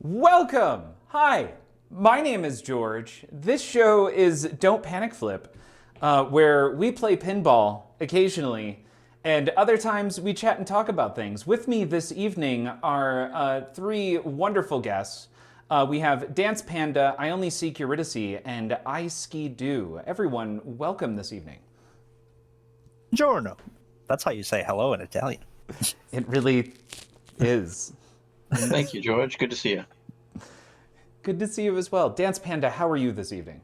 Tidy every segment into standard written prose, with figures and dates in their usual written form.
Welcome! Hi, my name is George. This show is Don't Panic Flip, where we play pinball occasionally, and other times we chat and talk about things. With me this evening are three wonderful guests. We have Dance Panda, I Only Seek Eurydice, and I Ski Do. Everyone, welcome this evening. Giorno. That's how you say hello in Italian. It really is. Thank you, George. Good to see you. Good to see you as well. Dance Panda, how are you this evening?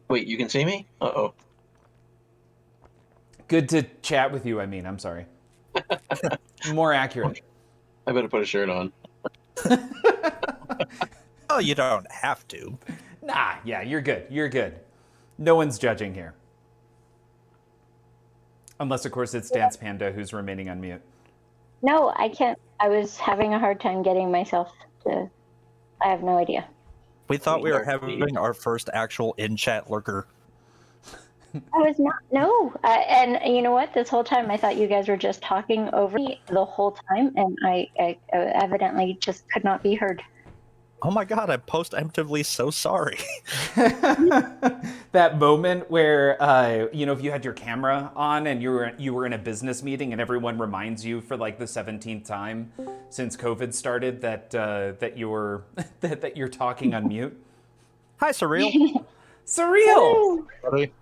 Wait, you can see me? Uh-oh. Good to chat with you, I'm sorry. More accurate. I better put a shirt on. Oh, you don't have to. Nah, yeah, you're good. You're good. No one's judging here. Unless, of course, it's Dance Panda who's remaining on mute. No, I can't. I was having a hard time getting myself to. I have no idea. We thought we were having our first actual in-chat lurker. I was not. No. And you know what? This whole time I thought you guys were just talking over me the whole time, and I evidently just could not be heard. Oh my god, I'm post-emptively so sorry. That moment where, if you had your camera on and you were in a business meeting and everyone reminds you for like the 17th time since COVID started that you're that you're talking on mute. Hi, Surreal. Surreal! Buddy.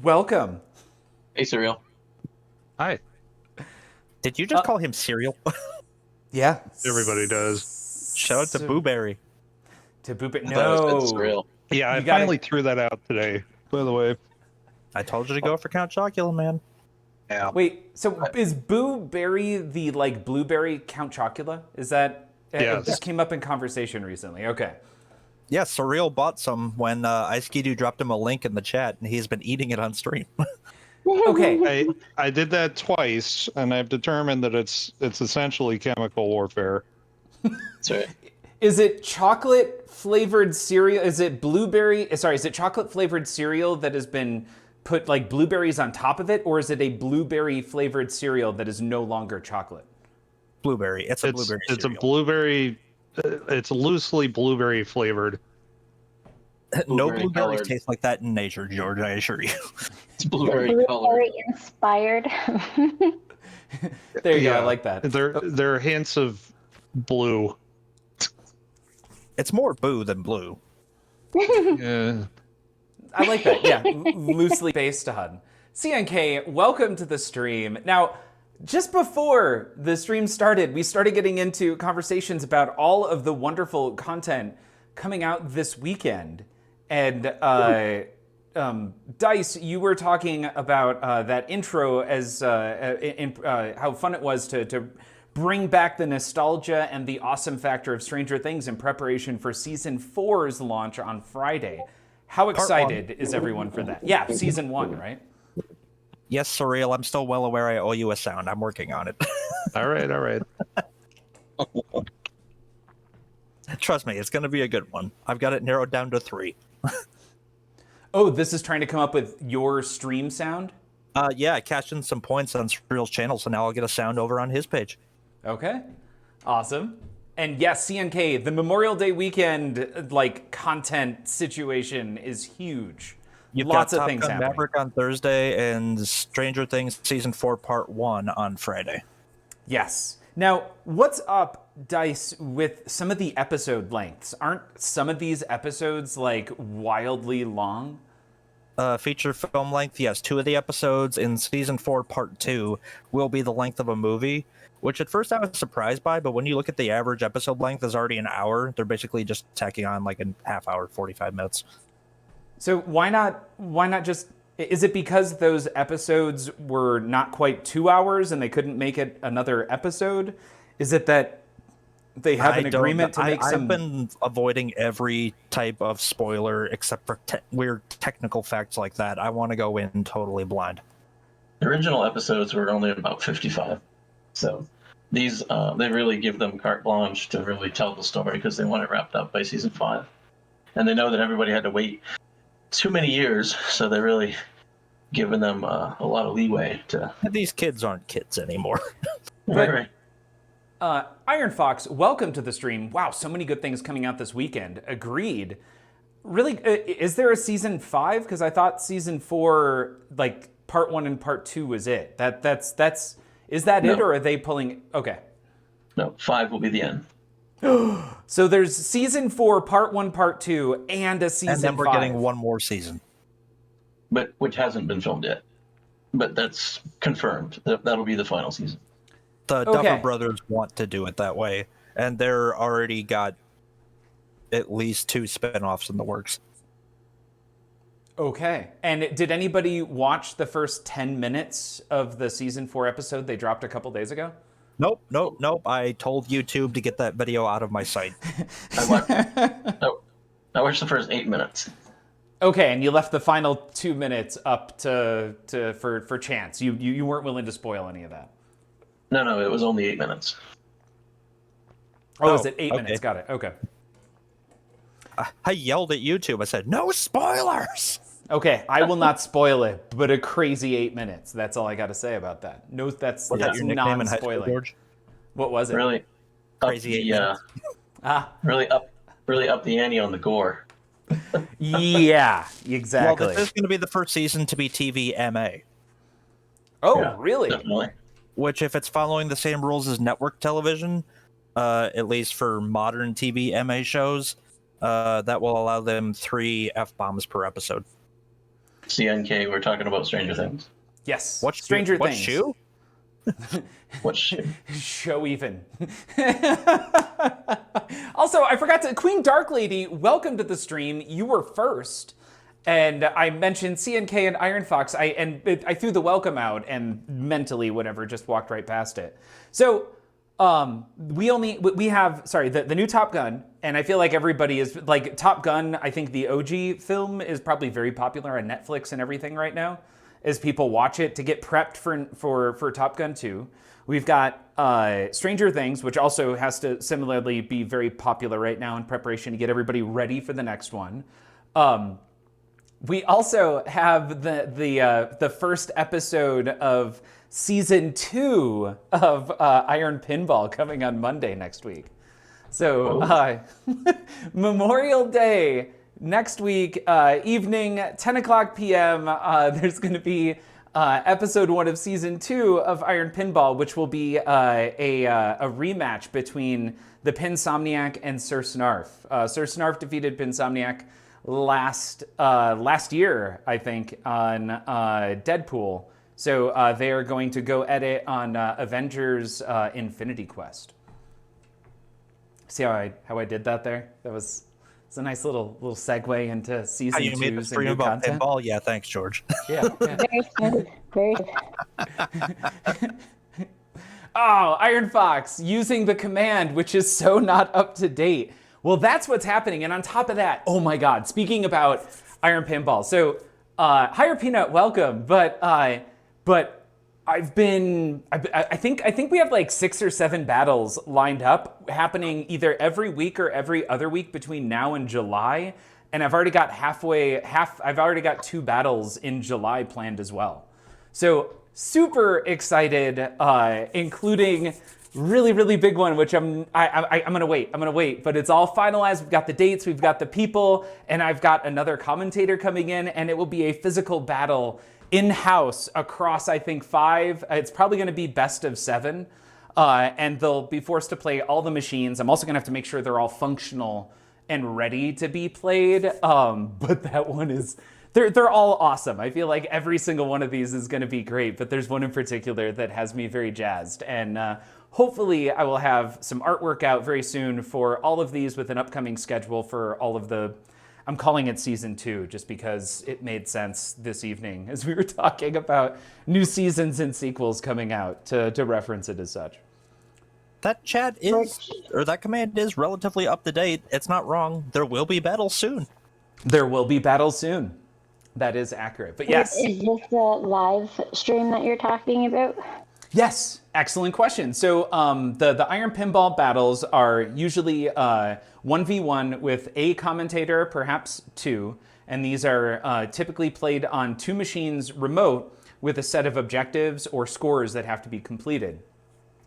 Welcome. Hey, Surreal. Hi. Did you just call him Cereal? Yeah. Everybody does. Shout out to Booberry. To Booberry. I thought I No. said Surreal. Yeah, I You gotta- finally threw that out today, by the way. I told you to go for Count Chocula, man. Yeah. Wait, so is Boo Berry the like blueberry Count Chocula? Is that it Yes. just came up in conversation recently? Okay. Yeah, Surreal bought some when Icekidu dropped him a link in the chat, and he's been eating it on stream. Okay. I did that twice, and I've determined that it's essentially chemical warfare. That's right. Is it chocolate flavored cereal? Is it blueberry? Sorry, is it chocolate flavored cereal that has been put like blueberries on top of it, or is it a blueberry flavored cereal that is no longer chocolate? Blueberry. It's a It's blueberry it's a cereal. blueberry. It's loosely blueberry flavored. No Blueberry blueberries colored. taste like that in nature, George, I assure you. It's blueberry colored. Blueberry inspired. There you go. I like that. There are hints of blue. It's more boo than blue. Yeah. I like that. Yeah, loosely based on. CNK, welcome to the stream. Now, just before the stream started, we started getting into conversations about all of the wonderful content coming out this weekend. And Dice, you were talking about that intro as how fun it was to bring back the nostalgia and the awesome factor of Stranger Things in preparation for Season 4's launch on Friday. How excited is everyone for that? Yeah, Season 1, right? Yes, Surreal, I'm still well aware I owe you a sound. I'm working on it. All right. Trust me, it's going to be a good one. I've got it narrowed down to 3. Oh, this is trying to come up with your stream sound? Yeah, I cashed in some points on Surreal's channel, so now I'll get a sound over on his page. Okay, awesome. And yes, CNK, the Memorial Day weekend content situation is huge. You've Lots got of Top things Gun happening. Maverick on Thursday and Stranger Things Season 4 Part 1 on Friday. Yes. Now, what's up, Dice, with some of the episode lengths? Aren't some of these episodes wildly long? Feature film length, yes. 2 of the episodes in Season 4 Part 2 will be the length of a movie, which at first I was surprised by, but when you look at the average episode length is already an hour, they're basically just tacking on like a half hour, 45 minutes. So why not just, is it because those episodes were not quite 2 hours and they couldn't make it another episode? Is it that they have an agreement to make some... I've been avoiding every type of spoiler except for weird technical facts like that. I want to go in totally blind. The original episodes were only about 55. So these, they really give them carte blanche to really tell the story because they want it wrapped up by Season 5. And they know that everybody had to wait too many years, so they're really giving them a lot of leeway to... These kids aren't kids anymore. But- Right. Iron Fox, welcome to the stream. Wow, so many good things coming out this weekend. Agreed. Really, is there a season 5? Because I thought season 4, like part 1 and part 2 was it. That's is that No. it, or are they pulling? Okay. No, 5 will be the end. So there's season 4, part 1, part 2, and a season And then we're 5. getting one more season. But which hasn't been filmed yet. But that's confirmed. That'll be the final season. The Okay. Duffer Brothers want to do it that way, and they're already got at least 2 spin-offs in the works. Okay. And did anybody watch the first 10 minutes of the season 4 episode they dropped a couple days ago? Nope. I told YouTube to get that video out of my site. I watched the first 8 minutes. Okay, and you left the final 2 minutes up for chance. You weren't willing to spoil any of that. No, it was only 8 minutes. Oh, Oh, is it 8 okay. minutes? Got it. Okay. I yelled at YouTube. I said, "No spoilers!" Okay, I will not spoil it, but a crazy 8 minutes. That's all I got to say about that. No, that's Was that your nickname in high school, non-spoiling. George? What was it? Really Crazy 8 minutes. really up the ante on the gore. Yeah, Well, exactly. this is going to be the first season to be TVMA, Oh, Yeah, really? Definitely. which, if it's following the same rules as network television, at least for modern TVMA shows, that will allow them 3 F-bombs per episode. CNK, we're talking about Stranger Things. Yes. What Stranger what Things. shoe? What shit? Show even. Also, I forgot to. Queen Dark Lady, welcome to the stream. You were first. And I mentioned CNK and Iron Fox. I threw the welcome out and mentally, whatever, just walked right past it. So, we have the new Top Gun, and I feel like everybody is like Top Gun. I think the OG film is probably very popular on Netflix and everything right now, as people watch it to get prepped for Top Gun 2. We've got Stranger Things, which also has to similarly be very popular right now in preparation to get everybody ready for the next one. We also have the first episode of season 2 of Iron Pinball coming on Monday next week. So Memorial Day next week evening, 10 o'clock p.m. There's going to be episode 1 of season 2 of Iron Pinball, which will be a rematch between the Pinsomniac and Sir Snarf. Sir Snarf defeated Pinsomniac last year, I think, on Deadpool. So they are going to go at it on Avengers Infinity Quest. See how I did that there? It's a nice little segue into season 2's made the and stream new about content. pinball? Yeah, thanks, George. Yeah. Very smooth. Very smooth. Oh, Iron Fox using the command, which is so not up to date. Well, that's what's happening. And on top of that, oh my God, speaking about Iron Pinball. So, Higher Peanut, welcome. But I think we have like 6 or 7 battles lined up happening either every week or every other week between now and July. And I've already got I've already got 2 battles in July planned as well. So super excited, including really, really big one, which I'm gonna wait, but it's all finalized. We've got the dates, we've got the people, and I've got another commentator coming in, and it will be a physical battle in-house across, I think, 5. It's probably gonna be best of 7, and they'll be forced to play all the machines. I'm also gonna have to make sure they're all functional and ready to be played, but that one is... They're all awesome. I feel like every single one of these is going to be great, but there's one in particular that has me very jazzed. And hopefully I will have some artwork out very soon for all of these with an upcoming schedule for all of the... I'm calling it season 2 just because it made sense this evening as we were talking about new seasons and sequels coming out to reference it as such. That that command is relatively up to date. It's not wrong. There will be battles soon. There will be battles soon. That is accurate. But yes. Is this the live stream that you're talking about? Yes, excellent question. So the Iron Pinball battles are usually 1v1 with a commentator, perhaps 2, and these are typically played on 2 machines remote with a set of objectives or scores that have to be completed.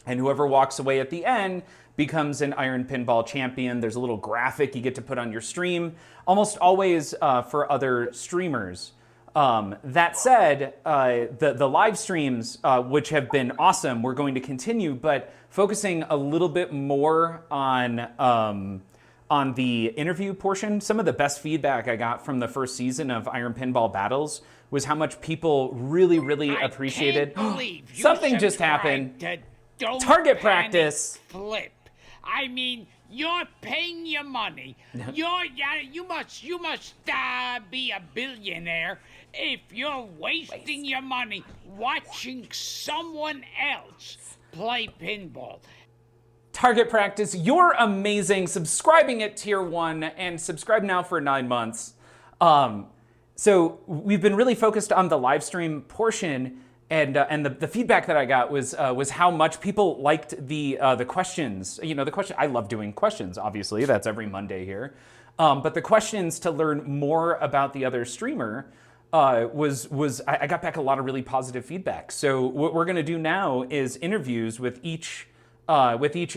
And whoever walks away at the end becomes an Iron Pinball champion. There's a little graphic you get to put on your stream, almost always for other streamers. That said, the live streams, which have been awesome, we're going to continue, but focusing a little bit more on the interview portion. Some of the best feedback I got from the first season of Iron Pinball Battles was how much people really appreciated. Something just happened. Target practice. Flip. I mean, you're paying your money. You must be a billionaire if you're wasting your money watching someone else play pinball. Target practice, you're amazing. Subscribing at tier 1 and subscribe now for 9 months. So we've been really focused on the live stream portion, and the feedback that I got was how much people liked the questions. You know, the question. I love doing questions. Obviously, that's every Monday here. But the questions to learn more about the other streamer I got back a lot of really positive feedback. So what we're gonna do now is interviews with each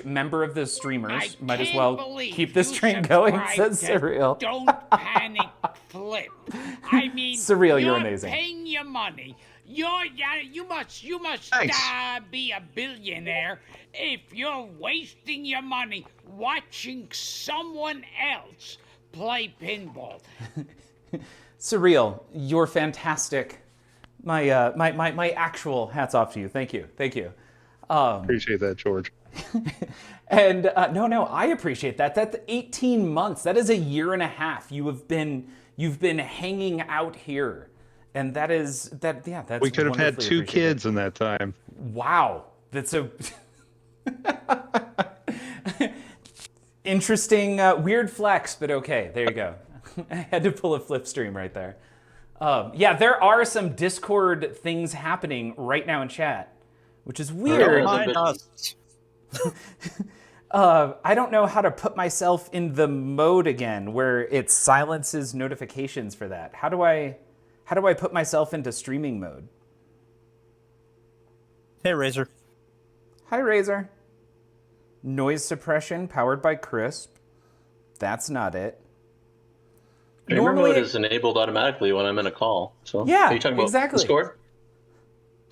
member of the streamers. Might as well keep this train going, says Surreal. Don't panic, Flip. I mean, Surreal, you're amazing. Paying your money. You must be a billionaire if you're wasting your money watching someone else play pinball. Surreal, you're fantastic. My actual hats off to you. Thank you. Appreciate that, George. And no, I appreciate that. That's 18 months. That is a year and a half. You've been hanging out here, and that's We could have had 2 kids in that time. Wow, that's a interesting, weird flex, but okay. There you go. I had to pull a Flip stream right there. Yeah, there are some Discord things happening right now in chat, which is weird. I don't know how to put myself in the mode again where it silences notifications for that. How do I put myself into streaming mode? Hey, Razor. Hi, Razor. Noise suppression powered by Crisp. That's not it. Streamer mode is enabled automatically when I'm in a call. So yeah, are you talking about exactly. Discord?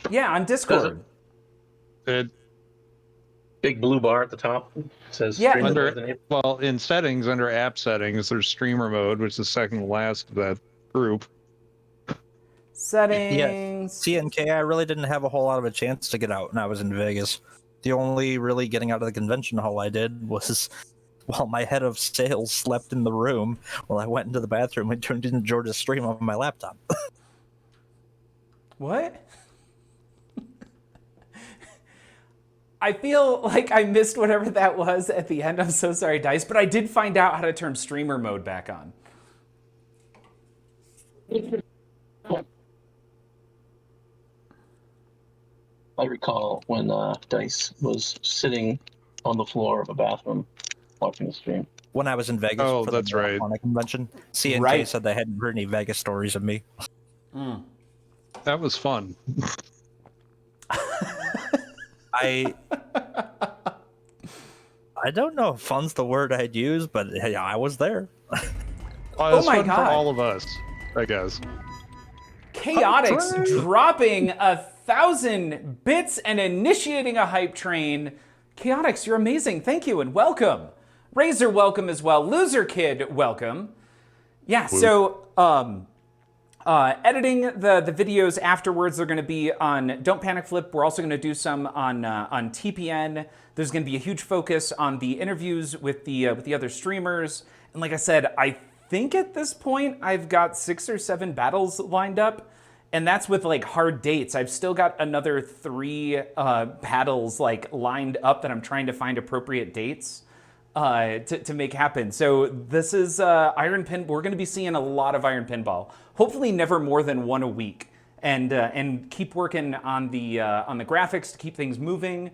Yeah, on Discord. Good. Big blue bar at the top says Yeah, streamer mode enabled. Well, in settings, under app settings, there's streamer mode, which is the second to last of that group. Settings. CNK, I really didn't have a whole lot of a chance to get out when I was in Vegas. The only really getting out of the convention hall I did was while my head of sales slept in the room while I went into the bathroom and turned into George's stream on my laptop. What? I feel like I missed whatever that was at the end. I'm so sorry, Dice, but I did find out how to turn streamer mode back on. I recall when Dice was sitting on the floor of a bathroom watching the stream. When I was in Vegas Oh, for that's the right. Marijuana convention, CNK Right. said they hadn't heard any Vegas stories of me. That was fun. I don't know if fun's the word I'd use, but hey, I was there. Well, it was my fun God. for all of us, I guess. Chaotix dropping 1,000 bits and initiating a hype train. Chaotix, you're amazing. Thank you and welcome. Razor, welcome as well. Loser Kid, welcome. Yeah, so editing the videos afterwards, they're going to be on Don't Panic Flip. We're also going to do some on TPN. There's going to be a huge focus on the interviews with the other streamers. And like I said, I think at this point I've got 6 or 7 battles lined up, and that's with like hard dates. I've still got another 3 battles like lined up that I'm trying to find appropriate dates to make happen. So this is Iron Pin. We're going to be seeing a lot of Iron Pinball. Hopefully, never more than 1 a week, and keep working on the graphics to keep things moving.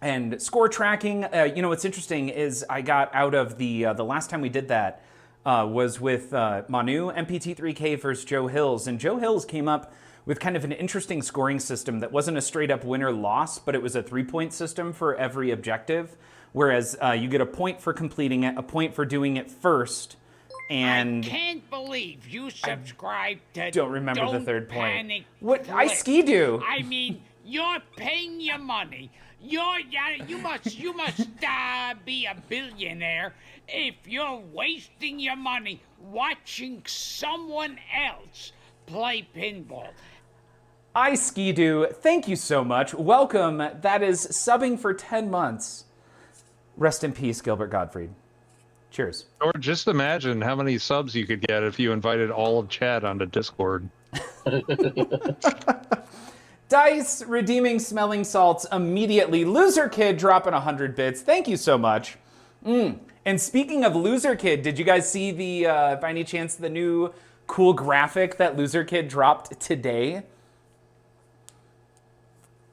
And score tracking, you know, what's interesting is I got out of the last time we did that was with Manu, MPT3K versus Joe Hills. And Joe Hills came up with kind of an interesting scoring system that wasn't a straight up winner-loss, but it was a 3-point system for every objective. Whereas you get a point for completing it, a point for doing it first, and I can't believe you subscribe to don't remember the third point. Panic What I Flip. ski-do? I mean, you're paying your money. You must be a billionaire if you're wasting your money watching someone else play pinball. I ski-do. Thank you so much. Welcome. That is subbing for 10 months. Rest in peace, Gilbert Gottfried. Cheers. Or just imagine how many subs you could get if you invited all of Chad onto Discord. Dice redeeming smelling salts immediately. Loser Kid dropping 100 bits. Thank you so much. And speaking of Loser Kid, did you guys see the, by any chance, the new cool graphic that Loser Kid dropped today?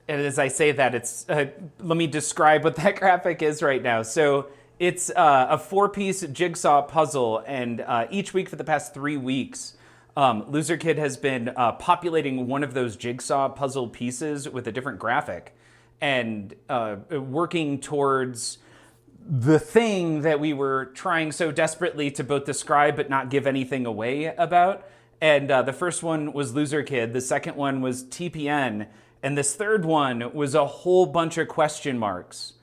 And as I say that, it's let me describe what that graphic is right now. So it's a 4-piece jigsaw puzzle, and each week for the past 3 weeks, Loser Kid has been populating one of those jigsaw puzzle pieces with a different graphic, and working towards the thing that we were trying so desperately to both describe but not give anything away about. And the first one was Loser Kid, the second one was TPN, and this third one was a whole bunch of question marks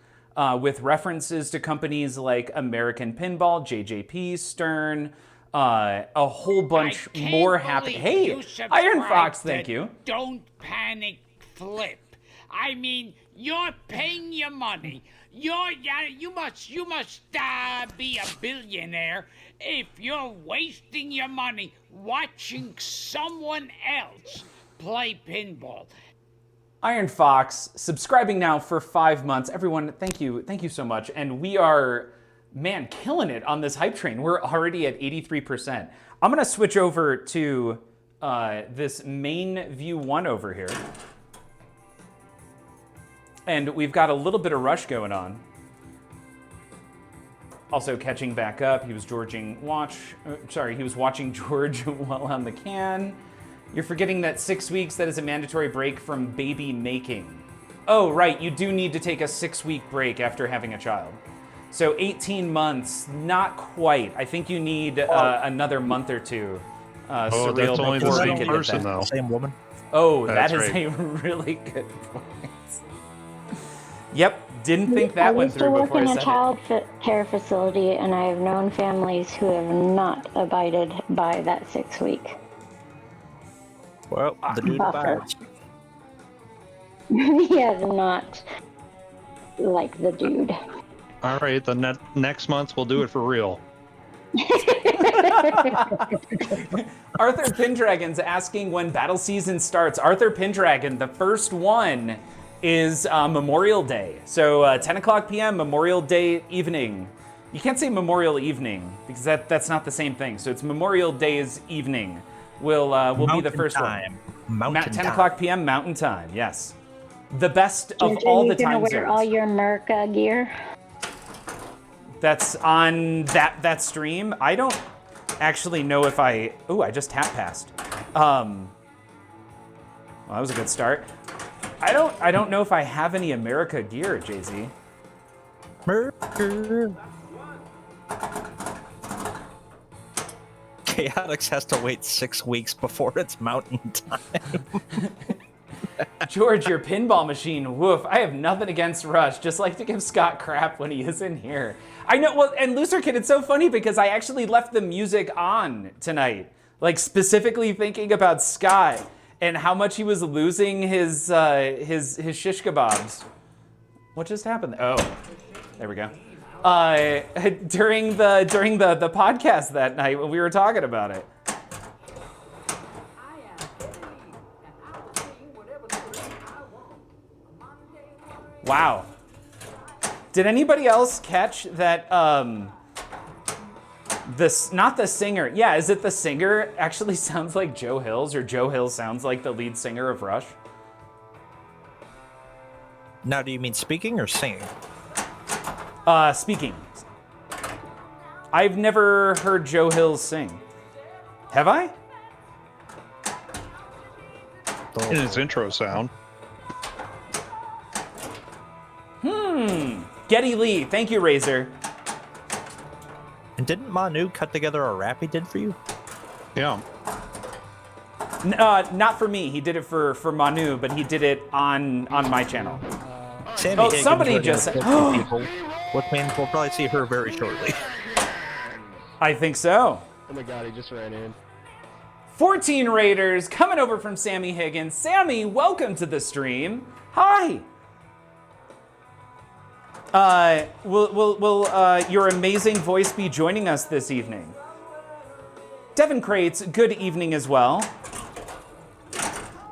with references to companies like American Pinball, JJP, Stern, a whole bunch more happy. Hey, Iron Fox, thank you. Don't Panic Flip. I mean, you're paying your money. You must be a billionaire if you're wasting your money watching someone else play pinball. Iron Fox, subscribing now for 5 months. Everyone, thank you so much. And we are, man, killing it on this hype train. We're already at 83%. I'm gonna switch over to this main view 1 over here. And we've got a little bit of rush going on. Also catching back up, he was watching George while on the can. You're forgetting that 6 weeks, that is a mandatory break from baby making. Oh, right, you do need to take a 6-week break after having a child. So 18 months, not quite. I think you need another month or two. Oh, that's only the same person, though. Same woman. Oh, That's that is right. a really good point. Yep, didn't think that went through before I I used said to work in a child care facility, and I have known families who have not abided by that 6-week. Well, the dude Buffer. abides. He has not like the dude. All right, the next month we'll do it for real. Arthur Pendragon's asking when battle season starts. Arthur Pendragon, the first one is Memorial Day. So 10 o'clock p.m. Memorial Day evening. You can't say Memorial Evening because that's not the same thing. So it's Memorial Day's evening. Will be the first time. one. Mountain 10 time. o'clock p.m. Mountain Time. Yes, the best of Ginger, all you the gonna time wear zones. all your Merca gear? That's on that stream. I don't actually know if I. Ooh, I just tap passed. Well, that was a good start. I don't know if I have any America gear, Jay-Z. Murder. Chaotix has to wait 6 weeks before it's mountain time. George, your pinball machine. Woof. I have nothing against Rush. Just like to give Scott crap when he is in here. I know. Well, and Loser Kid, it's so funny because I actually left the music on tonight, like specifically thinking about Scott and how much he was losing his shish kebabs. What just happened? Oh, there we go. During the podcast that night when we were talking about it. Wow. Did anybody else catch that this, not the singer, yeah, is it the singer actually sounds like Joe Hills, or Joe Hills sounds like the lead singer of Rush? Now, do you mean speaking or singing? Speaking. I've never heard Joe Hills sing. Have I? in his intro sound. Geddy Lee. Thank you, Razor. And didn't Manu cut together a rap he did for you? Yeah. Not for me. He did it for Manu, but he did it on my channel. Sammy Oh, Higgins somebody right now just said- kills people, which means we'll probably see her very shortly. I think so. Oh my god, he just ran in. 14 Raiders coming over from Sammy Higgins. Sammy, welcome to the stream. Hi. Will your amazing voice be joining us this evening? Devin Crates, good evening as well.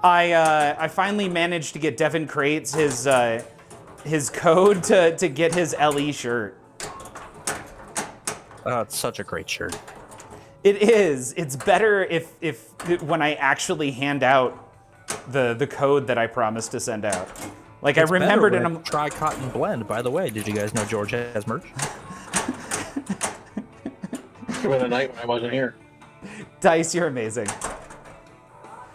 I finally managed to get Devin Crates his code to get his LE shirt. It's such a great shirt. It is. It's better if when I actually hand out the code that I promised to send out. Like It's I remembered better and when I'm Try Cotton Blend, by the way. Did you guys know George has merch? For the night when I wasn't here. Dice, you're amazing.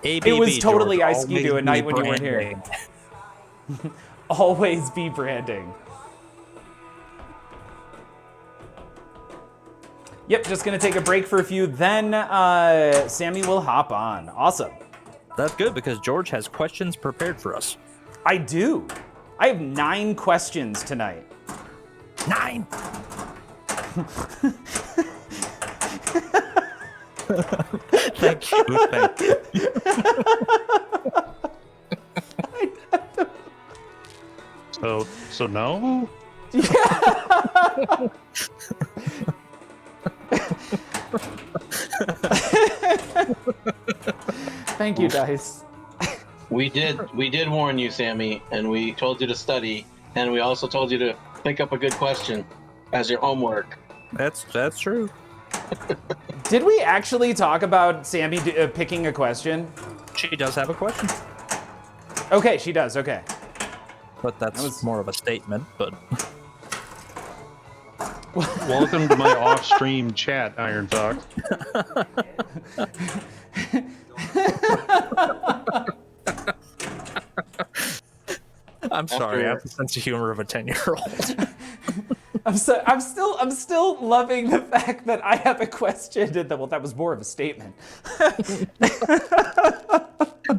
ABB, It was totally George, Ice Cube always a night be when you weren't here. branding. Always be branding. Yep, just gonna take a break for a few, then Sammy will hop on. Awesome. That's good because George has questions prepared for us. I do. I have 9 questions tonight. 9! Thank you, thank you. So no? Thank you, Dice. We did warn you, Sammy, and we told you to study, and we also told you to pick up a good question as your homework. That's true. Did we actually talk about Sammy picking a question? She does have a question, Okay, she does. Okay. but that's more of a statement. But Welcome to my off-stream chat, Iron Talk. I'm sorry, I have the sense of humor of a 10-year-old. I'm still loving the fact that I have a question. And well, that was more of a statement.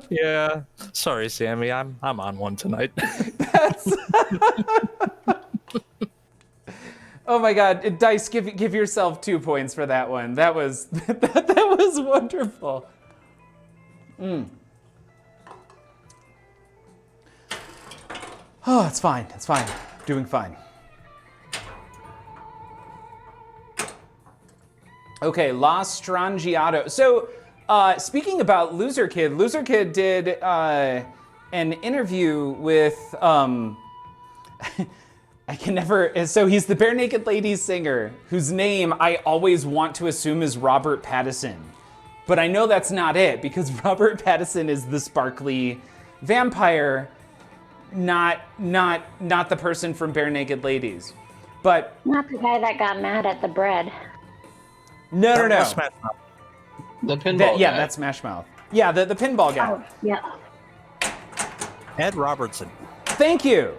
Yeah. Sorry, Sammy. I'm on one tonight. Oh my God, Dice, give yourself 2 points for that one. That was that was wonderful. Oh, it's fine. It's fine. Doing fine. Okay, La Strangiato. So, speaking about Loser Kid did an interview with I can never. So he's the Bare Naked Ladies singer, whose name I always want to assume is Robert Pattinson, but I know that's not it because Robert Pattinson is the sparkly vampire, not the person from Bare Naked Ladies. But Not the guy that got mad at the bread. no. The pinball Yeah, guy. that's Smash Mouth. Yeah, the pinball guy. Oh, yeah. Ed Robertson. Thank you.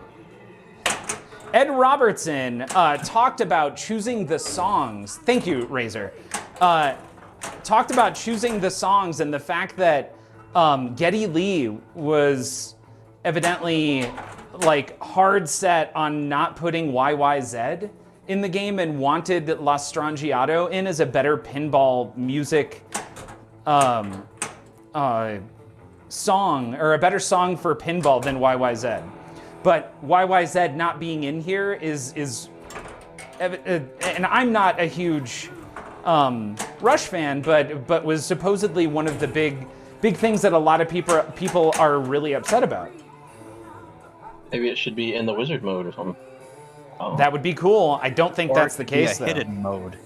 Ed Robertson talked about choosing the songs. Thank you, Razor. Talked about choosing the songs and the fact that Geddy Lee was evidently like hard set on not putting YYZ in the game and wanted La Strangiato in as a better pinball music song, or a better song for pinball than YYZ. But YYZ not being in here is and I'm not a huge Rush fan, but was supposedly one of the big things that a lot of people are really upset about. Maybe it should be in the wizard mode or something. Oh, That would be cool. I don't think that's the case though. Hidden mode.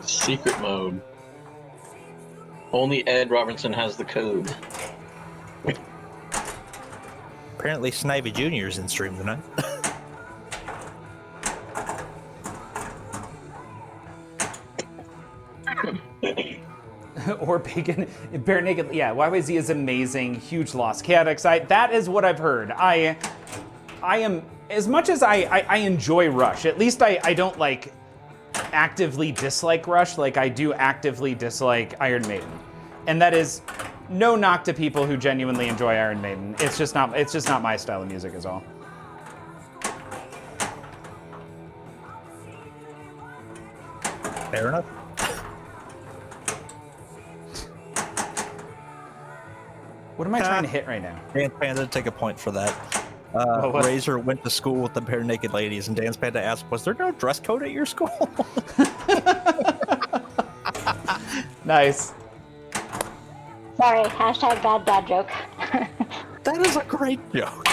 secret mode. Only Ed Robertson has the code. Apparently, Snivy Jr. is in stream tonight. or bacon. Bare Naked, yeah, YYZ is amazing. Huge loss. Chaotic Side, that is what I've heard. I am, as much as I enjoy Rush, at least I don't like actively dislike Rush like I do actively dislike Iron Maiden. And that is no knock to people who genuinely enjoy Iron Maiden. It's just not my style of music is all. Fair enough. What am I trying to hit right now? Dan Panda take a point for that. what? Razor went to school with the bare naked ladies, and Dan Panda asked, "Was there no dress code at your school?" Nice. Sorry, hashtag bad dad joke. That is a great joke.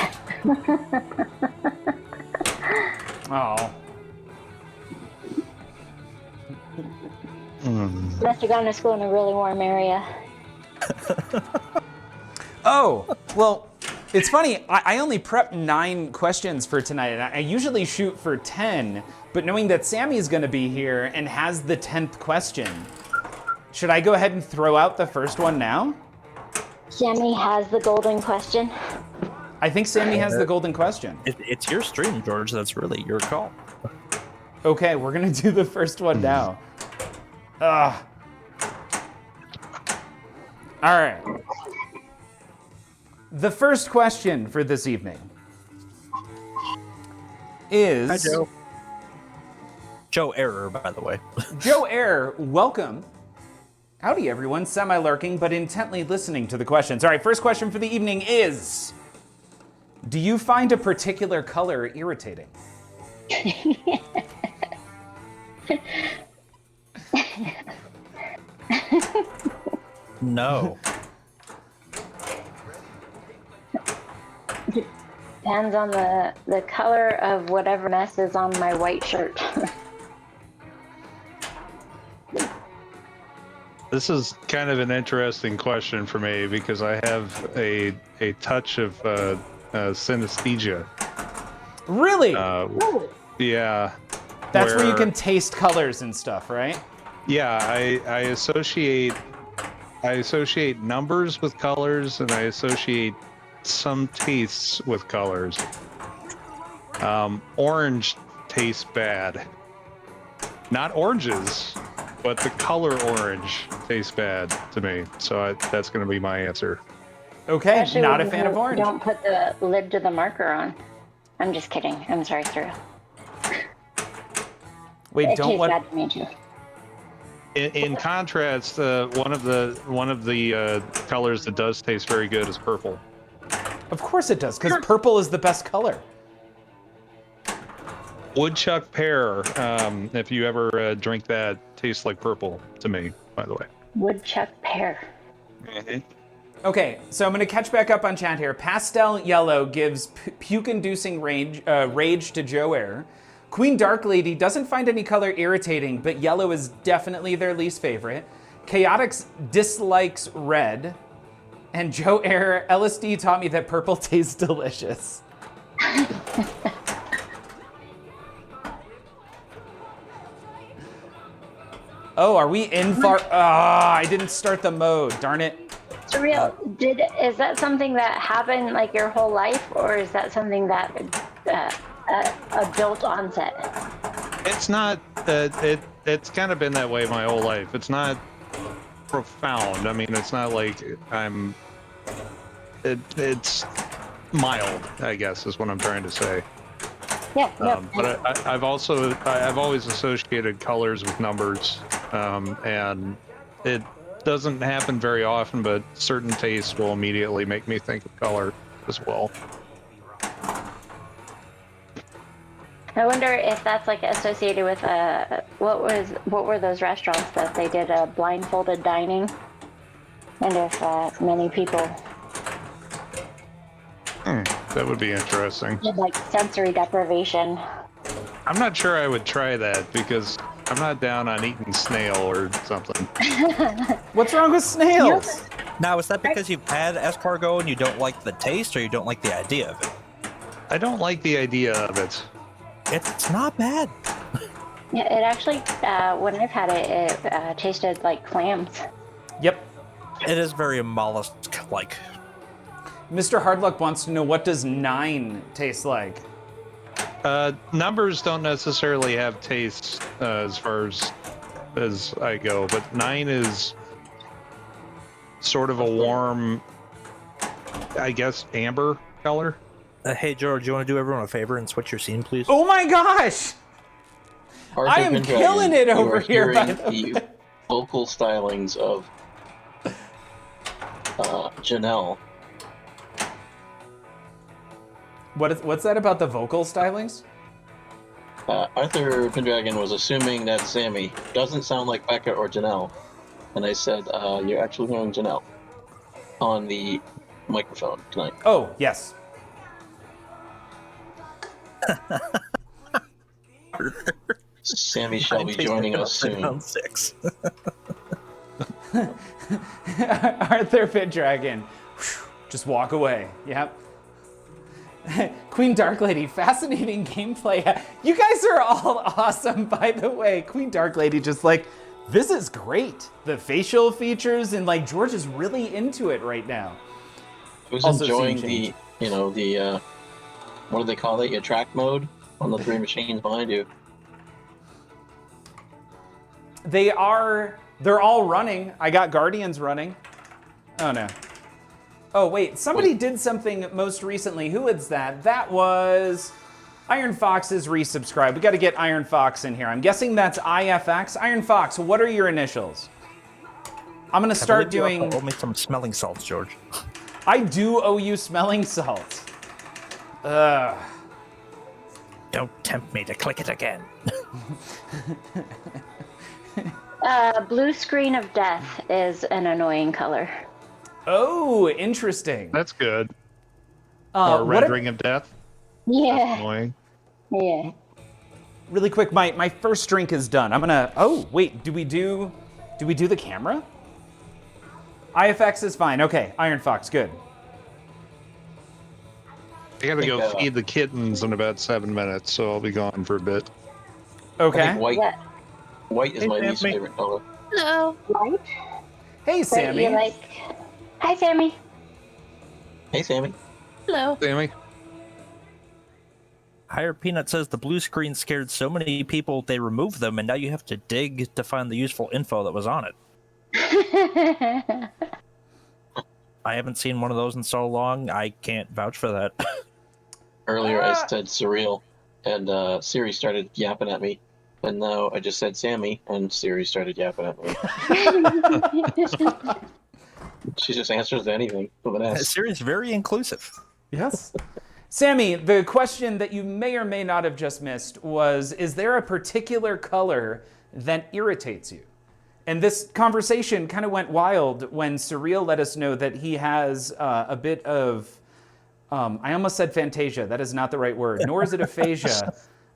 Oh. Must have gone to school in a really warm area. Oh, well, it's funny. I only prepped 9 questions for tonight, and I usually shoot for 10, but knowing that Sammy's gonna be here and has the 10th question, should I go ahead and throw out the first one now? Sammy has the golden question. I think Sammy has the golden question. It's your stream, George. That's really your call. Okay, we're gonna do the first one now. All right. The first question for this evening is... Hi, Joe. Joe Error, by the way. Joe Error, welcome. Howdy, everyone. Semi-lurking, but intently listening to the questions. All right, first question for the evening is... Do you find a particular color irritating? No. Depends on the color of whatever mess is on my white shirt. This is kind of an interesting question for me because I have a touch of synesthesia. Really? Yeah. That's where you can taste colors and stuff, right? Yeah, I associate numbers with colors, and I associate some tastes with colors. Orange tastes bad. Not oranges, but the color orange tastes bad to me. So that's going to be my answer. Okay, Especially not a when fan you of orange. Don't put the lid to the marker on. I'm just kidding. I'm sorry, Cyril. Wait, It don't tastes what? bad to me too. In contrast, one of the colors that does taste very good is purple. Of course it does, because purple is the best color. Woodchuck pear, if you ever drink that, tastes like purple to me, by the way. Woodchuck pear. Okay, so I'm gonna catch back up on chat here. Pastel Yellow gives puke-inducing rage to Joe Air. Queen Dark Lady doesn't find any color irritating, but yellow is definitely their least favorite. Chaotix dislikes red. And Joe Air, LSD taught me that purple tastes delicious. Oh, are we in far? Ah, I didn't start the mode, darn it. Cyril, is that something that happened like your whole life, or is that something that adult onset? It's not. It's kind of been that way my whole life. It's not profound. I mean, it's not like I'm. It's mild, I guess, is what I'm trying to say. Yeah. But I've always associated colors with numbers, and it doesn't happen very often. But certain tastes will immediately make me think of color as well. I wonder if that's like associated with what were those restaurants that they did blindfolded dining, and if many people That would be interesting. did like sensory deprivation. I'm not sure I would try that because I'm not down on eating snail or something. What's wrong with snails? Now, is that because you've had escargot and you don't like the taste, or you don't like the idea of it? I don't like the idea of it. It's not bad. Yeah, it actually when I've had it, it tasted like clams. Yep. It is very mollusk-like. Mr. Hardluck wants to know, what does 9 taste like? Numbers don't necessarily have taste as far as I go, but 9 is sort of a warm, I guess, amber color. Hey, George, you want to do everyone a favor and switch your scene, please? Oh my gosh! Arthur I am Pendragon, killing it you over are here, by hearing the vocal stylings of Janelle. What's that about the vocal stylings? Arthur Pendragon was assuming that Sammy doesn't sound like Becca or Janelle, and I said, "You're actually hearing Janelle on the microphone tonight." Oh, yes. Sammy shall be joining us soon. Round 6. Arthur Pendragon. Just walk away. Yep. Queen Dark Lady, fascinating gameplay. You guys are all awesome, by the way. Queen Dark Lady just like, this is great. The facial features, and like George is really into it right now. I was Also enjoying scene the what do they call it? Your track mode on the 3 machines behind you. They're all running. I got Guardians running. Oh no. Oh wait, somebody did something most recently. Who is that? That was Iron Fox is resubscribed. We got to get Iron Fox in here. I'm guessing that's IFX. Iron Fox, what are your initials? I'm gonna start doing. Owe me some smelling salts, George. I do owe you smelling salts. Ugh. Don't tempt me to click it again. Blue screen of death is an annoying color. Oh, interesting. That's good. what Or rendering of death. Yeah. Annoying. Yeah. Really quick, my first drink is done. I'm gonna. Oh wait, do we do the camera? IFX is fine. Okay, Iron Fox, good. I gotta go think, feed the kittens in about 7 minutes, so I'll be gone for a bit. I Okay. think white is Hey, my least Sammy. favorite color. Hello. Right? Hey, But Sammy. you like... Hi, Sammy. Hey, Sammy. Hello. Sammy? Higher Peanut says the blue screen scared so many people they removed them, and now you have to dig to find the useful info that was on it. I haven't seen one of those in so long, I can't vouch for that. Earlier I said surreal, and Siri started yapping at me. And now I just said Sammy, and Siri started yapping at me. She just answers to anything with an S. Siri's very inclusive. Yes. Sammy, the question that you may or may not have just missed was, is there a particular color that irritates you? And this conversation kind of went wild when Surreal let us know that he has a bit of, I almost said fantasia. That is not the right word, nor is it aphasia.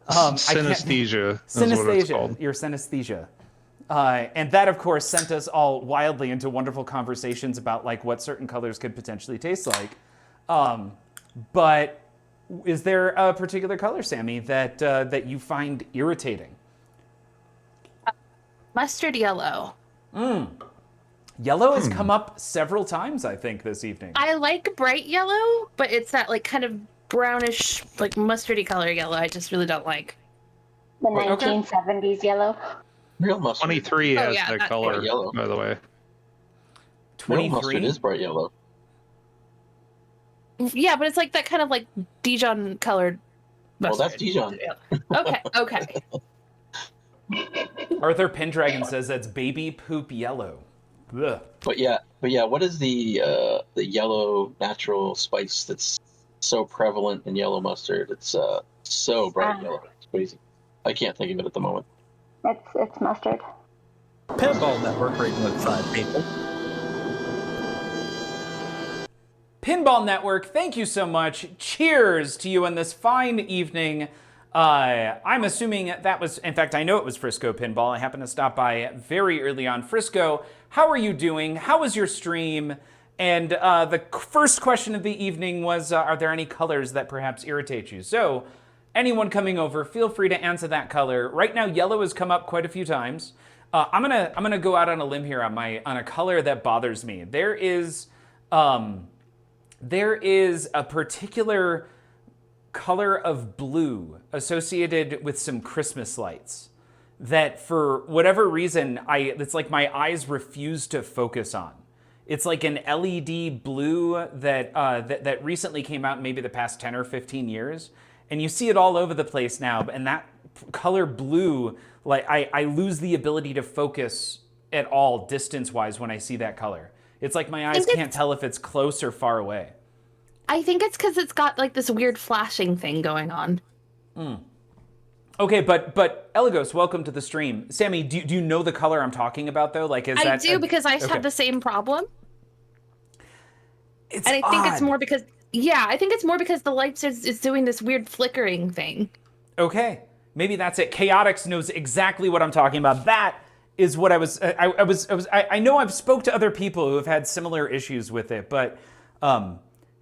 Synesthesia is what it's Synesthesia, called. your synesthesia. And that, of course, sent us all wildly into wonderful conversations about like what certain colors could potentially taste like. But is there a particular color, Sammy, that you find irritating? Mustard yellow. Yellow has come up several times, I think, this evening. I like bright yellow, but it's that like kind of brownish, like mustardy color yellow. I just really don't like. The Okay. 1970s yellow. Real mustard. 23 Oh, has yeah, that that color, bright yellow. by the way. Real mustard 23? is bright yellow. Yeah, but it's like that kind of like Dijon colored Well, mustard. that's Dijon. Okay, okay. Arthur Pendragon says that's baby poop yellow. Ugh. But yeah, what is the yellow natural spice that's so prevalent in yellow mustard? It's so bright yellow. It's crazy. I can't think of it at the moment. It's mustard. Pinball Network rating with 5 people. Pinball Network, thank you so much. Cheers to you on this fine evening. I'm assuming that was, in fact, I know it was Frisco Pinball. I happened to stop by very early on. Frisco, how are you doing? How was your stream? And the first question of the evening was, are there any colors that perhaps irritate you? So anyone coming over, feel free to answer that color. Right now, yellow has come up quite a few times. I'm gonna go out on a limb here on a color that bothers me. There is a particular color of blue associated with some Christmas lights that, for whatever reason, it's like my eyes refuse to focus on. It's like an LED blue that recently came out, maybe the past 10 or 15 years, and you see it all over the place now. And that color blue, like I lose the ability to focus at all distance-wise when I see that color. It's like my eyes can't tell if it's close or far away. I think it's because it's got like this weird flashing thing going on. Okay, but Eligos, welcome to the stream. Sammy, do you know the color I'm talking about though? Like, is I that do because I okay. have the same problem. It's and I think it's odd. more because the lights is doing this weird flickering thing. Okay, maybe that's it. Chaotix knows exactly what I'm talking about. That is what I was. I know I've spoke to other people who have had similar issues with it, but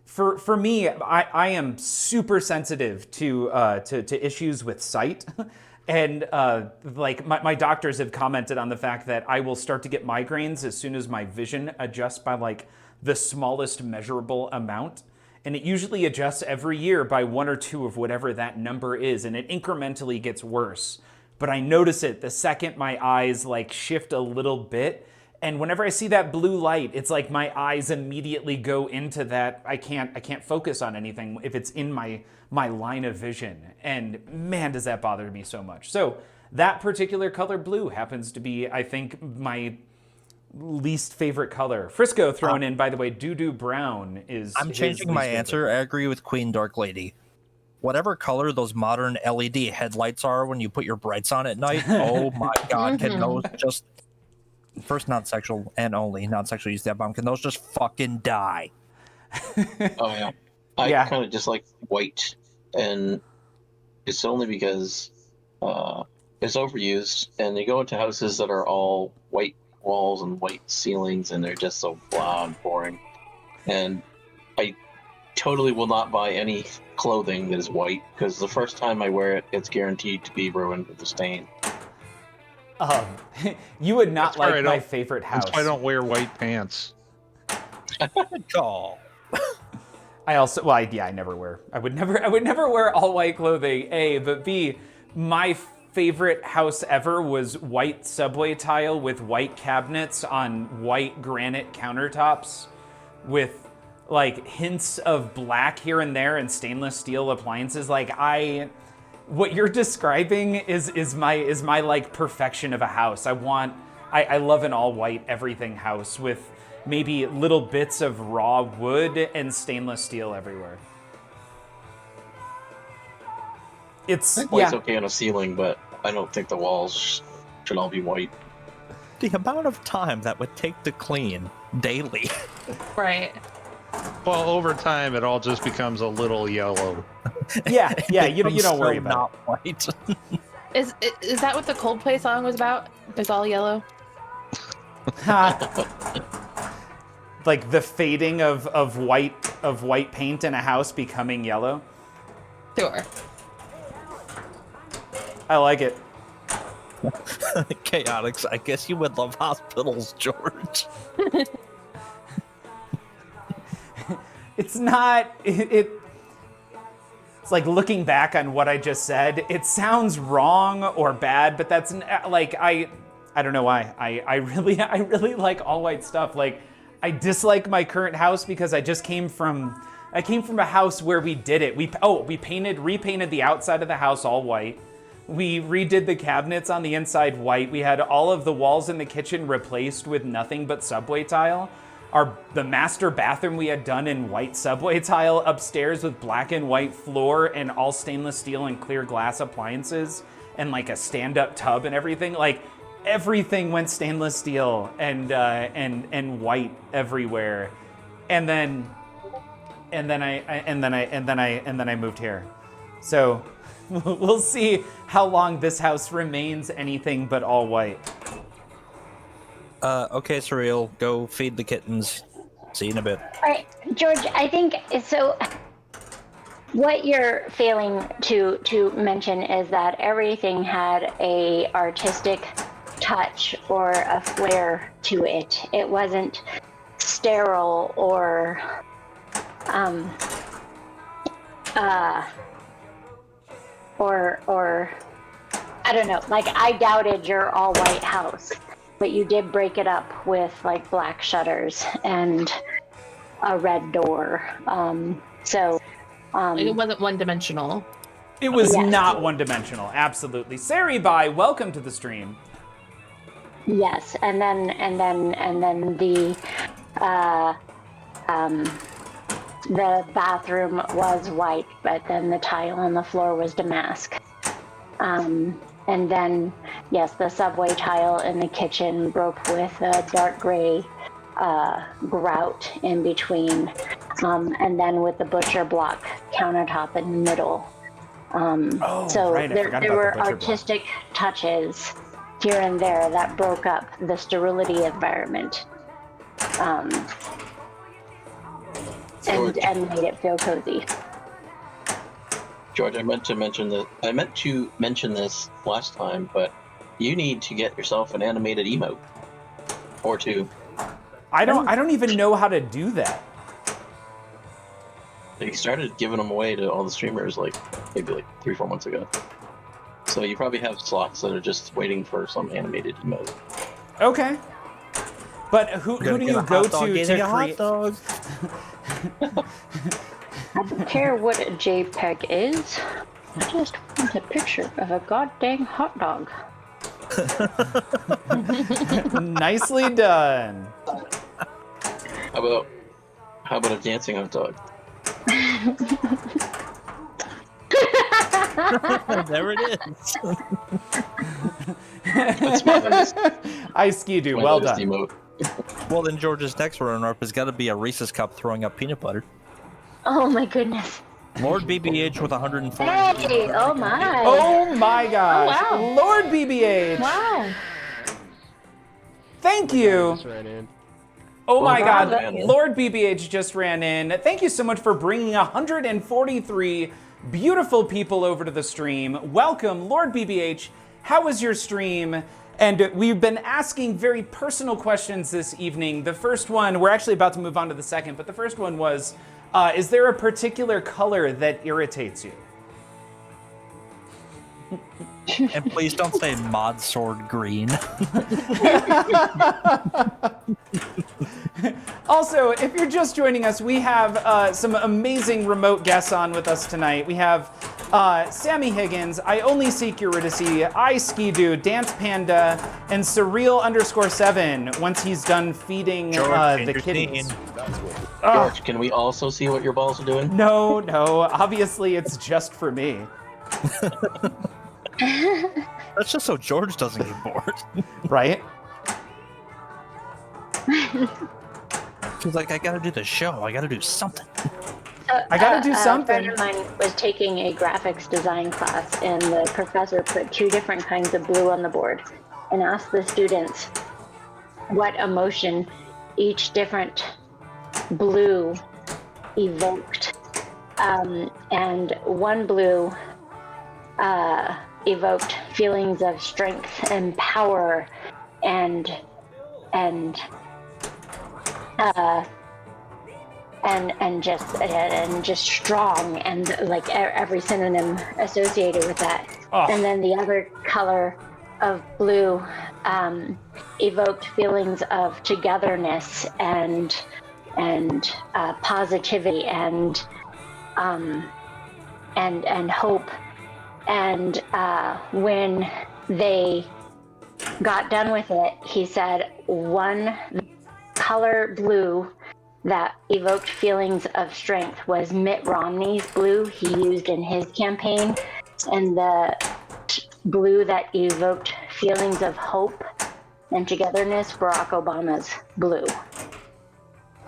for me, I am super sensitive to issues with sight. And like my doctors have commented on the fact that I will start to get migraines as soon as my vision adjusts by like the smallest measurable amount. And it usually adjusts every year by 1 or 2 of whatever that number is. And it incrementally gets worse. But I notice it the second my eyes like shift a little bit. And whenever I see that blue light, it's like my eyes immediately go into that. I can't focus on anything if it's in my line of vision. And man, does that bother me so much. So that particular color blue happens to be, I think, my least favorite color. Frisco thrown in, by the way, doo-doo brown is I'm changing my answer. I agree with Queen Dark Lady. Whatever color those modern LED headlights are when you put your brights on at night, oh my god, can those just... First, non-sexual and only non-sexual use that bomb. Can those just fucking die? Oh yeah, I kind of dislike white, and it's only because it's overused. And you go into houses that are all white walls and white ceilings, and they're just so blah and boring. And I totally will not buy any clothing that is white because the first time I wear it, it's guaranteed to be ruined with a stain. You would not That's why like my favorite house. That's why I don't wear white pants. Oh. I also, well, I never wear. I would never wear all white clothing. A, but B, my favorite house ever was white subway tile with white cabinets on white granite countertops, with like hints of black here and there and stainless steel appliances. Like what you're describing is my like perfection of a house. I love an all white everything house with maybe little bits of raw wood and stainless steel everywhere. It's White's okay on a ceiling, but I don't think the walls should all be white. The amount of time that would take to clean daily. Right. Well, over time, it all just becomes a little yellow. Yeah, you don't worry about not white. Is that what the Coldplay song was about? It's all yellow. Like the fading of white paint in a house becoming yellow. Sure. I like it. Chaotix, I guess you would love hospitals, George. It's not it's like looking back on what I just said, it sounds wrong or bad, but that's like I don't know why. I really like all white stuff. Like I dislike my current house because I came from a house where we did it. We repainted the outside of the house all white. We redid the cabinets on the inside white. We had all of the walls in the kitchen replaced with nothing but subway tile. The master bathroom we had done in white subway tile, upstairs with black and white floor and all stainless steel and clear glass appliances and like a stand-up tub and everything. Like everything went stainless steel and white everywhere. And then I moved here. So we'll see how long this house remains anything but all white. Okay, Surreal, go feed the kittens. See you in a bit. All right, George, I think so. What you're failing to mention is that everything had a artistic touch or a flair to it. It wasn't sterile or or I don't know. Like, I doubted your all white house, but you did break it up with like black shutters and a red door. Like, it wasn't one-dimensional. It was not one-dimensional, absolutely. Saribai, welcome to the stream. Yes, and then the bathroom was white, but then the tile on the floor was damask. And then, yes, the subway tile in the kitchen broke with a dark gray grout in between, and then with the butcher block countertop in the middle. So right, there were artistic touches here and there that broke up the sterility environment, and made it feel cozy. George, I meant to mention this last time, but you need to get yourself an animated emote or two. I don't even know how to do that. They started giving them away to all the streamers maybe 3-4 months ago. So you probably have slots that are just waiting for some animated emote. Okay. But who do you go to create? hot dog. I don't care what a JPEG is. I just want a picture of a goddamn hot dog. Nicely done. How about a dancing hot dog? There it is. That's my latest Ice Ski-Doo, well done. emote. Well, then George's next runner-up has got to be a Reese's cup throwing up peanut butter. Oh my goodness. Lord BBH with 140. Hey, oh my. Oh my gosh. Oh, wow. Lord BBH. Wow. Thank you. Oh my Well, God, man. Lord BBH just ran in. Thank you so much for bringing 143 beautiful people over to the stream. Welcome, Lord BBH. How was your stream? And we've been asking very personal questions this evening. The first one, we're actually about to move on to the second, but the first one was, is there a particular color that irritates you? And please don't say mod sword green. Also, if you're just joining us, we have some amazing remote guests on with us tonight. We have Sammy Higgins, I Only Seek Eurydice, I Ski-Doo, Dance Panda, and Surreal_7 once he's done feeding the kitties. George, can we also see what your balls are doing? No, obviously it's just for me. That's just so George doesn't get bored. Right? He's like, I gotta do the show. I gotta do something. I gotta do A something. friend of mine was taking a graphics design class, and the professor put 2 different kinds of blue on the board and asked the students what emotion each different blue evoked. And one blue evoked feelings of strength and power and just strong, and like every synonym associated with that. Oh. And then the other color of blue evoked feelings of togetherness and positivity and hope. And when they got done with it, he said one color blue that evoked feelings of strength was Mitt Romney's blue he used in his campaign, and the blue that evoked feelings of hope and togetherness, Barack Obama's blue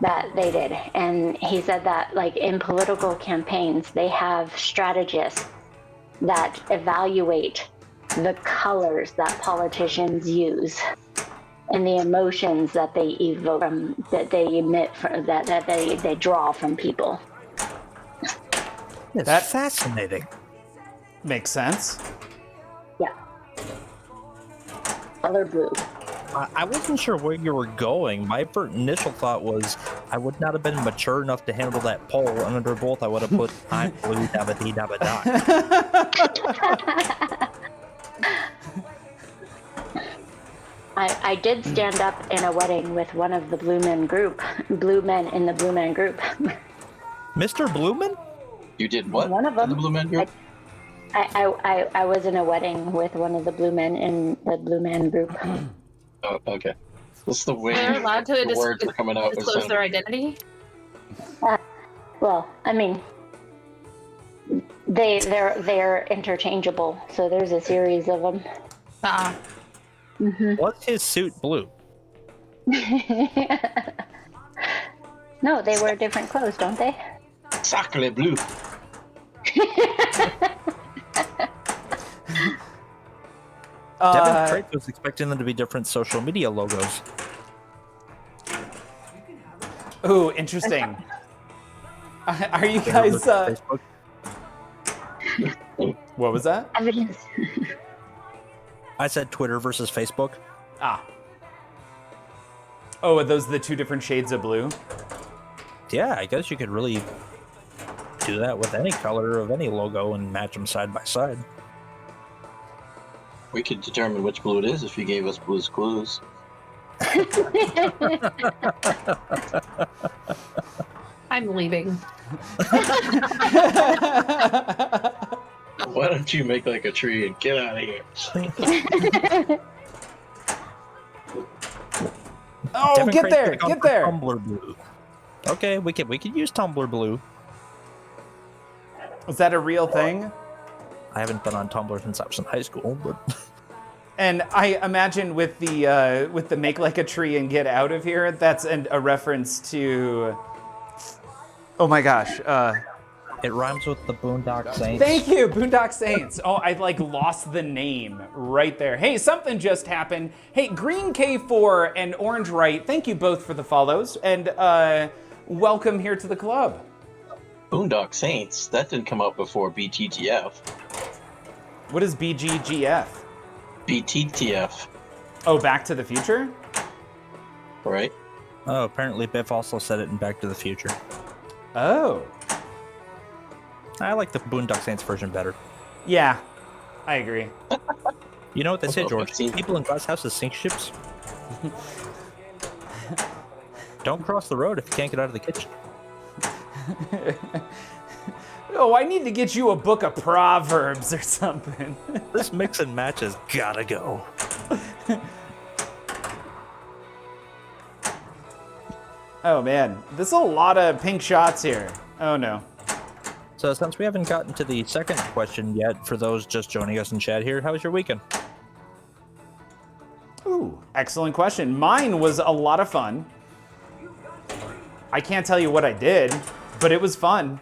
that they did. And he said that, like, in political campaigns, they have strategists that evaluate the colors that politicians use and the emotions that they evoke from, that they emit from, that they draw from people. That's fascinating. Makes sense. Yeah. color blue. I wasn't sure where you were going. My initial thought was I would not have been mature enough to handle that poll, and under both I would have put I'm blue dabba dee dabba die. I did stand up in a wedding with one of the Blue Men in the Blue Man group. Mr. Blumen? You did what? One of them. In the Blue Man group? I was in a wedding with one of the Blue Men in the Blue Man group. Oh, okay. This is the way They're allowed to the words are coming out. disclose their identity? Well, I mean, they're interchangeable. So there's a series of them. Was his suit blue? No, they wear different clothes, don't they? Sacre bleu. Devin Craig was expecting them to be different social media logos. Ooh, interesting. Are you guys? What was that? Evidence. I said Twitter versus Facebook. Ah. Oh, are those the two different shades of blue? Yeah, I guess you could really do that with any color of any logo and match them side by side. We could determine which blue it is if you gave us Blue's Clues. I'm leaving. Why don't you make like a tree and get out of here? Oh, Devin get Craig there, took on get there. Tumblr blue. Okay, we could use Tumblr blue. Was that a real thing? I haven't been on Tumblr since I was in high school, but And I imagine with the make like a tree and get out of here, that's a reference to. Oh my gosh. it rhymes with the Boondock Saints. Thank you, Boondock Saints. Oh, I lost the name right there. Hey, something just happened. Hey, Green K4 and Orange Right, thank you both for the follows, and welcome here to the club. Boondock Saints? That didn't come out before BTTF. What is BGGF? BTTF, Oh, Back to the Future? right? Oh, apparently Biff also said it in Back to the Future. Oh. I like the Boondock Saints version better. Yeah, I agree. You know what they say, Well, George? I've seen- People in glass houses sink ships. Don't cross the road if you can't get out of the kitchen. Oh, I need to get you a book of Proverbs or something. This mix and match has gotta go. Oh man, there's a lot of pink shots here. Oh no. So since we haven't gotten to the second question yet, for those just joining us in chat here, how was your weekend? Ooh, excellent question. Mine was a lot of fun. I can't tell you what I did, but it was fun.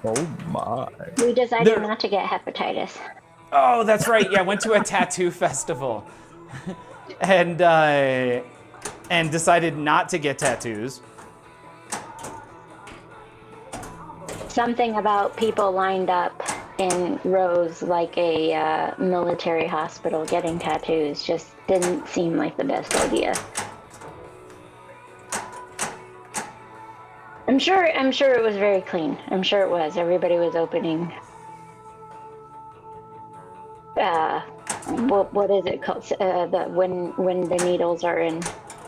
Oh my. We decided not to get hepatitis. Oh, that's right. Yeah, I went to a tattoo festival and decided not to get tattoos. Something about people lined up in rows like a military hospital getting tattoos just didn't seem like the best idea. I'm sure it was very clean. I'm sure it was. Everybody was opening. What is it called? When the needles are in,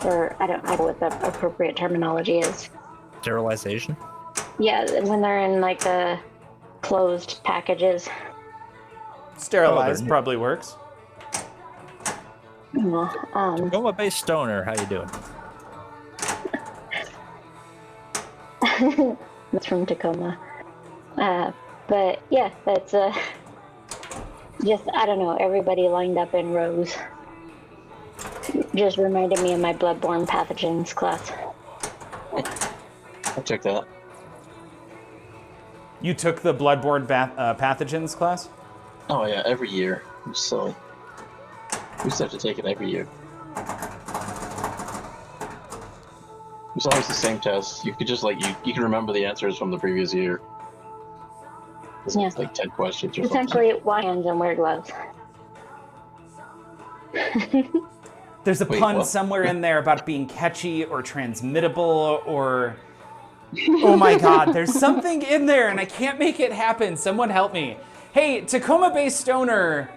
or I don't know what the appropriate terminology is. Sterilization? Yeah, when they're in like the closed packages. Sterilized probably works. Tacoma-based stoner, how you doing? That's from Tacoma. But yeah, that's just, I don't know, everybody lined up in rows. Just reminded me of my bloodborne pathogens class. I took that. You took the bloodborne pathogens class? Oh yeah, every year. So we just have to take it every year. It's always the same test. You could just you can remember the answers from the previous year. It's Yeah. like 10 questions or something. Essentially, wash hands and wear gloves. There's a Wait, pun what? somewhere in there about it being catchy or transmittable or... Oh my god, there's something in there and I can't make it happen. Someone help me. Hey, Tacoma Bay Stoner...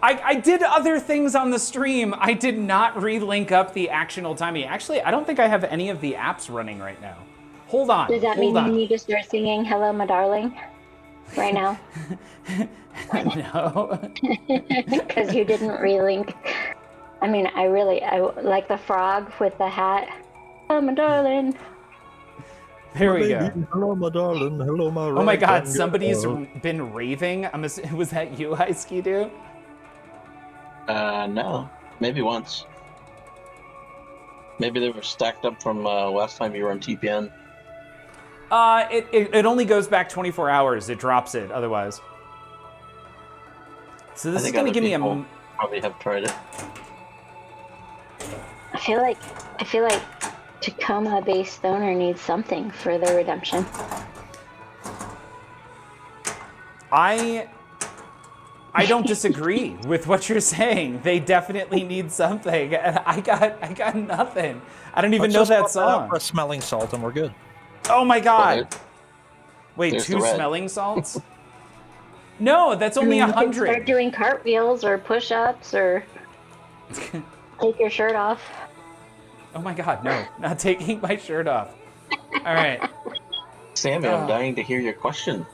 I did other things on the stream. I did not relink up the actional timing. Actually, I don't think I have any of the apps running right now. Hold on. Does that hold mean on. you need to start singing "Hello, My Darling" right now? No. Because you didn't relink. I mean, I like the frog with the hat. "Hello, my darling." There we go. Hello, my darling. Hello, my Oh my god, somebody's been raving. Was that you, High Ski Doo? No. Maybe once. Maybe they were stacked up from last time you were on TPN. It only goes back 24 hours. It drops it otherwise. So this is gonna give me a... Probably have tried it. I feel like Tacoma Bay Stoner needs something for their redemption. I don't disagree with what you're saying. They definitely need something, and I got nothing. I don't even know that song. For a smelling salt, and we're good. Oh my god! Well, Wait, there's 2 the red. smelling salts? No, that's only You can start 100. doing cartwheels or push-ups or take your shirt off. Oh my god, no, not taking my shirt off. All right. Sammy, I'm dying to hear your question.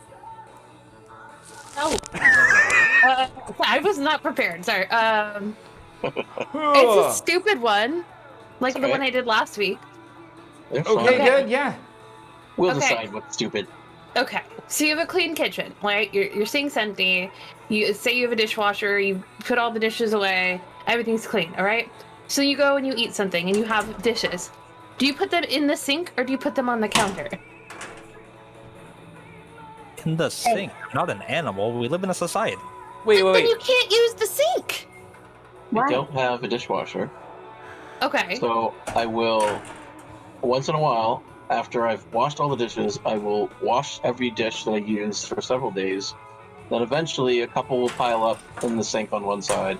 Oh. I was not prepared. Sorry. It's a stupid one, like the Okay. one I did last week. They're Okay, fine. good, yeah. We'll Okay. decide what's stupid. Okay, so you have a clean kitchen, right? You're seeing empty. You say you have a dishwasher. You put all the dishes away. Everything's clean. All right. So you go and you eat something, and you have dishes. Do you put them in the sink or do you put them on the counter? In the sink. I'm not an animal. We live in a society. Wait, Then wait, you wait. can't use the sink. I Why? don't have a dishwasher, Okay. so I will, once in a while, after I've washed all the dishes, I will wash every dish that I use for several days. Then eventually a couple will pile up in the sink on one side.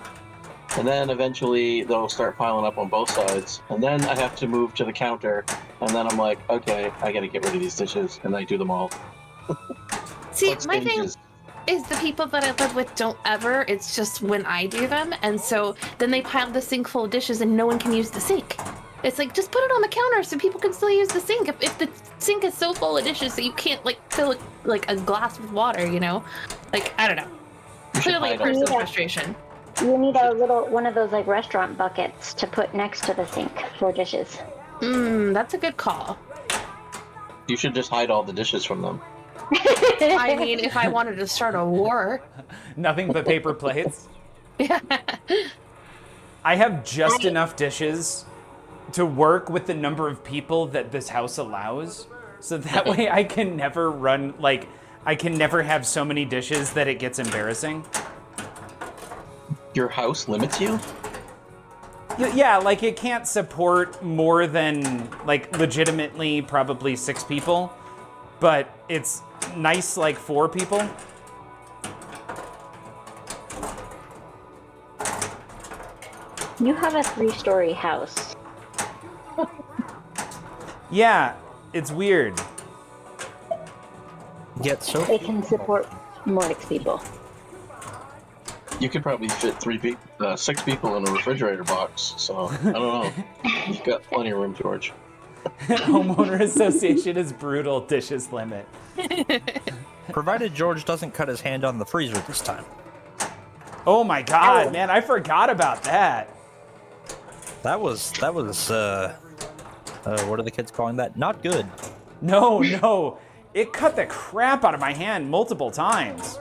And then eventually they'll start piling up on both sides. And then I have to move to the counter. And then I'm like, okay, I gotta get rid of these dishes. And I do them all. See, What my thing stages? is the people that I live with don't ever. It's just when I do them, and so then they pile the sink full of dishes, and no one can use the sink. It's like, just put it on the counter so people can still use the sink. If the sink is so full of dishes that you can't like fill it like a glass with water, you know, like I don't know. You should Clearly, a hide all- personal Yeah. frustration. You need one of those like restaurant buckets to put next to the sink for dishes. That's a good call. You should just hide all the dishes from them. I mean, if I wanted to start a war. Nothing but paper plates. Yeah. I have just enough dishes to work with the number of people that this house allows. So that way I can never run, like, I can never have so many dishes that it gets embarrassing. Your house limits you? Yeah, like it can't support more than, like, legitimately probably 6 people. But it's nice, like, 4 people. You have a 3-story house. Yeah, it's weird. Yet so It can support more 6 people. You could probably fit 6 people in a refrigerator box. So I don't know. You've got plenty of room, George. Homeowner association is brutal dishes limit. provided George doesn't cut his hand on the freezer this time. Oh my god, man, I forgot about that. That was what are the kids calling that? Not good. No. It cut the crap out of my hand multiple times.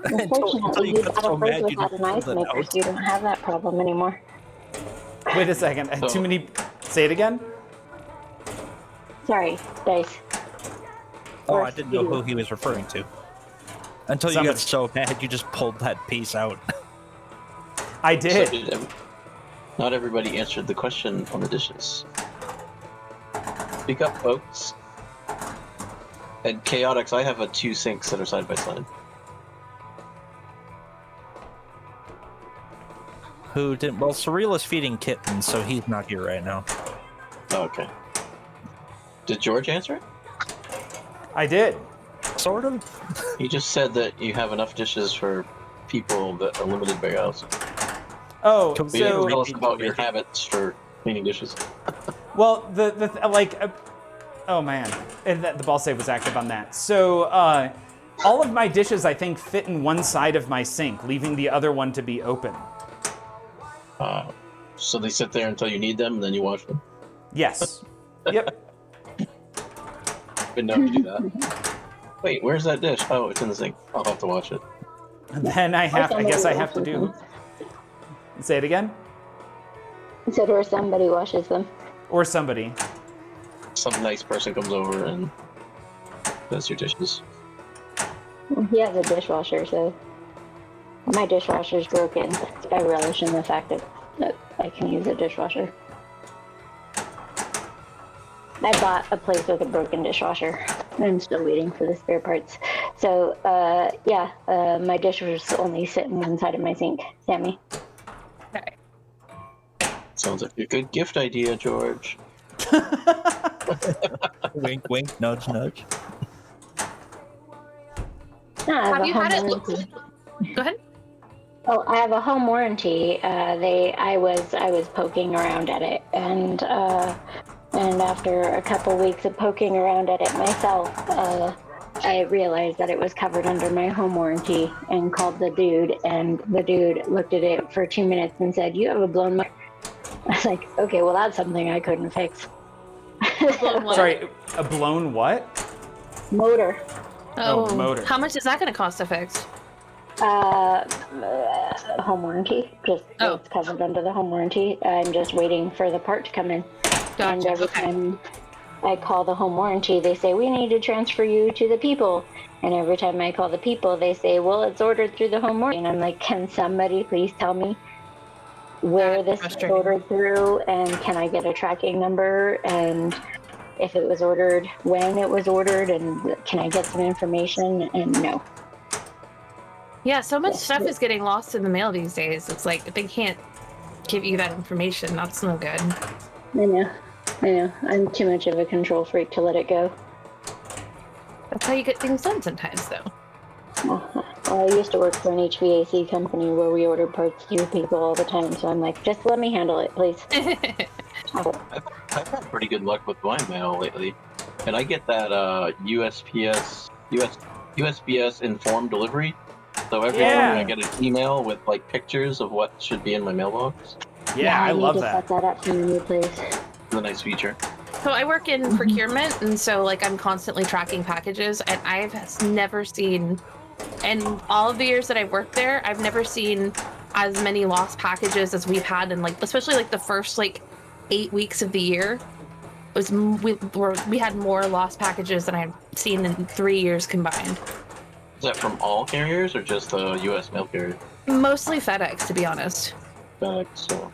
Unfortunately, you you got got so a fridge mad you without an just ice pulled it maker, out. so you don't have that problem anymore. Wait a second, too many... Say it again? Sorry, Dice. Oh, Or I didn't know who he was referring to. Until you Somebody- got so mad, you just pulled that piece out. I So did. not everybody answered the question on the dishes. Speak up, folks. And Chaotix, I have 2 sinks that are side by side. who didn't. Well, Surreal is feeding kittens, so he's not here right now. Okay. Did George answer it? I did. Sort of. He just said that you have enough dishes for people that are limited by your house. Oh, But you didn't so tell us about your habits for cleaning dishes. well, oh man, and the ball save was active on that. So all of my dishes, I think, fit in one side of my sink, leaving the other one to be open. So they sit there until you need them, and then you wash them. Yes. Yep. Didn't know you do that. Wait, where's that dish? Oh, it's in the sink. I'll have to wash it. And then I guess I have to do. Say it again. So or somebody washes them. Or somebody. Some nice person comes over and does your dishes. He has a dishwasher, so my dishwasher's broken. I relish in the fact that I can use a dishwasher. I bought a place with a broken dishwasher. I'm still waiting for the spare parts. So, my dishwashers only sit in one side of my sink. Sammy. Okay. Sounds like a good gift idea, George. Wink, wink, nudge, nudge. No, I Have you had it? warranty. Go ahead. Oh, I have a home warranty. I was poking around at it, and after a couple weeks of poking around at it myself, I realized that it was covered under my home warranty, and called the dude, and the dude looked at it for 2 minutes and said, "You have a blown motor." I was like, "Okay, well that's something I couldn't fix." Sorry, a blown what? Motor. Oh, motor. How much is that going to cost to fix? Home warranty. Just it's covered under the home warranty. I'm just waiting for the part to come in. Gotcha. And every time I call the home warranty, they say, "We need to transfer you to the people." And every time I call the people, they say, "Well, it's ordered through the home warranty." And I'm like, "Can somebody please tell me where this is ordered through, and can I get a tracking number, and if it was ordered, when it was ordered, and can I get some information?" And no. Yeah, so much stuff is getting lost in the mail these days. It's like they can't give you that information. That's no good. I know. I'm too much of a control freak to let it go. That's how you get things done sometimes, though. Well, I used to work for an HVAC company where we ordered parts through people all the time, so I'm like, just let me handle it, please. I've had pretty good luck with my mail lately, and I get that USPS informed delivery. So every morning I get an email with like pictures of what should be in my mailbox. Yeah, I love that. I need to set that up for my new place. It's a nice feature. So I work in procurement, and so like I'm constantly tracking packages, and I've never seen, in all of the years that I've worked there, I've never seen as many lost packages as we've had in like, especially like the first like 8 weeks of the year. It was we had more lost packages than I've seen in 3 years combined. Is that from all carriers or just the U.S. mail carrier? Mostly FedEx, to be honest. FedEx. So.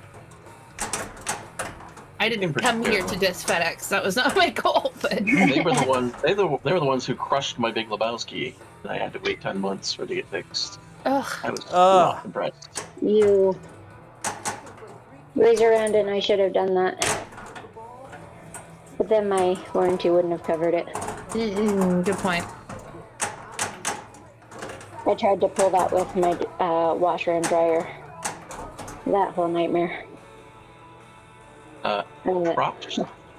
I didn't come here to diss FedEx. That was not my goal. But They were the ones. They were the ones who crushed my Big Lebowski, and I had to wait 10 months for it to get fixed. Ugh. I was not impressed. You raise around, and I should have done that. But then my warranty wouldn't have covered it. Good point. I tried to pull that with my washer and dryer. That whole nightmare.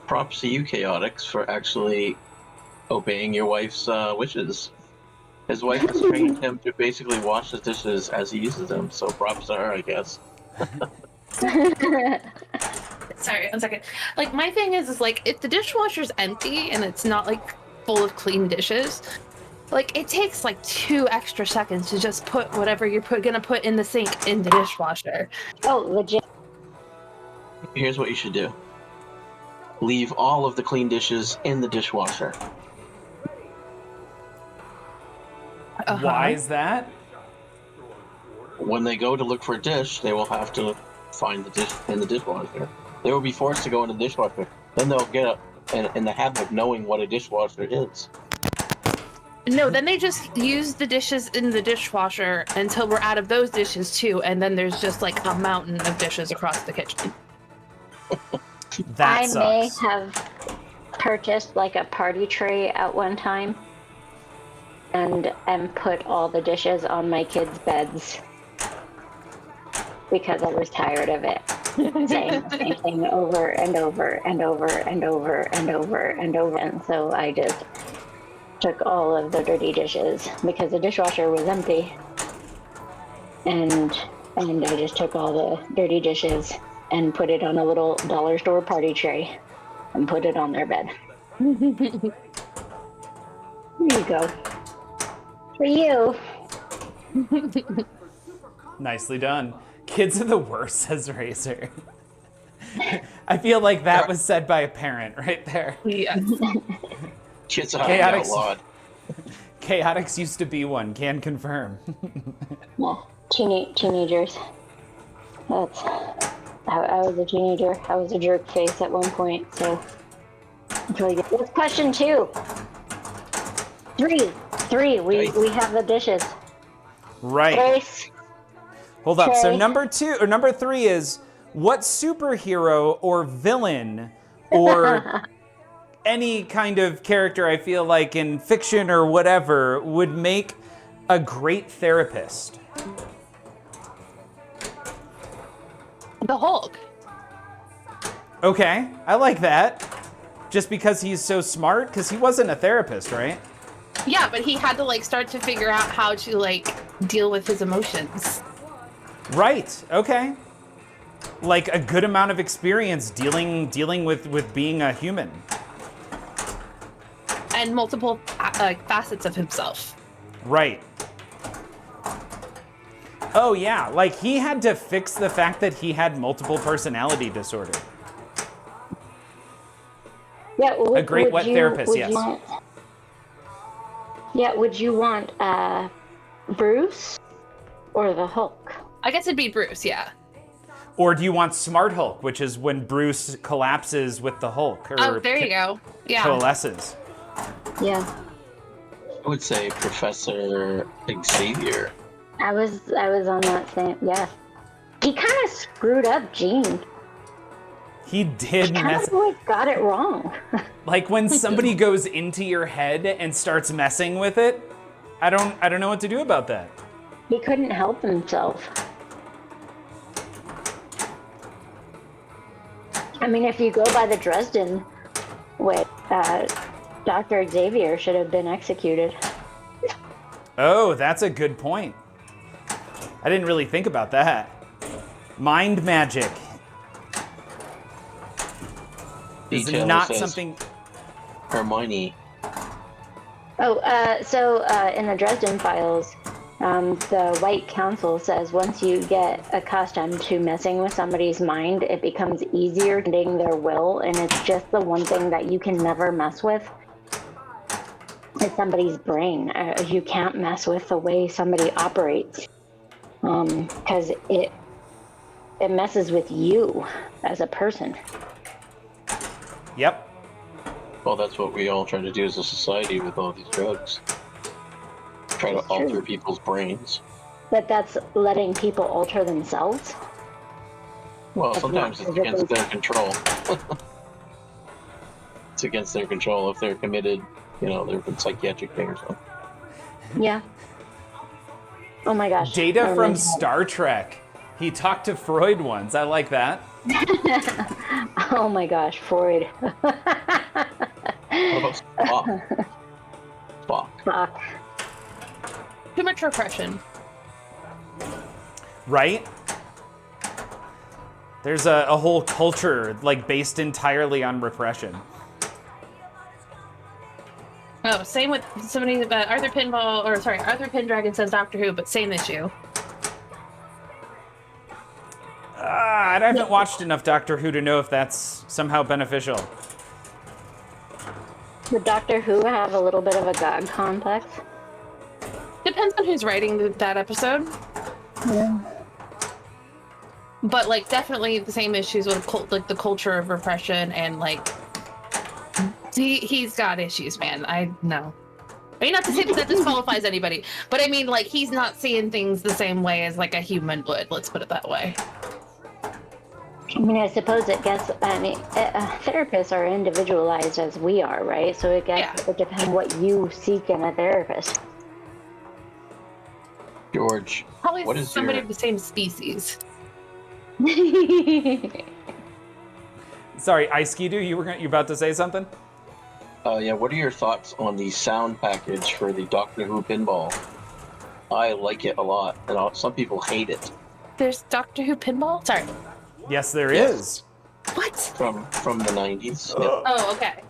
Props to you, Chaotix, for actually obeying your wife's wishes. His wife has trained him to basically wash the dishes as he uses them, so props to her, I guess. Sorry, 1 second. Like, my thing is like, if the dishwasher's empty and it's not, like, full of clean dishes, like, it takes, like, 2 extra seconds to just put whatever you're gonna put in the sink in the dishwasher. Oh, legit. Here's what you should do. Leave all of the clean dishes in the dishwasher. Why is that? When they go to look for a dish, they will have to find the dish in the dishwasher. They will be forced to go in the dishwasher. Then they'll get in the habit of knowing what a dishwasher is. No, then they just use the dishes in the dishwasher until we're out of those dishes too, and then there's just like a mountain of dishes across the kitchen. That I sucks. may have purchased like a party tray at one time and put all the dishes on my kids' beds because I was tired of it. Saying the same thing over and over and over and over and over and over. And so I just took all of the dirty dishes because the dishwasher was empty. And I just took all the dirty dishes and put it on a little dollar store party tray and put it on their bed. Here you go. For you. Nicely done. Kids are the worst, says Razor. I feel like that was said by a parent right there. Yes. Kids are outlawed. Chaotix used to be one, can confirm. Yeah, teenagers. That's. I was a teenager. I was a jerk face at one point, so it's really good. What's question 2? 3. We have the dishes. Right. Trace. Hold up. So Okay. number 3 is what superhero or villain or any kind of character I feel like in fiction or whatever would make a great therapist? The Hulk. Okay, I like that. Just because he's so smart? Because he wasn't a therapist, right? Yeah, but he had to like start to figure out how to like deal with his emotions. Right, okay. Like a good amount of experience dealing with being a human. And multiple facets of himself. Right. Oh yeah, like he had to fix the fact that he had multiple personality disorder. Yeah, A great wet therapist, yes. Would you want Bruce or the Hulk? I guess it'd be Bruce, yeah. Or do you want Smart Hulk, which is when Bruce collapses with the Hulk? Or Oh, there you go. Yeah. coalesces. Yeah. I would say Professor Xavier. I was on that same. Yeah. He kind of screwed up Jean. He did Kind mess. of like got it wrong. Like when somebody goes into your head and starts messing with it, I don't know what to do about that. He couldn't help himself. I mean, if you go by the Dresden way, Dr. Xavier should have been executed. Oh, that's a good point. I didn't really think about that. Mind magic is Detail not says something. Hermione. So in the Dresden Files, the White Council says once you get accustomed to messing with somebody's mind, it becomes easier getting their will, and it's just the one thing that you can never mess with. It's somebody's brain. You can't mess with the way somebody operates, because it messes with you as a person. Yep. Well, that's what we all try to do as a society with all these drugs. Try to alter people's brains. But that's letting people alter themselves. Well, That's sometimes not it's against physically- their control. It's against their control if they're committed, they're in psychiatric thing or something. Yeah. Oh my gosh. Data Oh from my God. Star Trek. He talked to Freud once. I like that. Oh my gosh, Freud. What about Spock? Spock. Fuck. Too much repression. Right? There's a whole culture like based entirely on repression. Oh, same with somebody. Arthur Pendragon says Doctor Who, but same issue. I haven't watched enough Doctor Who to know if that's somehow beneficial. Would Doctor Who have a little bit of a God complex? Depends on who's writing that episode. Yeah. But like, definitely the same issues with the culture of repression and like, he's got issues, man. I know. I mean, not to say that disqualifies anybody, but I mean, like, he's not seeing things the same way as like a human would. Let's put it that way. I mean, I suppose therapists are individualized as we are, right? So it would depend what you seek in a therapist. George, Probably what is somebody your... of the same species. Sorry, Icekidu, you about to say something? Yeah, what are your thoughts on the sound package for the Doctor Who pinball? I like it a lot, and some people hate it. There's Doctor Who pinball? Sorry. Yes, there is. What? From the 90s. Yeah. Oh, okay.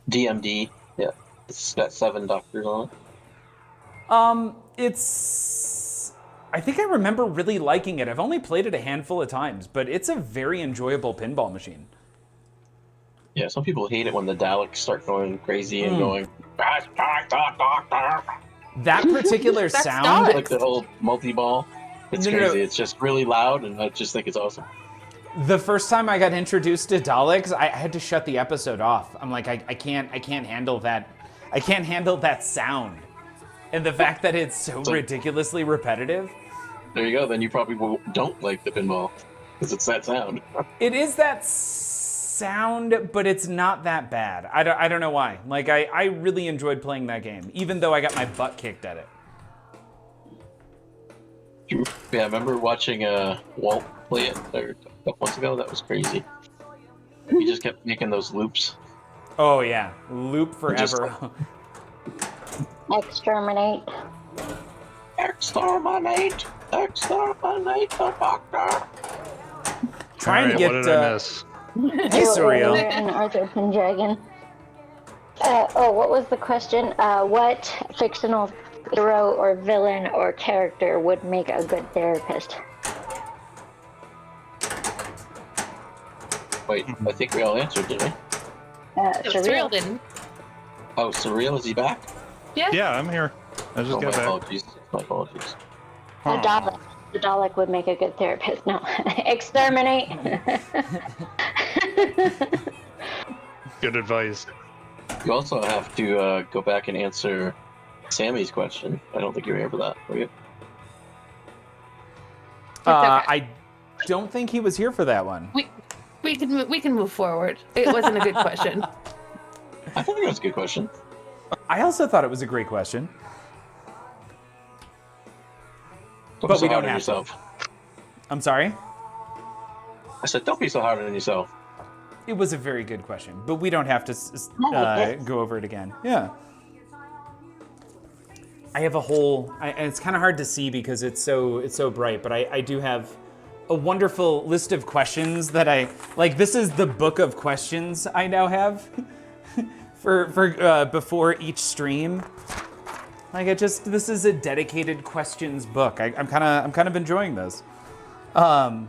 DMD. Yeah. It's got 7 doctors on it. I think I remember really liking it. I've only played it a handful of times, but it's a very enjoyable pinball machine. Yeah, some people hate it when the Daleks start going crazy and going, "That's Doctor." That particular That's sound, Like the old multi-ball. It's crazy. It's just really loud, and I just think it's awesome. the first time I got introduced to Daleks, I had to shut the episode off. I'm like, I can't handle that. I can't handle that sound. And the fact that it's so ridiculously repetitive. There you go. Then you probably don't like the pinball because it's that sound. It is that sound, but it's not that bad. I don't know why. Like, I really enjoyed playing that game, even though I got my butt kicked at it. Yeah, I remember watching Walt play it a couple months ago. That was crazy. He just kept making those loops. Oh, yeah. Loop forever. Exterminate. Exterminate! Exterminate the Doctor! Trying to get... What did I miss? Hey, Surreal. And Arthur Pendragon. What was the question? What fictional hero or villain or character would make a good therapist? Wait, I think we all answered, didn't we? Surreal didn't. Oh, Surreal, is he back? Yeah. Yeah, I'm here. I just Oh, my got back. apologies. My apologies. A Dalek. The Dalek would make a good therapist. No. Exterminate. Good advice. You also have to go back and answer Sammy's question. I don't think you remember that, were you? I don't think he was here for that one. We can move forward. It wasn't a good question. I think it was a good question. I also thought it was a great question. Don't But be so we don't hard on have to. yourself. I'm sorry? I said, don't be so hard on yourself. It was a very good question, but we don't have to go over it again. Yeah. I have a whole, and it's kind of hard to see because it's so bright, but I do have a wonderful list of questions that this is the book of questions I now have for before each stream. This is a dedicated questions book. I'm kind of enjoying this. Well,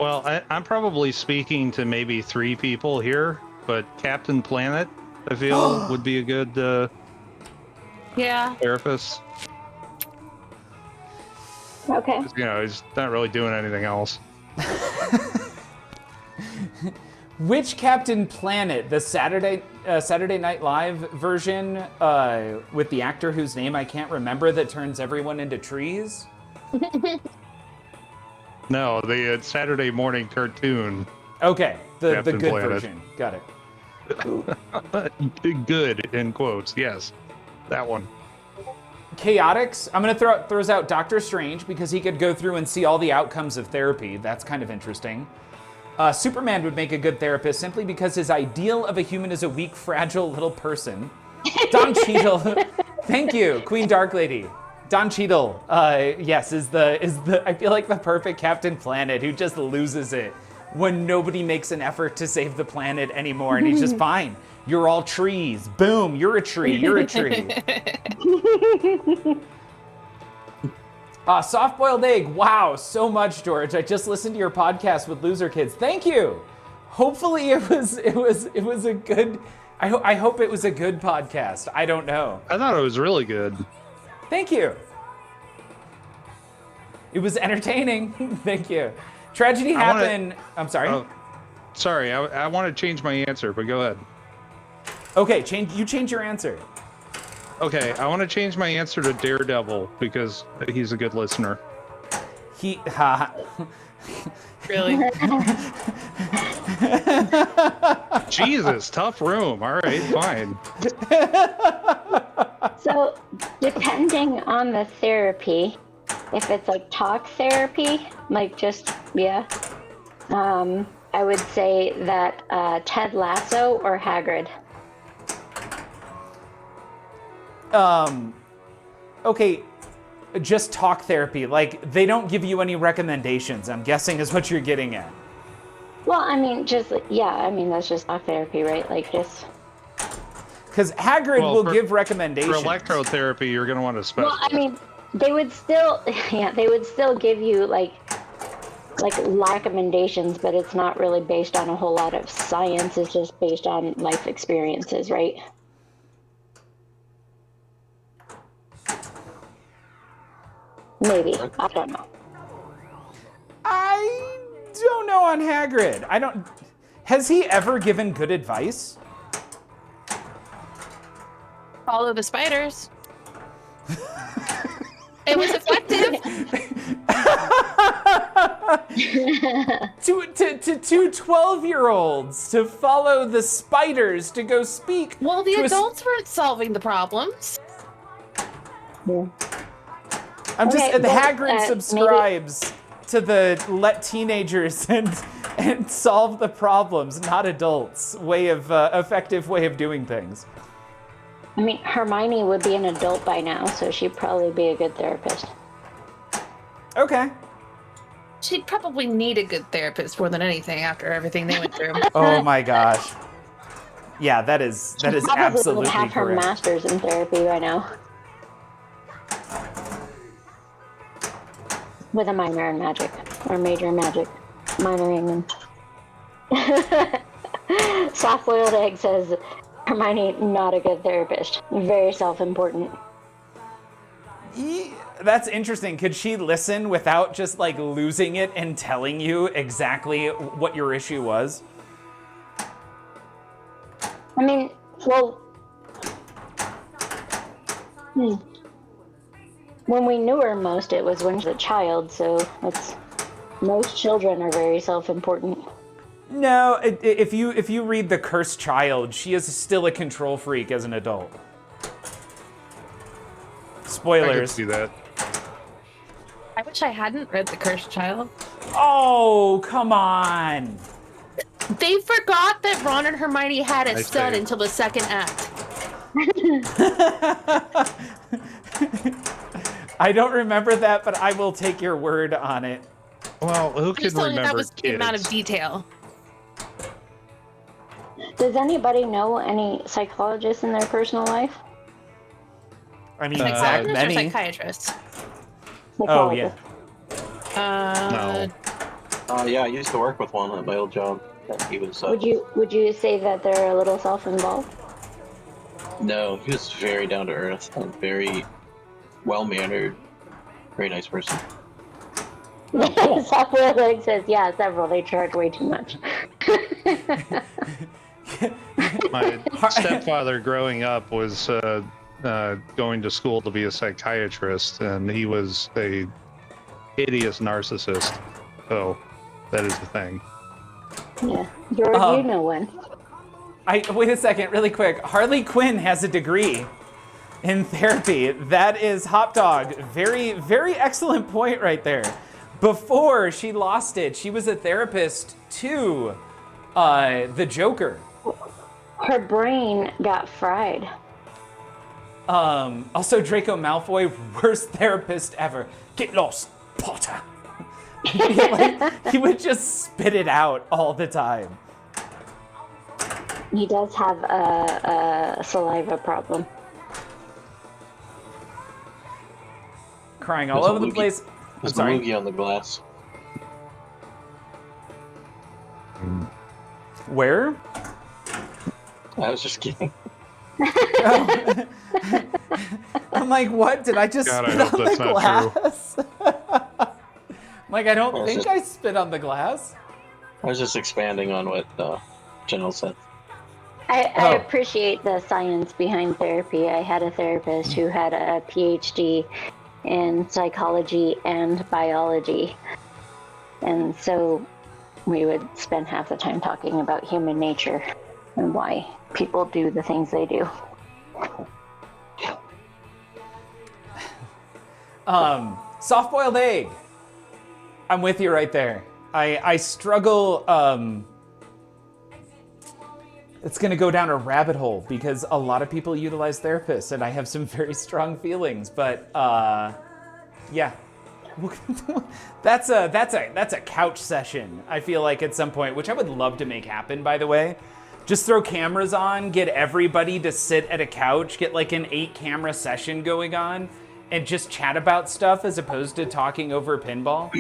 I'm probably speaking to maybe 3 people here, but Captain Planet, I feel, would be a good Yeah. therapist. Okay. You know, he's not really doing anything else. Which Captain Planet, the Saturday Night Live version with the actor whose name I can't remember that turns everyone into trees? No, the Saturday morning cartoon. Okay, the Captain good Planet. version. Got it. Good, in quotes, yes. That one. Chaotix, I'm gonna throws out Doctor Strange because he could go through and see all the outcomes of therapy. That's kind of interesting. Superman would make a good therapist simply because his ideal of a human is a weak, fragile little person. Don Cheadle, thank you, Queen Dark Lady. Don Cheadle, yes, is the I feel like the perfect Captain Planet who just loses it when nobody makes an effort to save the planet anymore, and he's just fine. You're all trees. Boom, you're a tree. You're a tree. Soft-boiled egg. Wow, so much, George. I just listened to your podcast with Loser Kids. Thank you. Hopefully, it was a good. I hope it was a good podcast. I don't know. I thought it was really good. Thank you. It was entertaining. Thank you. Tragedy happened. I'm sorry. Oh, sorry, I want to change my answer, but go ahead. Okay, change your answer. Okay, I want to change my answer to Daredevil because he's a good listener. Really? Jesus, tough room. All right, fine. So, depending on the therapy, if it's like talk therapy, like just, yeah, I would say that Ted Lasso or Hagrid. Okay, just talk therapy. Like, they don't give you any recommendations, I'm guessing is what you're getting at. Well, I mean, just, yeah, I mean, that's just talk therapy, right? Like, just... Because Hagrid will give recommendations. For electrotherapy, you're going to want to specify. Well, I mean, they would still, yeah, they would still give you, like recommendations, but it's not really based on a whole lot of science. It's just based on life experiences, right? Maybe. I don't know. I don't know on Hagrid. Has he ever given good advice? Follow the spiders. It was effective. to two 12-year-olds to follow the spiders to go speak. Well, the adults weren't solving the problems. Yeah. I'm just Okay, but, Hagrid subscribes to the let teenagers and solve the problems, not adults. Effective way of doing things. I mean, Hermione would be an adult by now, so she'd probably be a good therapist. Okay. She'd probably need a good therapist more than anything after everything they went through. Oh my gosh. Yeah, that is absolutely Probably would have her correct. master's in therapy by now. With a minor in magic, or major in magic, minoring in... Soft-boiled egg says, Hermione, not a good therapist. Very self-important. That's interesting. Could she listen without just like losing it and telling you exactly what your issue was? I mean, well... When we knew her most, it was when she was a child, so most children are very self-important. No, if you read The Cursed Child, she is still a control freak as an adult. Spoilers. I can see that. I wish I hadn't read The Cursed Child. Oh, come on. They forgot that Ron and Hermione had a Nice son save. until the second act. I don't remember that, but I will take your word on it. Well, who I'm can just telling you remember that was the kids? amount of detail. Does anybody know any psychologists in their personal life? I mean, Psychologist or many. psychiatrist? Oh, yeah. Yeah, I used to work with one at my old job. And he was. Would you say that they're a little self-involved? No, he was very down to earth and very well mannered, very nice person. Software Leg says, yeah, several. They charge way too much. My stepfather growing up was going to school to be a psychiatrist, and he was a hideous narcissist. So that is the thing. Yeah. George, you know one. Wait a second, really quick. Harley Quinn has a degree in therapy. That is Hop Dog. Very, very excellent point right there. Before she lost it, she was a therapist to the Joker. Her brain got fried. Also, Draco Malfoy, worst therapist ever. Get lost, Potter. He would just spit it out all the time. He does have a saliva problem. Crying all There's a over the loogie. place. I'm There's a sorry. loogie on the glass. Where? I was just kidding. I'm like, what? Did I just God, I spit hope on that's the not glass? Like, I don't Well, think it's I spit on the glass. I was just expanding on what Janelle said. I appreciate the science behind therapy. I had a therapist who had a PhD in psychology and biology. And so we would spend half the time talking about human nature and why people do the things they do. Soft-boiled egg. I'm with you right there. I struggle. It's going to go down a rabbit hole because a lot of people utilize therapists, and I have some very strong feelings. But yeah, that's a couch session. I feel like at some point, which I would love to make happen. By the way, just throw cameras on, get everybody to sit at a couch, get like an 8-camera session going on, and just chat about stuff as opposed to talking over pinball.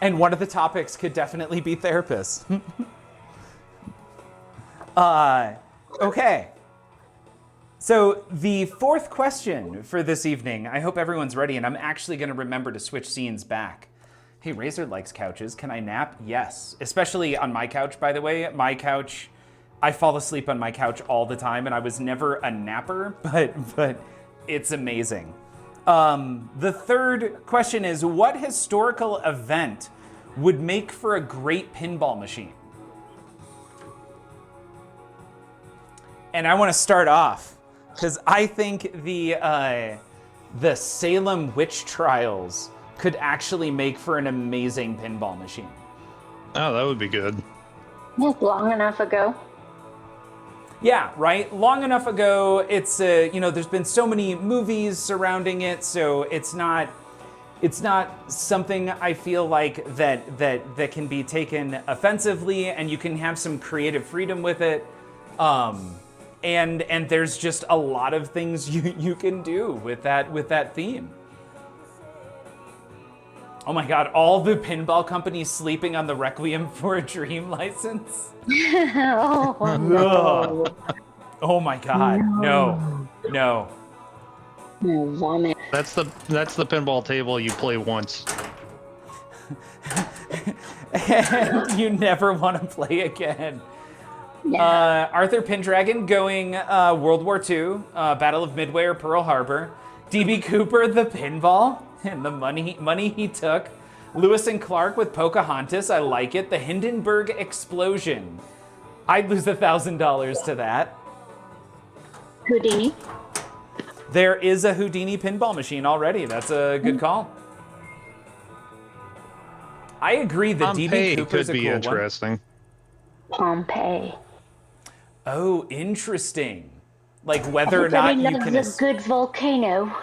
And one of the topics could definitely be therapists. Okay. So the fourth question for this evening, I hope everyone's ready, and I'm actually going to remember to switch scenes back. Hey, Razor likes couches. Can I nap? Yes. Especially on my couch, by the way. My couch, I fall asleep on my couch all the time, and I was never a napper, but it's amazing. The third question is, what historical event would make for a great pinball machine? And I want to start off because I think the Salem witch trials could actually make for an amazing pinball machine. Oh, that would be good. Long enough ago. Yeah, right? Long enough ago. It's, there's been so many movies surrounding it, so it's not something I feel like that can be taken offensively, and you can have some creative freedom with it. And there's just a lot of things you can do with that theme. Oh my God, all the pinball companies sleeping on the Requiem for a Dream license? Oh, no. Oh my God, no. Vomit. That's the pinball table you play once. And you never want to play again. Yeah. Arthur Pendragon going World War II, Battle of Midway or Pearl Harbor. D.B. Cooper, the pinball, and the money he took. Lewis and Clark with Pocahontas, I like it. The Hindenburg explosion. I'd lose $1,000 to that. Houdini. There is a Houdini pinball machine already. That's a good call. I agree that D.B. Cooper's could a be cool interesting. Pompeii. Oh, interesting. Like whether or not you can... a good volcano.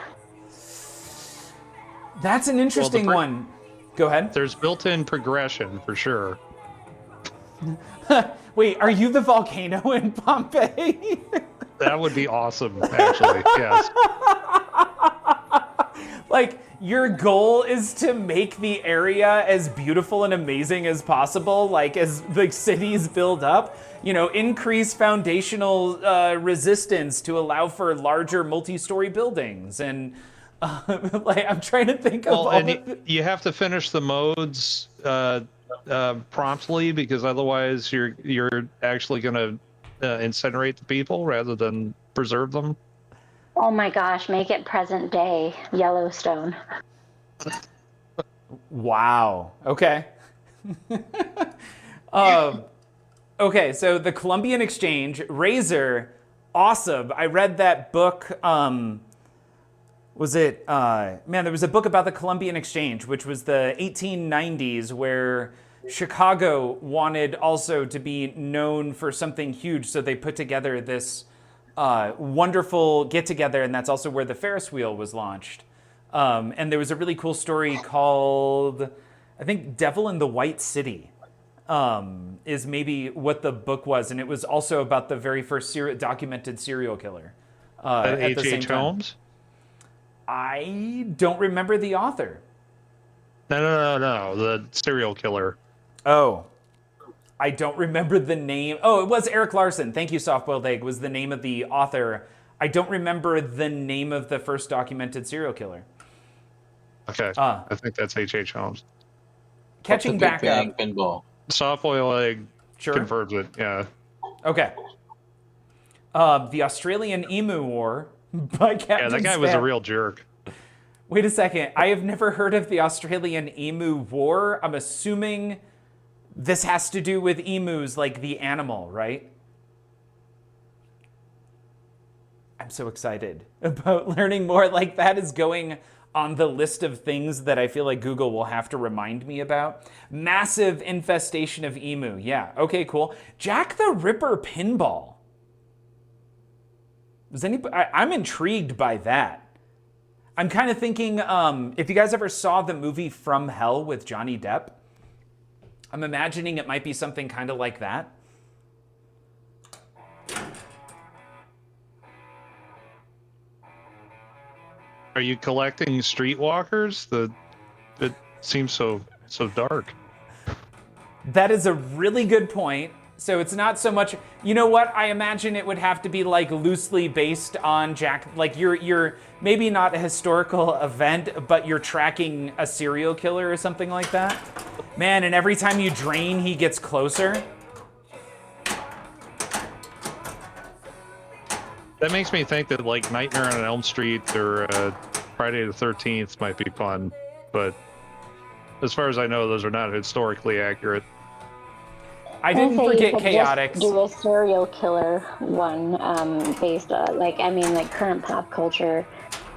That's an interesting one. Go ahead. There's built-in progression for sure. Wait, are you the volcano in Pompeii? That would be awesome, actually. Yes. Like, your goal is to make the area as beautiful and amazing as possible, like as the cities build up. Increase foundational resistance to allow for larger multi-story buildings. And I'm trying to think of all you have to finish the modes promptly, because otherwise you're actually going to incinerate the people rather than preserve them. Oh my gosh, make it present day Yellowstone. Wow. Okay. Okay, so the Columbian Exchange, Razor, awesome. I read that book. There was a book about the Columbian Exchange, which was the 1890s, where Chicago wanted also to be known for something huge, so they put together this wonderful get-together, and that's also where the Ferris wheel was launched. And there was a really cool story called, I think, Devil in the White City, is maybe what the book was, and it was also about the very first documented serial killer. At the same H.H. time. Holmes? I don't remember the author. No, the serial killer. Oh, I don't remember the name. Oh, it was Eric Larson. Thank you, Soft-Boiled Egg, was the name of the author. I don't remember the name of the first documented serial killer. Okay, I think that's H.H. Holmes. Catching back up. Pinball. Soft-boiled egg Sure. confirms it. Yeah. Okay. The Australian Emu War by Captain Yeah, that guy was a Spam. real jerk. Wait a second. I have never heard of the Australian Emu War. I'm assuming this has to do with emus, like the animal, right? I'm so excited about learning more. Like, that is going on the list of things that I feel like Google will have to remind me about. Massive infestation of emu. Yeah, okay, cool. Jack the Ripper pinball. I'm intrigued by that. I'm kind of thinking, if you guys ever saw the movie From Hell with Johnny Depp, I'm imagining it might be something kind of like that. Are you collecting streetwalkers? It seems so dark. That is a really good point. So it's not so much, you know what? I imagine it would have to be like loosely based on Jack, like you're maybe not a historical event, but you're tracking a serial killer or something like that. Man, and every time you drain, he gets closer. That makes me think that like Nightmare on Elm Street or Friday the 13th might be fun, but as far as I know, those are not historically accurate. I didn't forget Chaotix. Just do a serial killer one based on, like current pop culture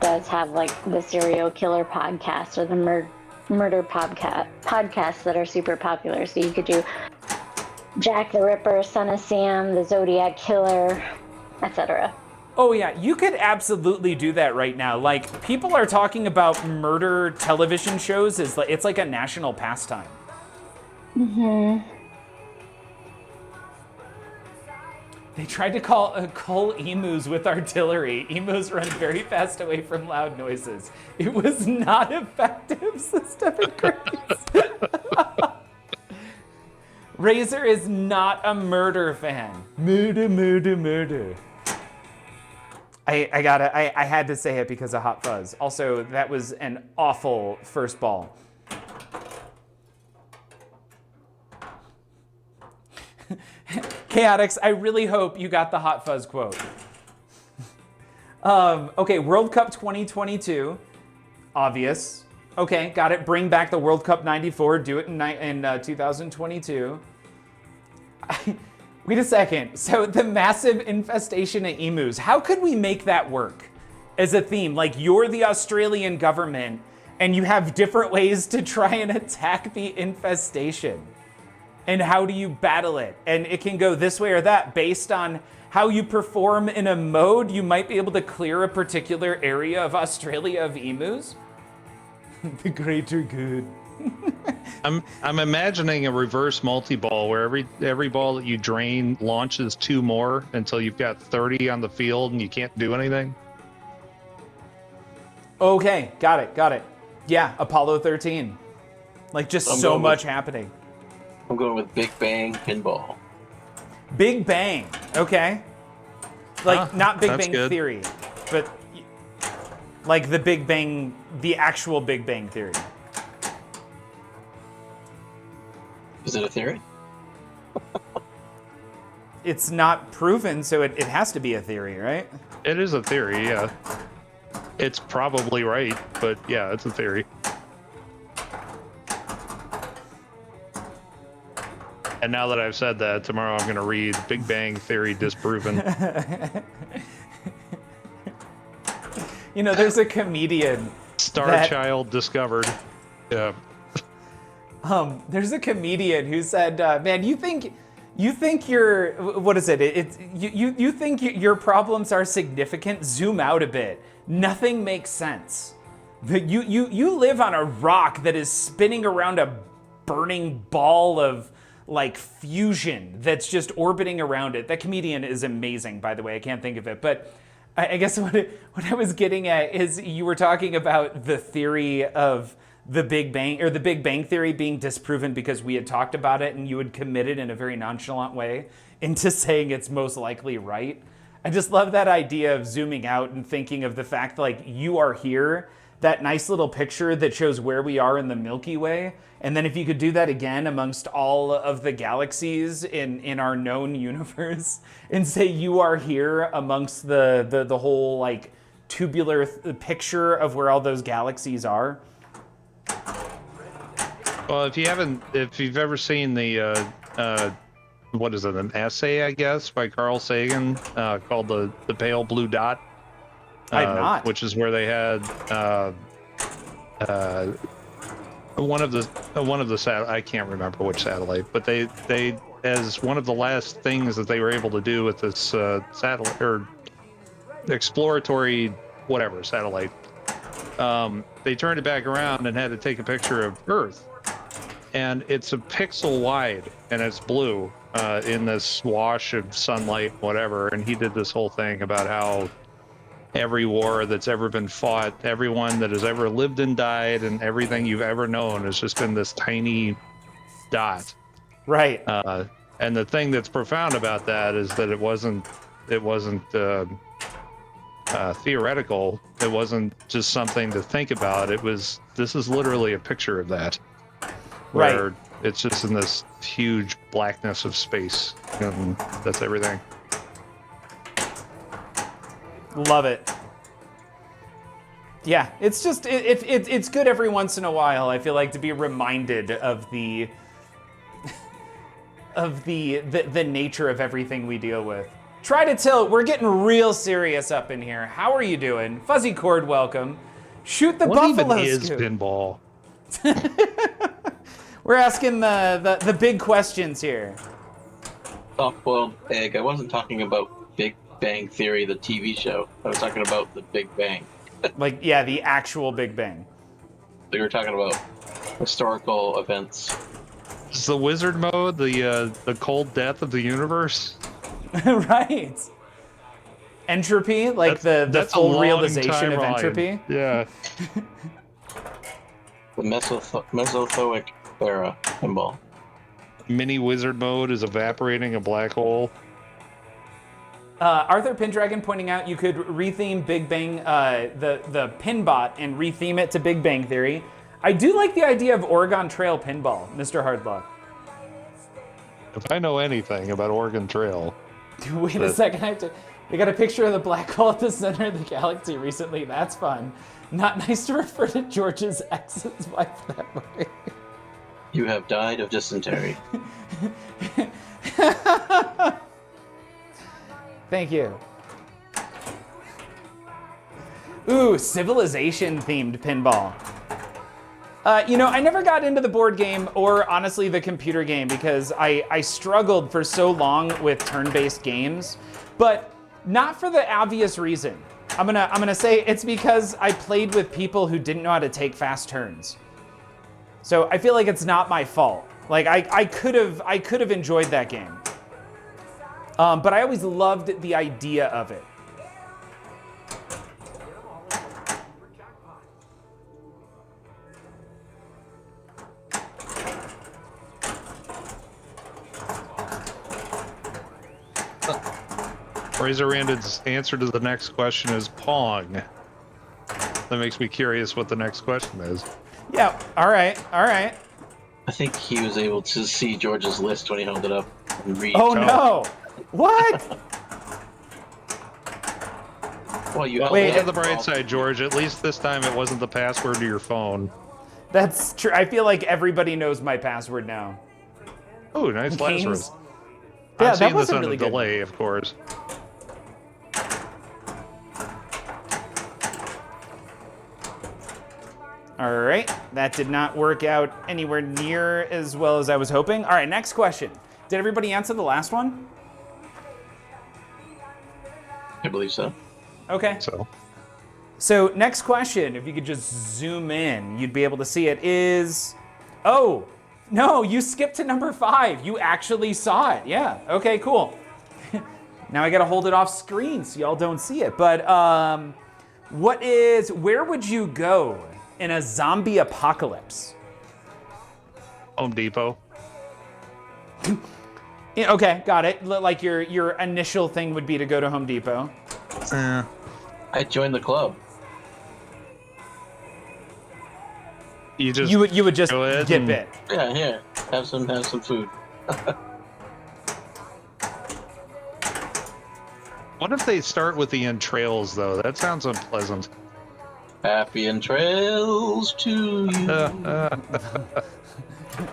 does have like the serial killer podcast or the murder podcasts that are super popular. So you could do Jack the Ripper, Son of Sam, the Zodiac Killer, etc. Oh yeah, you could absolutely do that right now. Like, people are talking about murder television shows it's like a national pastime. Mm-hmm. They tried to cull emus with artillery. Emus run very fast away from loud noises. It was not effective, says Stephen Grace. Razor is not a murder fan. Murder. I had to say it because of Hot Fuzz. Also, that was an awful first ball. Chaotix, I really hope you got the Hot Fuzz quote. Okay, World Cup 2022. Obvious. Okay, got it. Bring back the World Cup 94. Do it in 2022. Wait a second. So the massive infestation of emus, how could we make that work as a theme? Like, you're the Australian government and you have different ways to try and attack the infestation. And how do you battle it? And it can go this way or that based on how you perform in a mode. You might be able to clear a particular area of Australia of emus. The greater good. I'm imagining a reverse multi-ball where every ball that you drain launches 2 more until you've got 30 on the field and you can't do anything. Okay, got it. Yeah, Apollo 13. Like, just so much happening. I'm going with Big Bang Pinball. Big Bang, okay. Like, not Big Bang good. Theory, but like the Big Bang, the actual Big Bang Theory. Is it a theory? It's not proven, so it has to be a theory, right? It is a theory, yeah. It's probably right, but yeah, it's a theory. And now that I've said that, tomorrow I'm going to read Big Bang Theory Disproven. You know, there's a comedian. Star Child discovered. Yeah. There's a comedian who said, man, you think your, what is it? You think your problems are significant? Zoom out a bit. Nothing makes sense. You live on a rock that is spinning around a burning ball of like fusion that's just orbiting around it. That comedian is amazing, by the way. I can't think of it, but I guess what I was getting at is you were talking about the theory of the Big Bang, or the Big Bang Theory being disproven because we had talked about it and you had committed in a very nonchalant way into saying it's most likely right. I just love that idea of zooming out and thinking of the fact like you are here that nice little picture that shows where we are in the Milky Way. And then if you could do that again amongst all of the galaxies in our known universe and say you are here amongst the whole like tubular picture of where all those galaxies are. Well, if you've ever seen the what is it, an essay, I guess, by Carl Sagan called the Pale Blue Dot. I have not. Which is where they had one of the I can't remember which satellite, but they as one of the last things that they were able to do with this satellite or exploratory whatever satellite, they turned it back around and had to take a picture of Earth, and it's a pixel wide and it's blue in this wash of sunlight, whatever. And he did this whole thing about how every war that's ever been fought, everyone that has ever lived and died, and everything you've ever known has just been this tiny dot. Right. And the thing that's profound about that is that it wasn't theoretical. It wasn't just something to think about. This is literally a picture of that. Where Right. it's just in this huge blackness of space, and that's everything. Love it. Yeah, it's just it's good every once in a while. I feel like to be reminded of the nature of everything we deal with. Try to tilt. We're getting real serious up in here. How are you doing? Fuzzy Cord, welcome. Shoot the What buffalo even is scoop. pinball? We're asking the big questions here. Soft-boiled egg. I wasn't talking about Big Bang Theory, the TV show. I was talking about the Big Bang. Like, yeah, the actual Big Bang. We were talking about historical events. Is the wizard mode the cold death of the universe? Right. Entropy, like the That's a full long realization of timeline. entropy. Yeah. The Mesozoic era pinball. Mini wizard mode is evaporating a black hole. Arthur Pendragon pointing out you could retheme Big Bang, the Pinbot, and retheme it to Big Bang Theory. I do like the idea of Oregon Trail pinball, Mr. Hardluck. If I know anything about Oregon Trail, Wait a second, we got a picture of the black hole at the center of the galaxy recently. That's fun. Not nice to refer to George's ex's wife that way. You have died of dysentery. Thank you. Ooh, Civilization-themed pinball. I never got into the board game or honestly the computer game because I struggled for so long with turn-based games, but not for the obvious reason. I'm gonna say it's because I played with people who didn't know how to take fast turns. So I feel like it's not my fault. Like I could have enjoyed that game. But I always loved the idea of it. Razor Randed's answer to the next question is Pong. That makes me curious what the next question is. Yeah, all right. I think he was able to see George's list when he held it up and read. Oh no! What? Well, you held Wait, it Look up. at the bright side, George. At least this time it wasn't the password to your phone. That's true. I feel like everybody knows my password now. Oh, nice Games? Lazarus. Yeah, I'm seeing that this wasn't on really a good. delay, of course. All right, that did not work out anywhere near as well as I was hoping. All right, next question. Did everybody answer the last one? I believe so. Okay. So next question, if you could just zoom in, you'd be able to see it, is... Oh, no, you skipped to number 5. You actually saw it. Yeah, okay, cool. Now I gotta hold it off screen so y'all don't see it. But where would you go in a zombie apocalypse? Home Depot. Yeah, okay, got it. Like your initial thing would be to go to Home Depot. I joined the club. You just you would just go ahead dip and- it. Yeah, here. Have some food. What if they start with the entrails, though? That sounds unpleasant. Happy entrails to you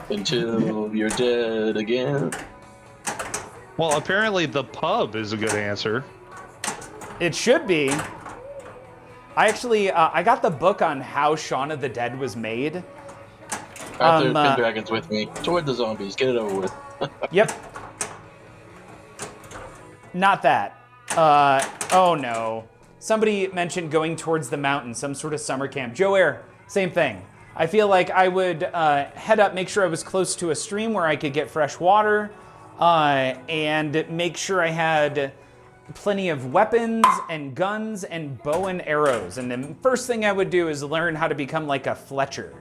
until you're dead again. Well, apparently the pub is a good answer. It should be. I actually I got the book on how Shaun of the Dead was made. Arthur Pendragon's with me. Toward the zombies. Get it over with. Yep. Not that. Oh no. Somebody mentioned going towards the mountain, some sort of summer camp. Joe Air, same thing. I feel like I would head up, make sure I was close to a stream where I could get fresh water, and make sure I had plenty of weapons and guns and bow and arrows. And the first thing I would do is learn how to become like a Fletcher.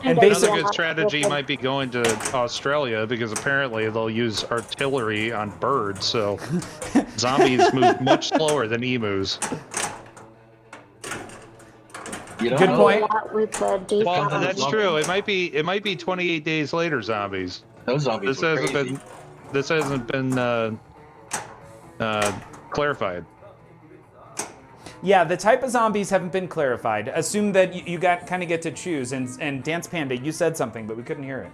And basically, Another good strategy might be going to Australia because apparently they'll use artillery on birds, so zombies move much slower than emus. You don't Good know. point. With the Well, decal. that's true. It might be 28 days later zombies. Those zombies This were hasn't crazy. been this hasn't been clarified. yeah, the type of zombies haven't been clarified. Assume that you kind of get to choose. And Dance Panda, you said something, but we couldn't hear it.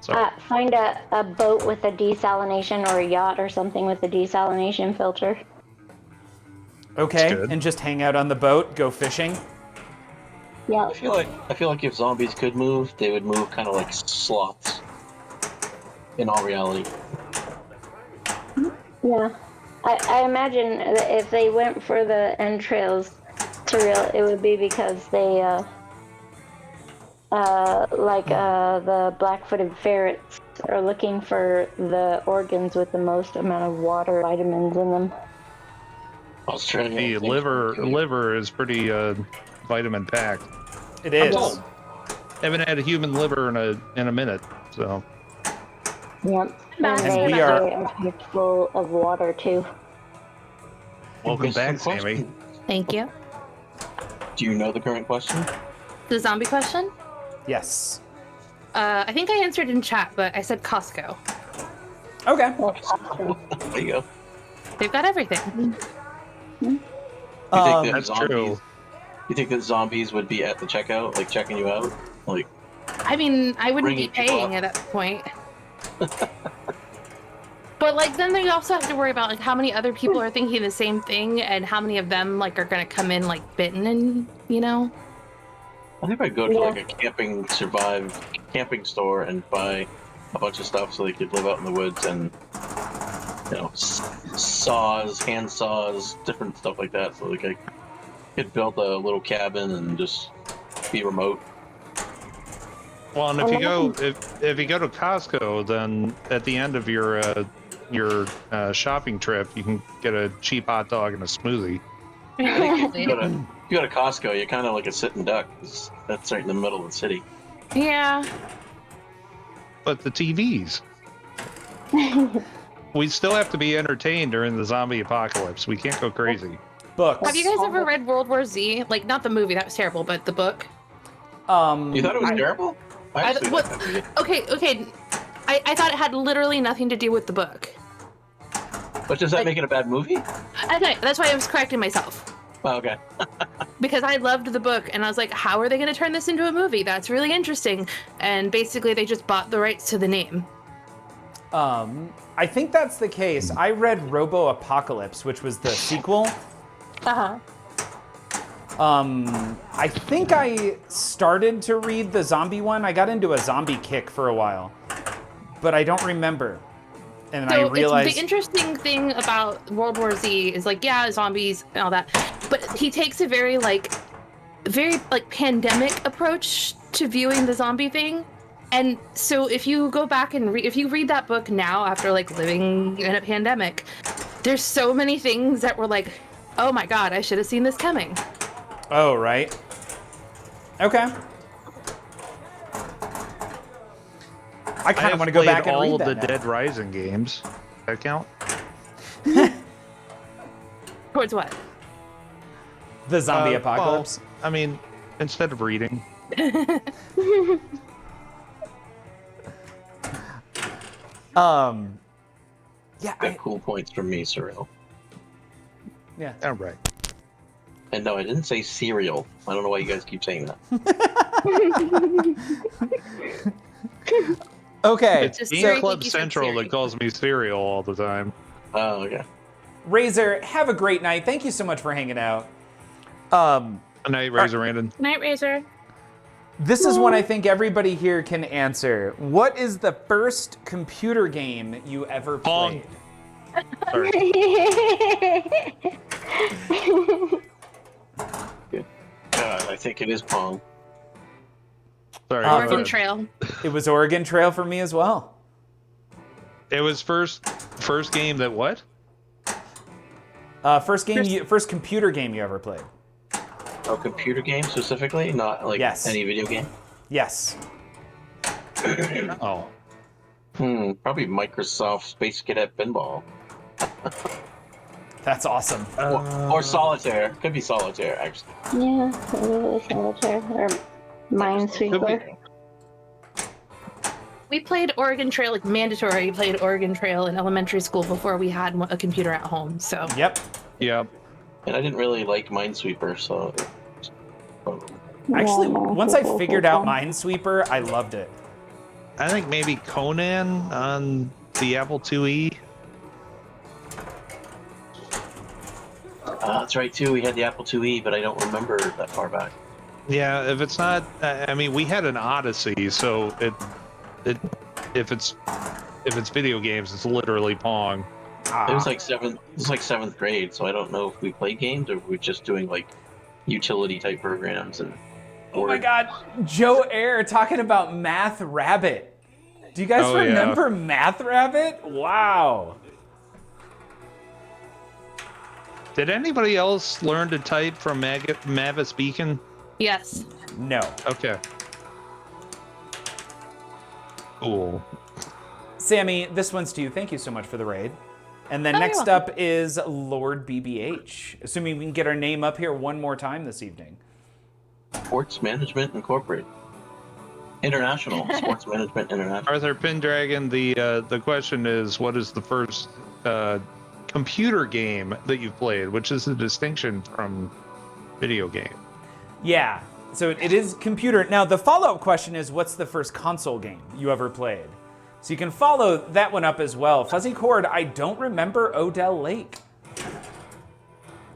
So Find a boat with a desalination or a yacht or something with a desalination filter. Okay, good. and just hang out on the boat, go fishing. Yeah. I feel like if zombies could move, they would move kind of like sloths. In all reality. Yeah. I imagine that if they went for the entrails to real, it would be because they, the black-footed ferrets are looking for the organs with the most amount of water, vitamins in them. Australia. the liver is pretty vitamin packed. It is. told. Haven't had a human liver in a minute, so Yep. And And they we are- are full of water too. welcome back, Question. Sammy. Thank you. Do you know the current question? The zombie question? Yes. I think I answered in chat, but I said Costco. Okay. There you go. They've got everything. You think that That's zombies, true. You think that zombies would be at the checkout, like checking you out? Like, I mean, I wouldn't be Bringing people paying up. at that point. But like, then they also have to worry about like how many other people are thinking the same thing, and how many of them like are gonna come in like bitten, and you know. I think I'd go to like a camping store and buy a bunch of stuff so they could live out in the woods and, saws, hand saws, different stuff like that. So like I could build a little cabin and just be remote. Well, and if you go to Costco, then at the end of your shopping trip, you can get a cheap hot dog and a smoothie. If you go to Costco, you're kind of like a sitting duck. 'Cause that's right in the middle of the city. Yeah. But the TVs. We still have to be entertained during the zombie apocalypse. We can't go crazy. Books. Have you guys ever read World War Z? Like, not the movie, that was terrible, but the book. You thought it was terrible? I I- actually what- liked that movie. Okay. I thought it had literally nothing to do with the book. But does that make it a bad movie? That's why I was correcting myself. Oh, okay. Because I loved the book, and I was like, how are they going to turn this into a movie? That's really interesting. And basically, they just bought the rights to the name. I think that's the case. I read Robo Apocalypse, which was the sequel. Uh-huh. I think I started to read the zombie one. I got into a zombie kick for a while, but I don't remember. And I realized the interesting thing about World War Z is like, yeah, zombies and all that, but he takes a very pandemic approach to viewing the zombie thing. And so if you go back and if you read that book now after like living in a pandemic, there's so many things that were like, oh my God, I should have seen this coming. Oh, right. Okay. I kind of want to go back and all read of the that now. Dead Rising games. That count? Towards what? The zombie Well, apocalypse. I mean, instead of reading. Yeah, Got cool points from me, Surreal. yeah. All right. And no, I didn't say cereal. I don't know why you guys keep saying that. Okay. It's Just Game Siri, Club think you said Central Siri. that calls me cereal all the time. Oh, okay. Razor, have a great night. Thank you so much for hanging out. Good night, Razor Randon. Night Razor. This is one I think everybody here can answer. What is the first computer game you ever Pong. played? Sorry. I think it is Pong. Sorry. Oregon Trail. It was Oregon Trail for me as well. It was first game that what? First computer game you ever played. Oh, computer game specifically? Not like Yes. any video game? Yes. Oh. Probably Microsoft Space Cadet Pinball. That's awesome. Or Solitaire. Could be Solitaire, actually. Yeah, probably Solitaire or Minesweeper. We played Oregon Trail, like mandatory. We played Oregon Trail in elementary school before we had a computer at home. So Yep. Yeah. And I didn't really like Minesweeper, so... Actually, Yeah, once I Minesweeper figured was out fun. Minesweeper, I loved it. I think maybe Conan on the Apple IIe. That's right, too. We had the Apple IIe, but I don't remember that far back. Yeah, if it's not, I mean, we had an Odyssey, so if it's video games, it's literally Pong. It was like seventh grade, so I don't know if we played games or if we were just doing like utility type programs and. Oh my God, Joe Air talking about Math Rabbit. Do you guys Oh, yeah. remember Math Rabbit? Wow. Did anybody else learn to type from Mavis Beacon? yes. No. Okay. Cool. Sammy, this one's to you. Thank you so much for the raid. And then Oh, next you're up is Lord BBH. Assuming we can get our name up here one more time this evening. Sports Management Incorporated. International. Sports Management International. Arthur Pendragon, the question is, what is the first computer game that you've played, which is a distinction from video game? Yeah, so it is computer. Now, the follow-up question is, what's the first console game you ever played? So you can follow that one up as well. Fuzzy Cord, I don't remember Odell Lake.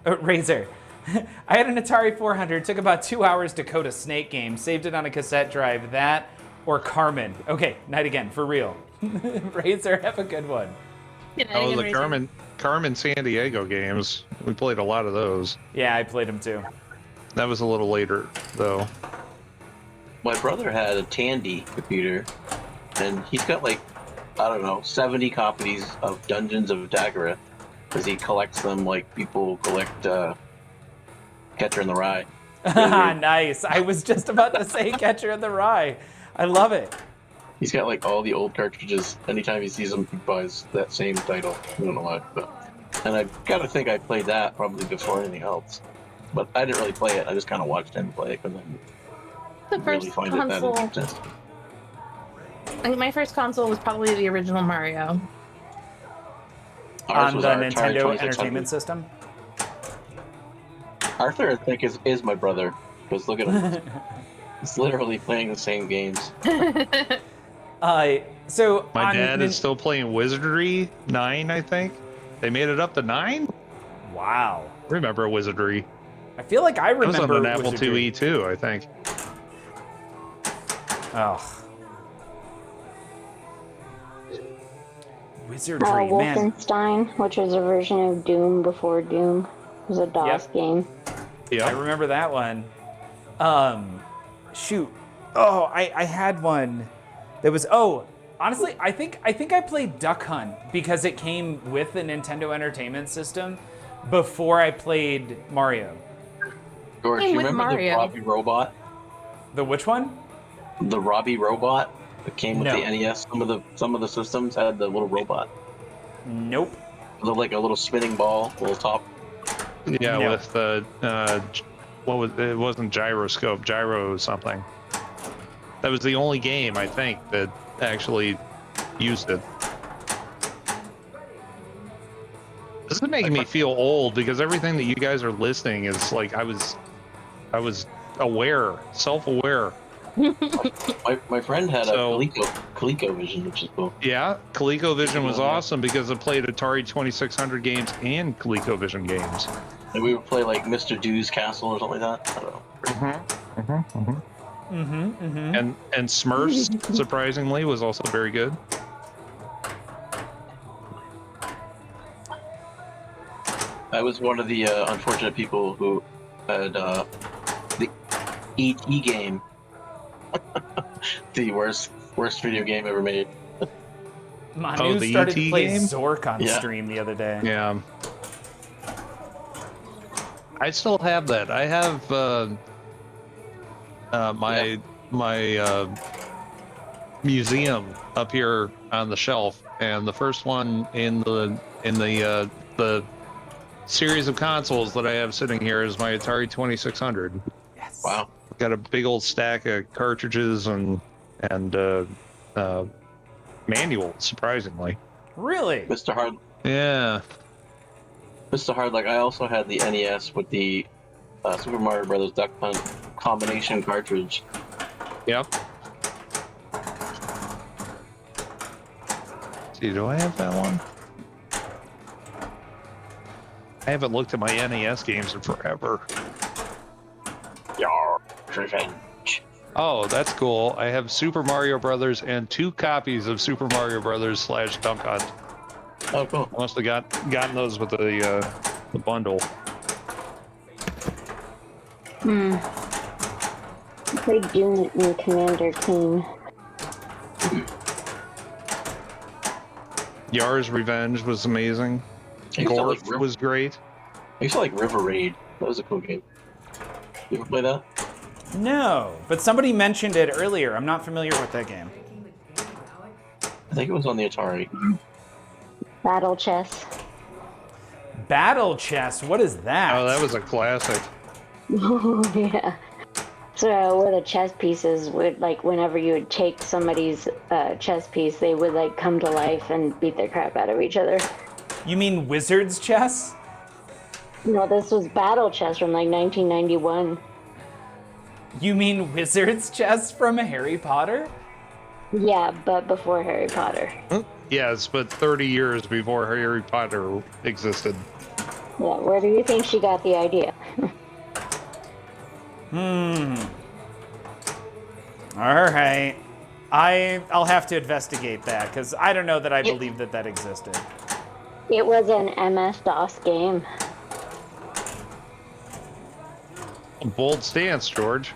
Razor. I had an Atari 400, took about 2 hours to code a Snake game, saved it on a cassette drive, that or Carmen. Okay, night again, for real. Razor, have a good one. Good night Oh, again, the Razor. Carmen San Diego games. We played a lot of those. Yeah, I played them too. That was a little later, though. My brother had a Tandy computer, and he's got like, I don't know, 70 copies of Dungeons of Daggerah, because he collects them like people collect Catcher in the Rye. Nice. I was just about to say Catcher in the Rye. I love it. He's got like all the old cartridges. Anytime he sees them, he buys that same title. I don't know why, and I gotta think I played that probably before anything else. But I didn't really play it. I just kind of watched him play it because I The didn't really first find it that console. interesting. I think my first console was probably the original Mario. Ours On was the our Atari Nintendo 2600. Entertainment System. Arthur, I think, is my brother. Because look at him. He's literally playing the same games. So My on dad Nin- is still playing Wizardry 9, I think. They made it up to 9? Wow. Remember Wizardry. I feel like I That was remember on an Apple Wizardry. IIe too, I think. Oh. Wizardry, man. Wolfenstein, which was a version of Doom before Doom. It was a DOS game. I Yeah. remember that one. Shoot. Oh, I had one. That was honestly, I think I played Duck Hunt because it came with the Nintendo Entertainment System before I played Mario. George, Same you with remember Mario. the Robbie robot? The which one? The Robbie robot that came with No. the NES. Some of the systems had the little robot. Nope. Looked like a little spinning ball, little top. Yeah, No. with what was it? Wasn't Gyroscope, Gyro something. That was the only game I think that actually used it. This is making me feel old because everything that you guys are listing is like I was aware, self-aware. My friend had a ColecoVision, which is cool. Yeah, ColecoVision was Yeah. awesome because it played Atari 2600 games and ColecoVision games. And we would play like Mr. Dew's Castle or something like that. I don't know. And Smurfs, surprisingly, was also very good. I was one of the unfortunate people who had the E.T. game. The worst video game ever made. Manu the started ET to play game? Zork on Yeah. stream the other day. Yeah. I still have that. I have my museum up here on the shelf, and the first one in the series of consoles that I have sitting here is my Atari 2600. Yes. Wow. Got a big old stack of cartridges and manuals, surprisingly. Really? Mr. Hard, Yeah. like I also had the NES with the Super Mario Brothers Duck Hunt combination cartridge. Yep. See, do I have that one? I haven't looked at my NES games in forever. Yar, revenge. Oh, that's cool. I have Super Mario Brothers and 2 copies of Super Mario Brothers / Duck Hunt. Oh, cool. I must have gotten those with the bundle. I played Unit and Commander Keen. Yar's Revenge was amazing. I used to like Gorf was great. I used to like River Raid. That was a cool game. You ever play that? No, but somebody mentioned it earlier. I'm not familiar with that game. I think it was on the Atari. Battle Chess. Battle Chess, what is that? Oh, that was a classic. Yeah. So where the chess pieces would, like, whenever you would take somebody's chess piece, they would, like, come to life and beat the crap out of each other. You mean Wizard's Chess? No, this was Battle Chess from, like, 1991. You mean Wizard's Chess from Harry Potter? Yeah, but before Harry Potter. Yes, but 30 years before Harry Potter existed. Yeah, where do you think she got the idea? All right. I'll have to investigate that because I don't know that I believe that existed. It was an MS-DOS game. Bold stance, George.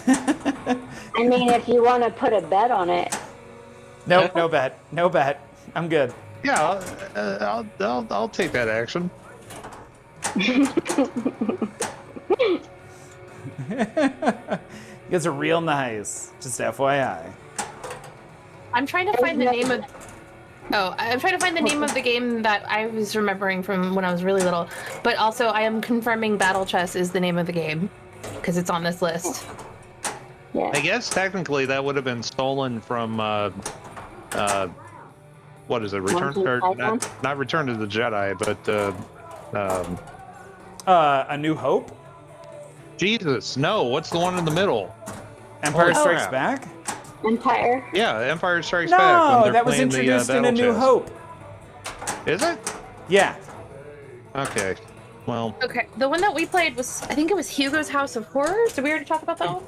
I mean, if you want to put a bet on it. Nope, no bet. No bet. I'm good. Yeah, I'll take that action. You guys are real nice. Just FYI. I'm trying to find the name of. Oh, I'm trying to find the name of the game that I was remembering from when I was really little. But also, I am confirming Battle Chess is the name of the game because it's on this list. Yeah. I guess technically that would have been stolen from what is it? Not Return to the Jedi, but A New Hope? Jesus, no. What's the one in the middle? Empire Oh, Strikes crap. Back? Yeah, Empire Strikes Back. when No, they're that was playing the, introduced in A Battle New Chess. Hope. Is it? Yeah. Okay. Well, Okay, the one that we played was, I think it was Hugo's House of Horrors. Did we already talk about that one?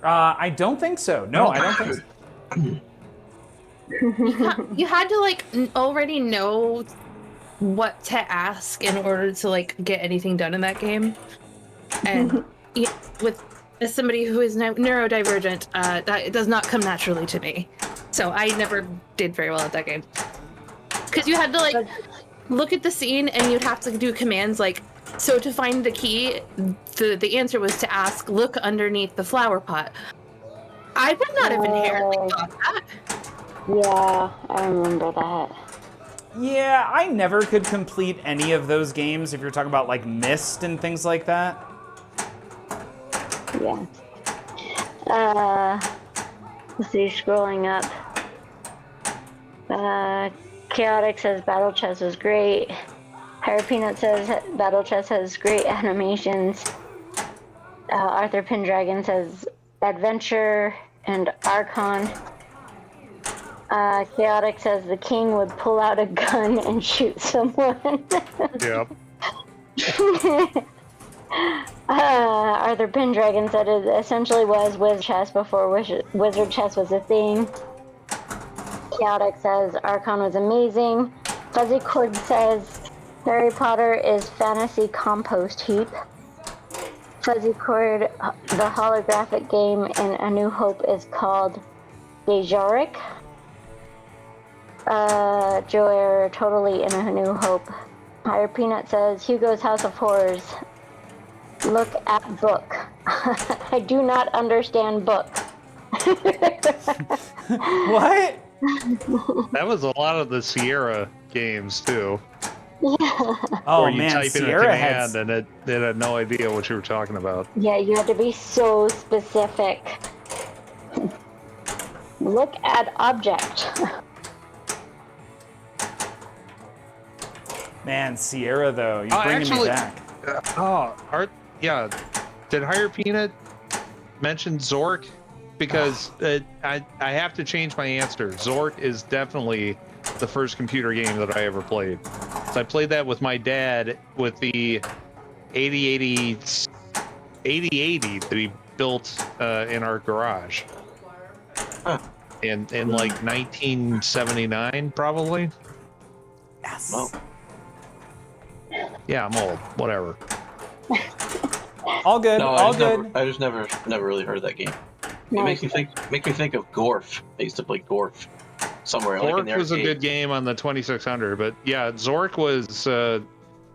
I don't think so. No, I don't think so. You had to like already know what to ask in order to like get anything done in that game. And with as somebody who is neurodivergent, that it does not come naturally to me. So I never did very well at that game. Because you had to like look at the scene and you'd have to do commands like, so to find the key, the answer was to ask, look underneath the flower pot. I would not have inherently thought that. Yeah, I remember that. Yeah, I never could complete any of those games if you're talking about like Myst and things like that. Yeah. Let's see, scrolling up. Chaotic says Battle Chess was great. Higher Peanut says Battle Chess has great animations. Arthur Pendragon says Adventure and Archon. Chaotic says the king would pull out a gun and shoot someone. Yep. Arthur Pendragon said it essentially was Wizard Chess before Wizard Chess was a thing. Chaotic says Archon was amazing. Fuzzy Cord says Harry Potter is fantasy compost heap. Fuzzy Cord, the holographic game in A New Hope is called Dejaric. Joy totally in A New Hope. Higher Peanut says Hugo's House of Horrors. Look at book. I do not understand book. What? That was a lot of the Sierra games too. Oh where you man, type in a Sierra command had. and it had no idea what you were talking about. Yeah, you had to be so specific. Look at object. Man, Sierra though, you're bringing me back. Did Higher Peanut mention Zork? Because I have to change my answer. Zork is definitely the first computer game that I ever played. So I played that with my dad with the 8080 that he built in our garage. Huh. In like 1979, probably. Yes. Oh. Yeah, I'm old. Whatever. All good. No, all good. I just never really heard that game. No. It makes me think of Gorf. I used to play Gorf somewhere. Like in the Zork was a arcade. good game on the 2600, but yeah, Zork was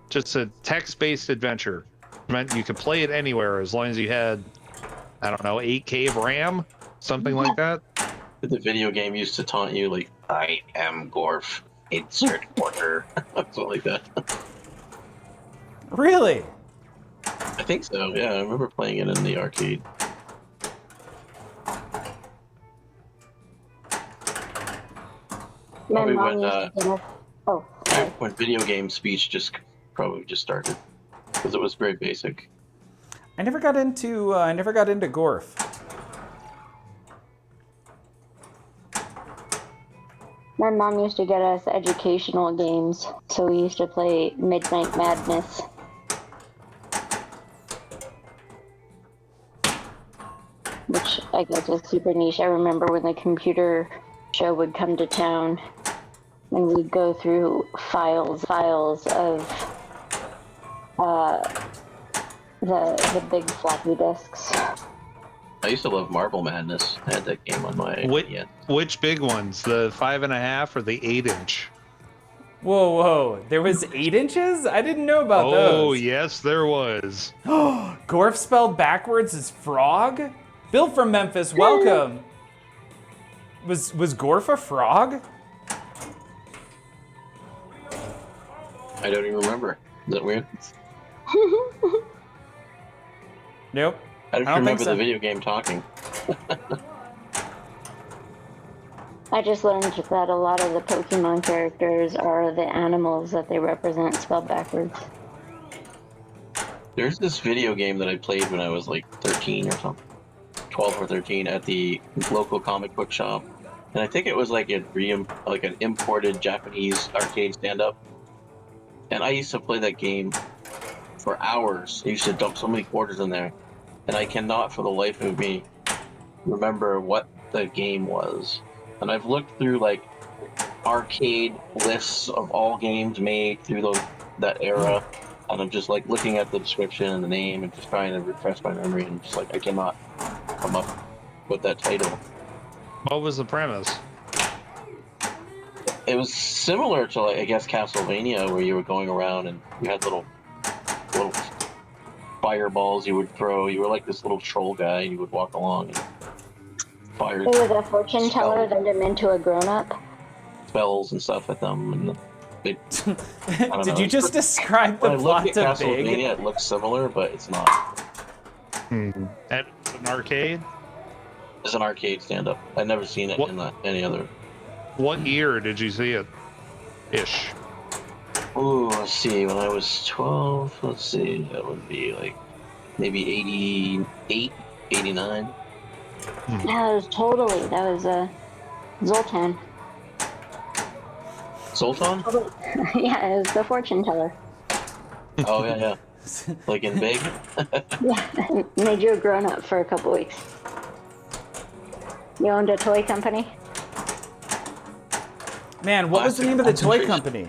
just a text-based adventure. It meant you could play it anywhere as long as you had, I don't know, 8K of RAM, something like that. The video game used to taunt you like, "I am Gorf. Insert order," something like that. Really? I think so. Yeah, I remember playing it in the arcade. My Probably mom when, used to get us. Oh, sorry. when video game speech probably just started because it was very basic. I never got into Gorf. My mom used to get us educational games, so we used to play Midnight Madness. Which I guess was super niche. I remember when the computer show would come to town and we'd go through files of the big floppy disks. I used to love Marble Madness. I had that game on my Which big ones? The 5.5 or the 8-inch? Whoa. There was 8 inches? I didn't know about those. Oh, yes, there was. Gorf spelled backwards is frog? Bill from Memphis, welcome. Was Gorf a frog? I don't even remember. Is that weird? Nope. I just don't think remember so. the video game talking. I just learned that a lot of the Pokemon characters are the animals that they represent spelled backwards. There's this video game that I played when I was like 13 or something. 12 or 13 at the local comic book shop. And I think it was like an imported Japanese arcade stand-up. And I used to play that game for hours. I used to dump so many quarters in there. And I cannot for the life of me remember what the game was. And I've looked through like arcade lists of all games made through that era. And I'm just like looking at the description and the name and just trying to refresh my memory. And just like I cannot come up with that title. What was the premise? It was similar to, like, I guess, Castlevania, where you were going around and you had little fireballs you would throw. You were like this little troll guy, and you would walk along and fire It was a fortune teller that turned him into a grown-up. spells and stuff at them. And Did you just describe the when I plot look at to Big? Castlevania, it looks similar, but it's not. And it's an arcade. It's an arcade stand-up. I've never seen it in any other. What year did you see it? Ish. Ooh, let's see. When I was 12, let's see. That would be like maybe 88, 89. Yeah, that was Zoltan. Sultan? Yeah, it was the fortune teller. Oh, yeah. Like in Big? Yeah, made you a grown-up for a couple weeks. You owned a toy company? Man, what was the name of the toy company?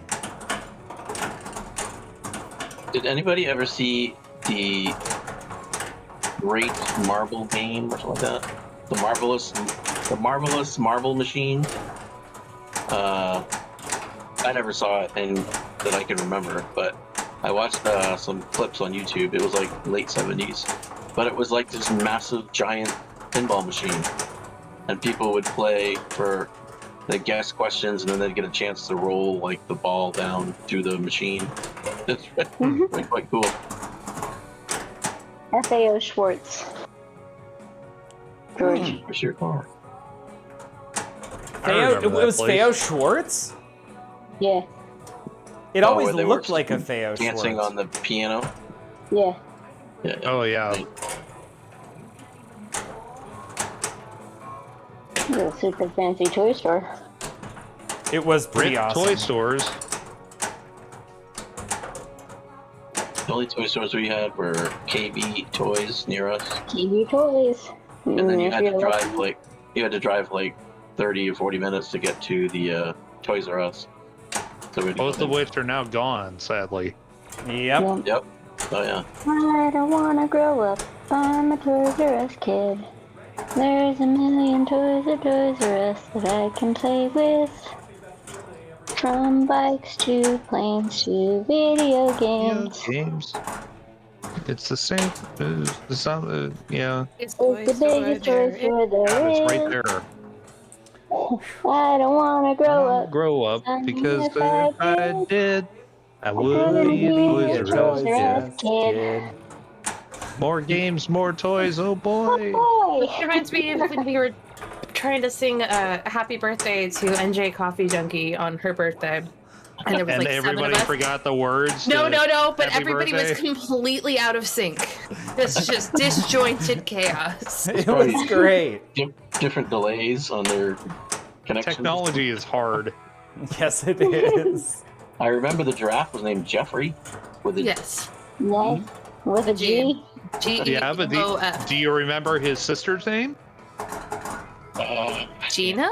Did anybody ever see the Great Marble Game or something like that? The Marvelous Marble Machine? I never saw it and that I can remember, but I watched some clips on YouTube. It was like late 70s, but it was like this massive giant pinball machine, and people would play for the guess questions, and then they'd get a chance to roll like the ball down through the machine. It's really quite cool. FAO Schwartz. George. Where's your car? It was Feo Schwartz? Yeah. It always where they looked were like a Feo dancing Schwartz. on the piano. Yeah. Yeah. Oh yeah. It was a super fancy toy store. It was pretty Rip awesome. toy stores. The only toy stores we had were KB Toys near us, TV toys. and then you If had to you're drive like 30 or 40 minutes to get to the Toys R Us. So we had to Both go of which are now gone, sadly. Yep. lucky. Yep. Oh yeah. I don't wanna grow up. I'm a Toys R Us kid. There's a million toys at Toys R Us that I can play with. From bikes to planes to video games. Games. It's the same. It's not. Yeah. It's It's the biggest toy store there It's is. right there. I don't wanna grow up. Grow up because If I if I did, I couldn't would be be a Toys Toys R R Us. Us kid. More games, more toys. Oh boy. Boy. It reminds me of when we were trying to sing happy birthday to NJ Coffee Junkie on her birthday. And there was And like 7 everybody of us. forgot the words. No, to but happy everybody was birthday. completely out of sync. It's just disjointed chaos. It was great. Different delays on their connections. Technology is hard. Yes, it is. I remember the giraffe was named Jeffrey. With a Yes. Yes. With a G. Yeah, but G-E-O-F. do you remember his sister's name? Gina?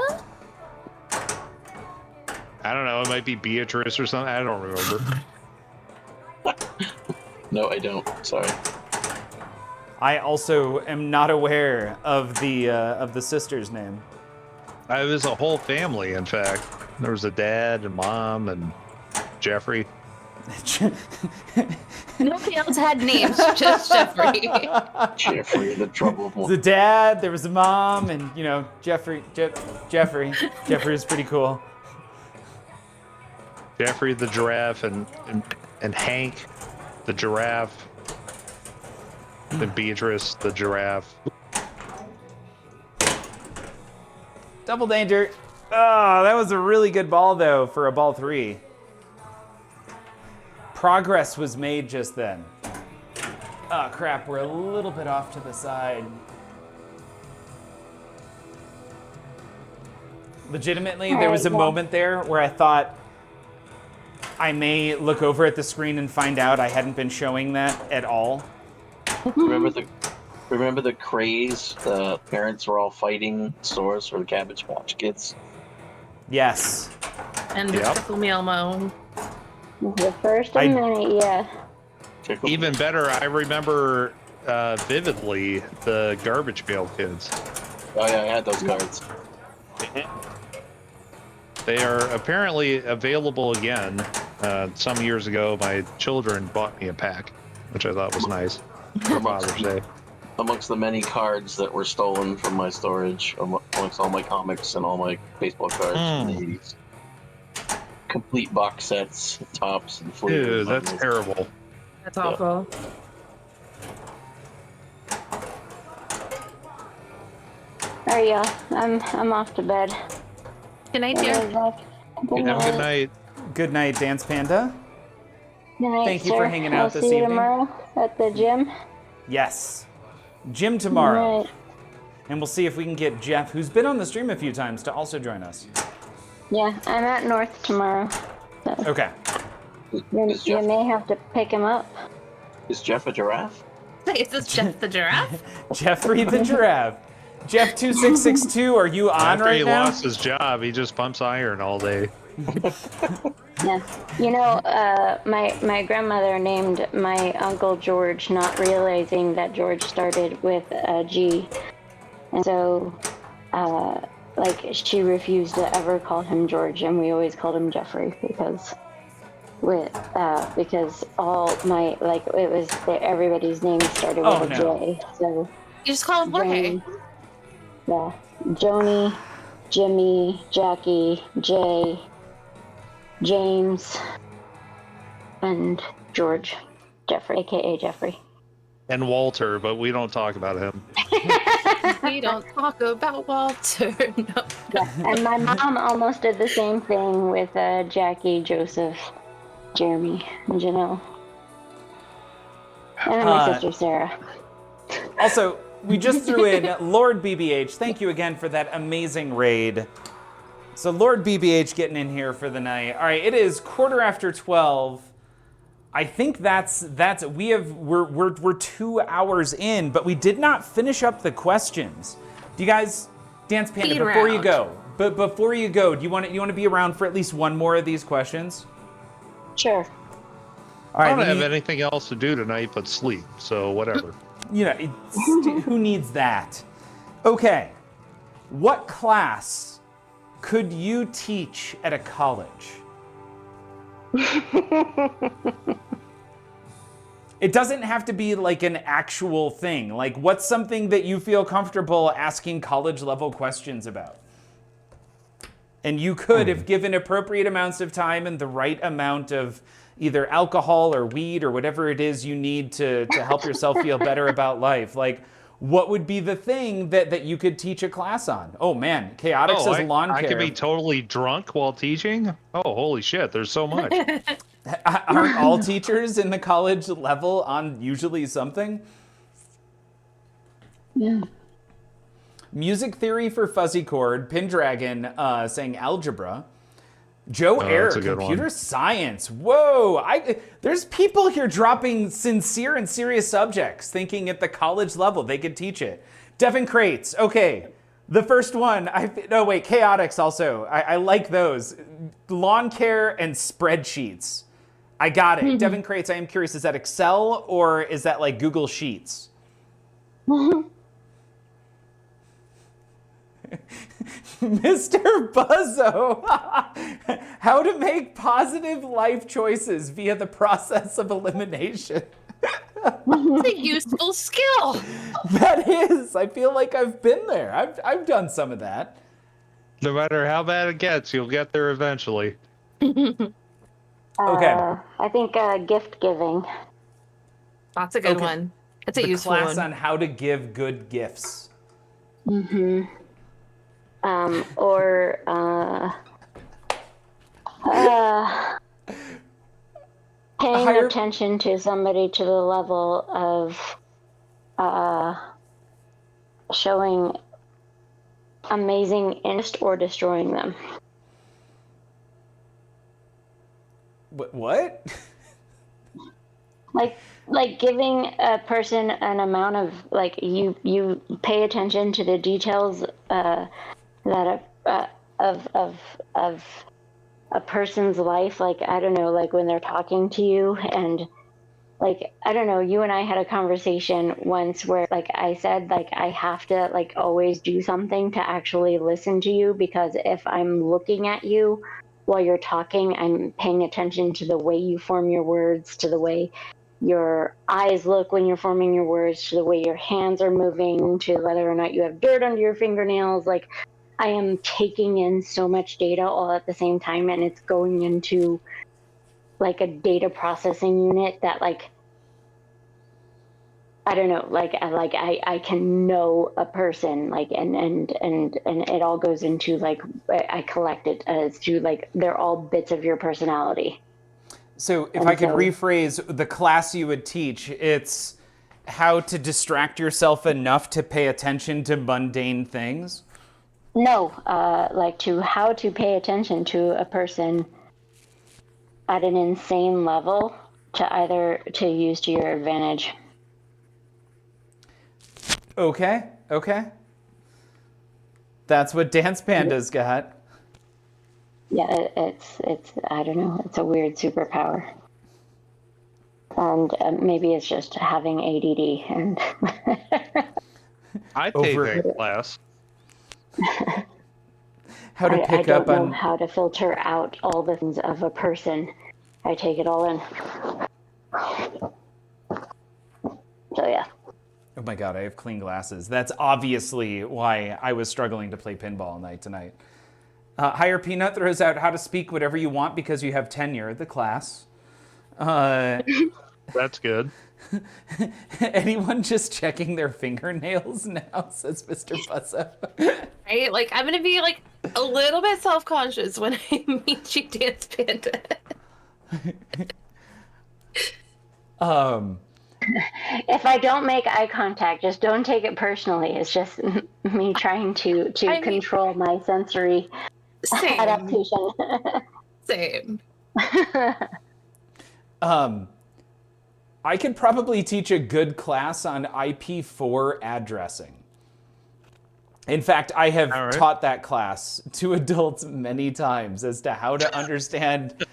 I don't know. It might be Beatrice or something. I don't remember. No, I don't. Sorry. I also am not aware of the sister's name. It was a whole family, in fact. There was a dad and mom and Jeffrey. Nobody else had names, just Jeffrey. Jeffrey, the trouble. The dad, there was a mom, and Jeffrey. Jeffrey is pretty cool. Jeffrey the giraffe and Hank the giraffe. Then Beatrice the giraffe. Double danger. Oh, that was a really good ball, though, for a ball 3. Progress was made just then. Oh, crap, we're a little bit off to the side. Legitimately, there was a moment there where I thought I may look over at the screen and find out I hadn't been showing that at all. Remember the craze? The parents were all fighting stores for the Cabbage Patch Kids. Yes. And the Yep. Tickle Me Elmo. The first of many, yeah. Even better, I remember vividly the Garbage Pail Kids. Oh yeah, I had those cards. They are apparently available again. Some years ago, my children bought me a pack, which I thought was nice for Father's Day. Amongst the many cards that were stolen from my storage, amongst all my comics and all my baseball cards from the 80s. complete box sets, tops, and Dude, flavors. that's terrible. That's awful. All right, y'all. I'm off to bed. Good night, dear. Good Have a good night. Good night, Dance Panda. Good night, Thank you sir. for hanging I'll out this see you evening. tomorrow at the gym. Yes. Gym tomorrow. Right. And we'll see if we can get Jeff, who's been on the stream a few times, to also join us. Yeah, I'm at North tomorrow. So Okay. you may have to pick him up. Is Jeff a giraffe? Is this Jeff the giraffe? Jeffrey the Giraffe. Jeff2662, are you on After right he now? lost his job, he just pumps iron all day. Yeah. You know, my grandmother named my Uncle George, not realizing that George started with a G. And so, like, she refused to ever call him George, and we always called him Jeffrey because all my, like, it was, everybody's name started with a J. So, You just call him Jorge. Joni, yeah. Joni, Jimmy, Jackie, Jay, James, and George. Jeffrey, aka Jeffrey. And Walter, but we don't talk about him. We don't talk about Walter. No. Yeah. And my mom almost did the same thing with Jackie, Joseph, Jeremy, and Janelle. And then my sister Sarah. Also, we just threw in Lord BBH. Thank you again for that amazing raid. So Lord BBH getting in here for the night. All right, it is 12:15. I think we're 2 hours in, but we did not finish up the questions. Do you guys, Dance Panda, Speed before you round. go, before you go, do you want to be around for at least one more of these questions? Sure. All right. I don't we have need- anything else to do tonight but sleep, so whatever. You know, who needs that? Okay. What class could you teach at a college? It doesn't have to be like an actual thing. Like, what's something that you feel comfortable asking college level questions about? And you could, if given appropriate amounts of time and the right amount of either alcohol or weed or whatever it is you need to help yourself feel better about life. Like, what would be the thing that you could teach a class on? Oh man, Chaotic says lawn care. I could be totally drunk while teaching? Oh, holy shit, there's so much. Aren't all teachers in the college level on usually something? Yeah. Music theory for fuzzy chord. Pendragon saying algebra. Joe Oh, Air, that's a good computer one. science. Whoa, there's people here dropping sincere and serious subjects, thinking at the college level they could teach it. Devin Crates, okay. The first one, Chaotix also. I like those. Lawn care and spreadsheets. I got it. Devin Crates, I am curious, is that Excel or is that like Google Sheets? Mr. Buzzo, how to make positive life choices via the process of elimination. It's a useful skill. That is. I feel like I've been there. I've done some of that. No matter how bad it gets, you'll get there eventually. Okay. I think gift giving. That's a good Okay. one. It's a The useful class one. on how to give good gifts. Or paying Higher- attention to somebody to the level of showing amazing interest or destroying them. What? Like giving a person an amount of, like, you pay attention to the details that of a person's life, like, I don't know, like when they're talking to you, and like, I don't know, you and I had a conversation once where, like, I said, like, I have to, like, always do something to actually listen to you, because if I'm looking at you while you're talking, I'm paying attention to the way you form your words, to the way your eyes look when you're forming your words, to the way your hands are moving, to whether or not you have dirt under your fingernails. Like, I am taking in so much data all at the same time, and it's going into like a data processing unit that like, I don't know, like I can know a person, like, and it all goes into like, I collect it as to like, they're all bits of your personality. So if I could rephrase the class you would teach, it's how to distract yourself enough to pay attention to mundane things? No, like to how to pay attention to a person at an insane level to use to your advantage. Okay. That's what Dance Panda's got. Yeah, it's I don't know, it's a weird superpower. And maybe it's just having ADD and I take that class. How to pick I up don't on know how to filter out all the things of a person. I take it all in. So yeah. Oh my god, I have clean glasses. That's obviously why I was struggling to play pinball night tonight. Higher Peanut throws out how to speak whatever you want because you have tenure, the class. That's good. Anyone just checking their fingernails now, says Mr. Buzzo. Right? Like, I'm gonna be like a little bit self-conscious when I meet you, Dance Panda. If I don't make eye contact, just don't take it personally. It's just me trying to control my sensory adaptation. Same. I could probably teach a good class on IP4 addressing. In fact, I have taught that class to adults many times as to how to understand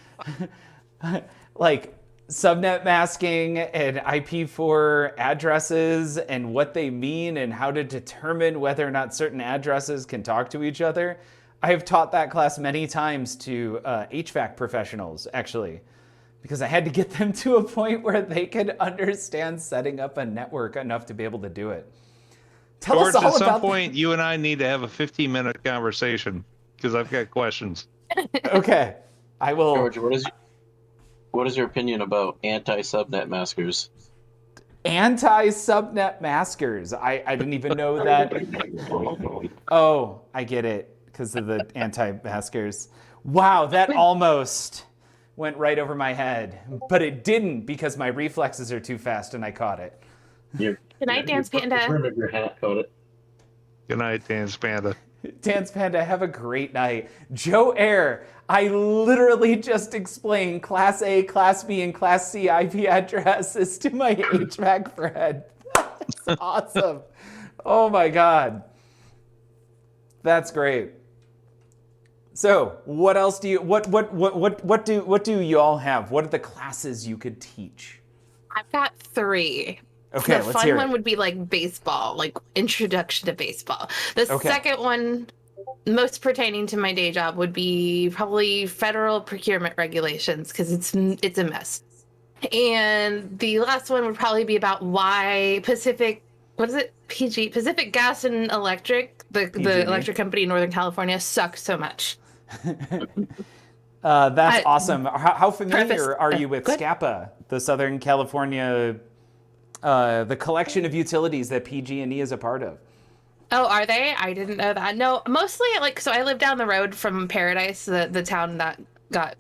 like subnet masking and IP4 addresses and what they mean and how to determine whether or not certain addresses can talk to each other. I have taught that class many times to HVAC professionals, actually, because I had to get them to a point where they could understand setting up a network enough to be able to do it. Tell us all at about some point, you and I need to have a 15-minute conversation because I've got questions. Okay, I will. George, what is your opinion about anti-subnet maskers? Anti-subnet maskers. I didn't even know that. Oh, I get it because of the anti-maskers. Wow, that almost went right over my head, but it didn't because my reflexes are too fast and I caught it. Good night, Dance Panda. Remember your hat caught it. Good night, Dance Panda. Dance Panda, have a great night. Joe Air, I literally just explained Class A, Class B, and Class C IP addresses to my HVAC friend. That's awesome. Oh my God. That's great. So, what else do you what do you all have? What are the classes you could teach? I've got 3. Okay, the let's hear fun one it. would be like baseball, like introduction to baseball. The Okay. second one, most pertaining to my day job, would be probably federal procurement regulations because it's a mess. And the last one would probably be about why Pacific Gas and Electric, the electric company in Northern California, sucks so much. That's awesome. How familiar are you with Good. SCAPA, the Southern California, the collection of utilities that PG&E is a part of? Oh, are they? I didn't know that. No, mostly so I live down the road from Paradise, the town that got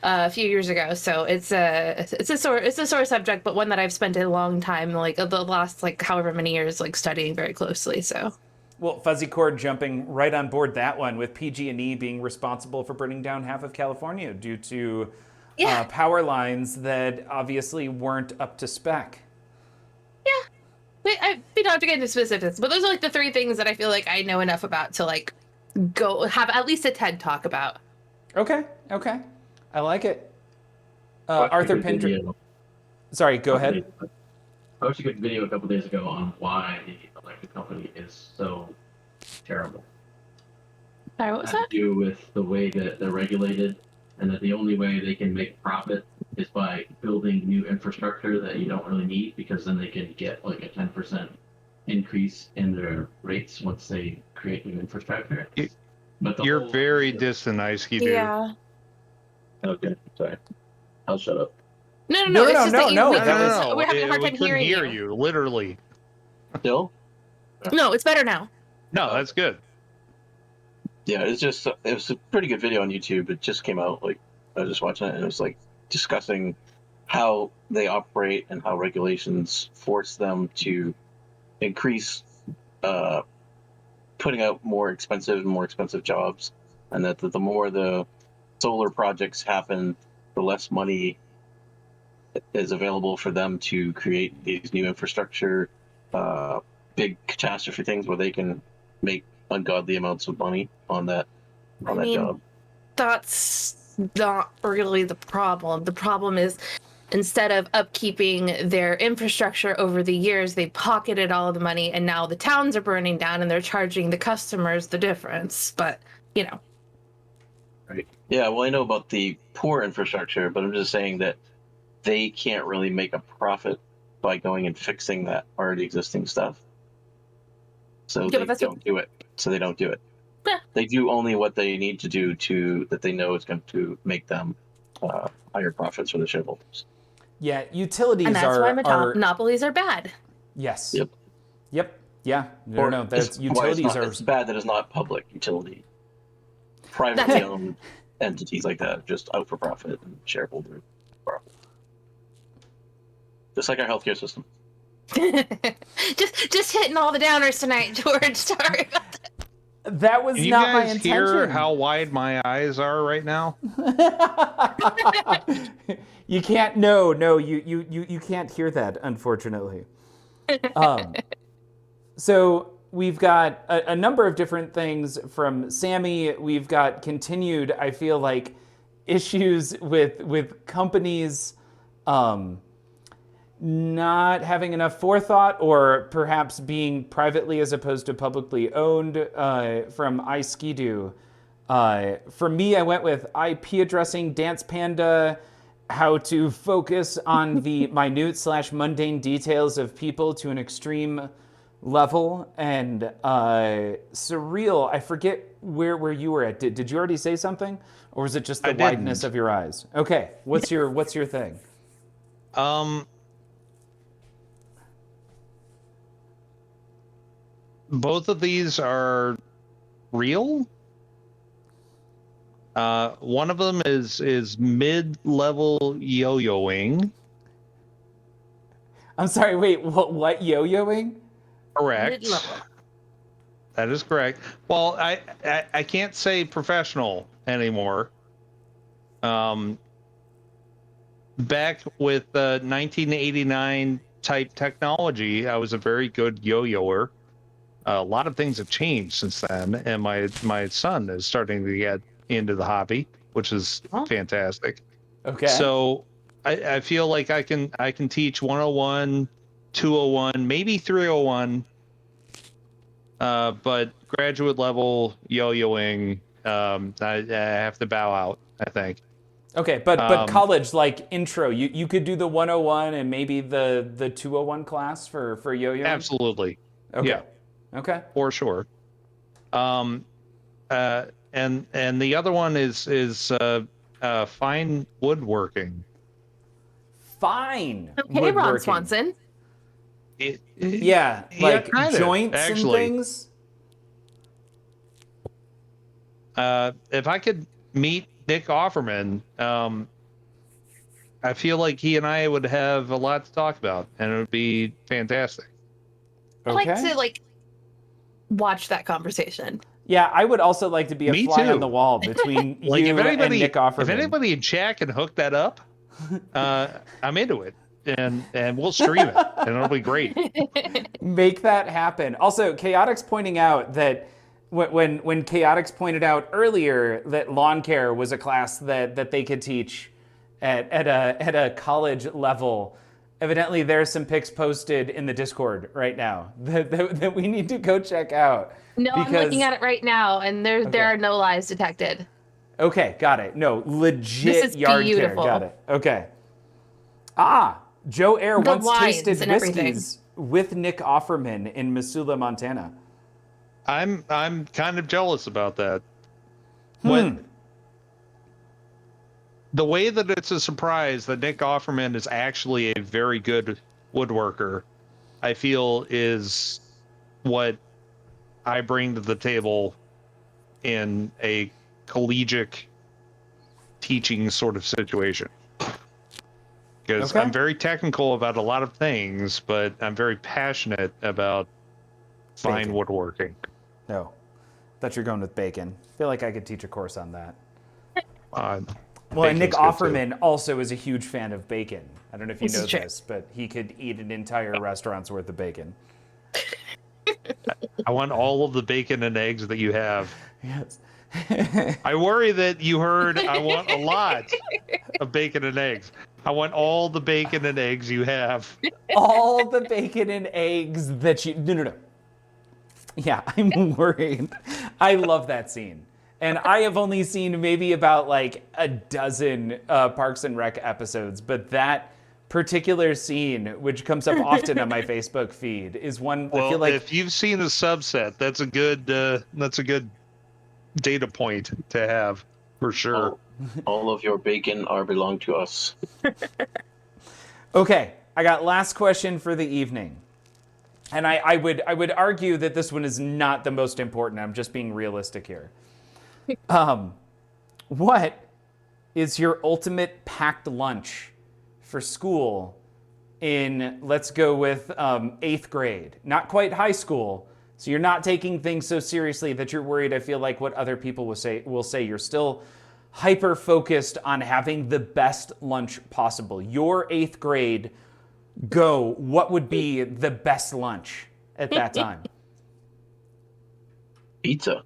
a few years ago. So it's a sore subject, but one that I've spent a long time, like the last however many years, studying very closely. So. Well, Fuzzy Cord jumping right on board that one with PG&E being responsible for burning down half of California due to power lines that obviously weren't up to spec. Yeah. We don't have to get into specifics, but those are the 3 things that I feel like I know enough about to go have at least a TED talk about. Okay. I like it. Arthur Pindra. Sorry, go ahead. I watched a good video a couple days ago on why the electric company is so terrible. Sorry, what was that? To do with the way that they're regulated, and that the only way they can make profit is by building new infrastructure that you don't really need, because then they can get a 10% increase in their rates once they create new infrastructure. But You're very distant, Ice Dude. Yeah. Okay, sorry. I'll shut up. No. No, It's no, just no, that you, no, we- that was- we're having a hard We time couldn't hearing hear you. you, literally. Still? No, it's better now. No, that's good. Yeah, it was a pretty good video on YouTube. It just came out. Like, I was just watching it, and it was like discussing how they operate and how regulations force them to increase putting out more expensive jobs, and that the more the solar projects happen, the less money is available for them to create these new infrastructure, big catastrophe things where they can make ungodly amounts of money on that job. That's not really the problem. The problem is instead of upkeeping their infrastructure over the years, they pocketed all of the money, and now the towns are burning down and they're charging the customers the difference. But, Right. Yeah, well, I know about the poor infrastructure, but I'm just saying that they can't really make a profit by going and fixing that already existing stuff. So they don't do it. Yeah. They do only what they need to do that they know is going to make them higher profits for the shareholders. Yeah, utilities and that's are... why monopolies are bad. Yes. Yep. Yeah. No, that's utilities are... It's bad that it's not public utility. Privately owned entities like that, just out for profit and shareholder profit. Just like our healthcare system. just hitting all the downers tonight, George. Sorry about that. That was Can not you my guys intention. hear how wide my eyes are right now? You can't. No. You can't hear that, unfortunately. So we've got a number of different things from Sammy. We've got continued, I feel like, issues with companies not having enough forethought, or perhaps being privately as opposed to publicly owned, from iSkidu. For me, I went with IP addressing Dance Panda, how to focus on the minute/mundane details of people to an extreme level, and Surreal. I forget where you were at. Did you already say something, or was it just the wideness of your eyes? Okay, what's your thing? Both of these are real. One of them is mid-level yo-yoing. I'm sorry, wait, what yo-yoing? Correct. Mid-level. That is correct. Well, I can't say professional anymore. Back with 1989 type technology, I was a very good yo-yoer. A lot of things have changed since then, and my son is starting to get into the hobby, which is fantastic. Okay. So I feel like I can teach 101, 201, maybe 301, but graduate level yo-yoing, I have to bow out, I think. Okay, but college, like intro, you could do the 101 and maybe the 201 class for yo-yo? Absolutely. Okay. Yeah. Okay. For sure. And the other one is fine woodworking. Fine. Okay, Ron Swanson. Yeah, like joints actually. and things. If I could meet Nick Offerman, I feel like he and I would have a lot to talk about, and it would be fantastic. I'd like to watch that conversation. Yeah, I would also like to be a Me fly too. on the wall between you and Nick Offerman. If anybody in chat can hook that up, I'm into it, and we'll stream it, and it'll be great. Make that happen. Also, Chaotix pointing out that when Chaotix pointed out earlier that lawn care was a class that they could teach at a college level, evidently there's some pics posted in the Discord right now that we need to go check out. No, I'm looking at it right now, and there are no lies detected. Okay, got it. No, legit This is yard beautiful. care. Got it. Okay. Joe Air The once wines tasted and everything. whiskeys with Nick Offerman in Missoula, Montana. I'm kind of jealous about that. When the way that it's a surprise that Nick Offerman is actually a very good woodworker, I feel is what I bring to the table in a collegiate teaching sort of situation. Because I'm very technical about a lot of things, but I'm very passionate about fine woodworking. No. Thought you were going with bacon. I feel like I could teach a course on that. Well, and Nick Offerman also is a huge fan of bacon. I don't know if you know this, but he could eat an entire restaurant's worth of bacon. I want all of the bacon and eggs that you have. Yes. I worry that you heard I want a lot of bacon and eggs. I want all the bacon and eggs you have. All the bacon and eggs that you... No. Yeah, I'm worried. I love that scene. And I have only seen maybe about like a dozen Parks and Rec episodes, but that particular scene, which comes up often on my Facebook feed, is one I feel like... if you've seen a subset, that's a good data point to have, for sure. All of your bacon belong to us. Okay, I got last question for the evening. And I would argue that this one is not the most important. I'm just being realistic here. What is your ultimate packed lunch for school in, let's go with 8th grade? Not quite high school, so you're not taking things so seriously that you're worried, I feel like, what other people will say. You're still hyper focused on having the best lunch possible. Your 8th grade, go. What would be the best lunch at that time? Pizza.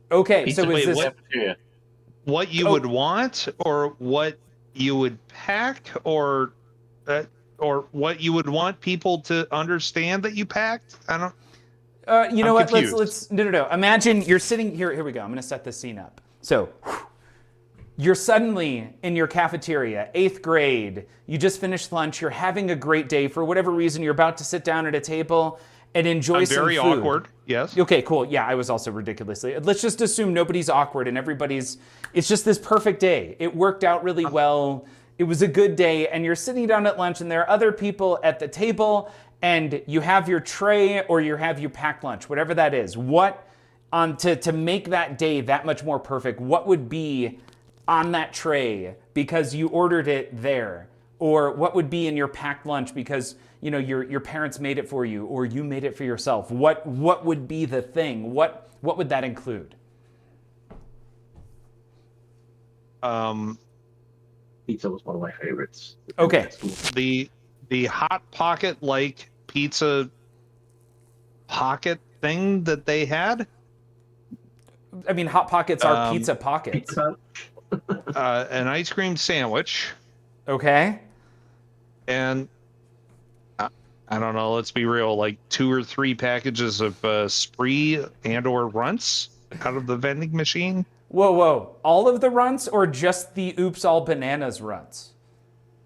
Okay, Pizza, so is this what you would want, or what you would pack, or what you would want people to understand that you packed? I don't. You know what? Confused. Let's no. Imagine you're sitting here. Here we go. I'm going to set this scene up. So you're suddenly in your cafeteria, 8th grade. You just finished lunch. You're having a great day. For whatever reason, you're about to sit down at a table and enjoy some food. Very awkward. Yes. Okay, cool. Yeah, I was also ridiculously. Let's just assume nobody's awkward and everybody's. It's just this perfect day. It worked out really well. It was a good day, and you're sitting down at lunch, and there are other people at the table, and you have your tray or you have your packed lunch, whatever that is. What to make that day that much more perfect? What would be on that tray because you ordered it there? Or what would be in your packed lunch because your parents made it for you, or you made it for yourself? What would be the thing? What would that include? Pizza was one of my favorites. Okay. The Hot Pocket like pizza pocket thing that they had. I mean, Hot Pockets are pizza pockets. An ice cream sandwich. Okay. And I don't know, let's be real, like 2 or 3 packages of Spree and or Runts out of the vending machine. Whoa. All of the Runts or just the Oops All Bananas Runts?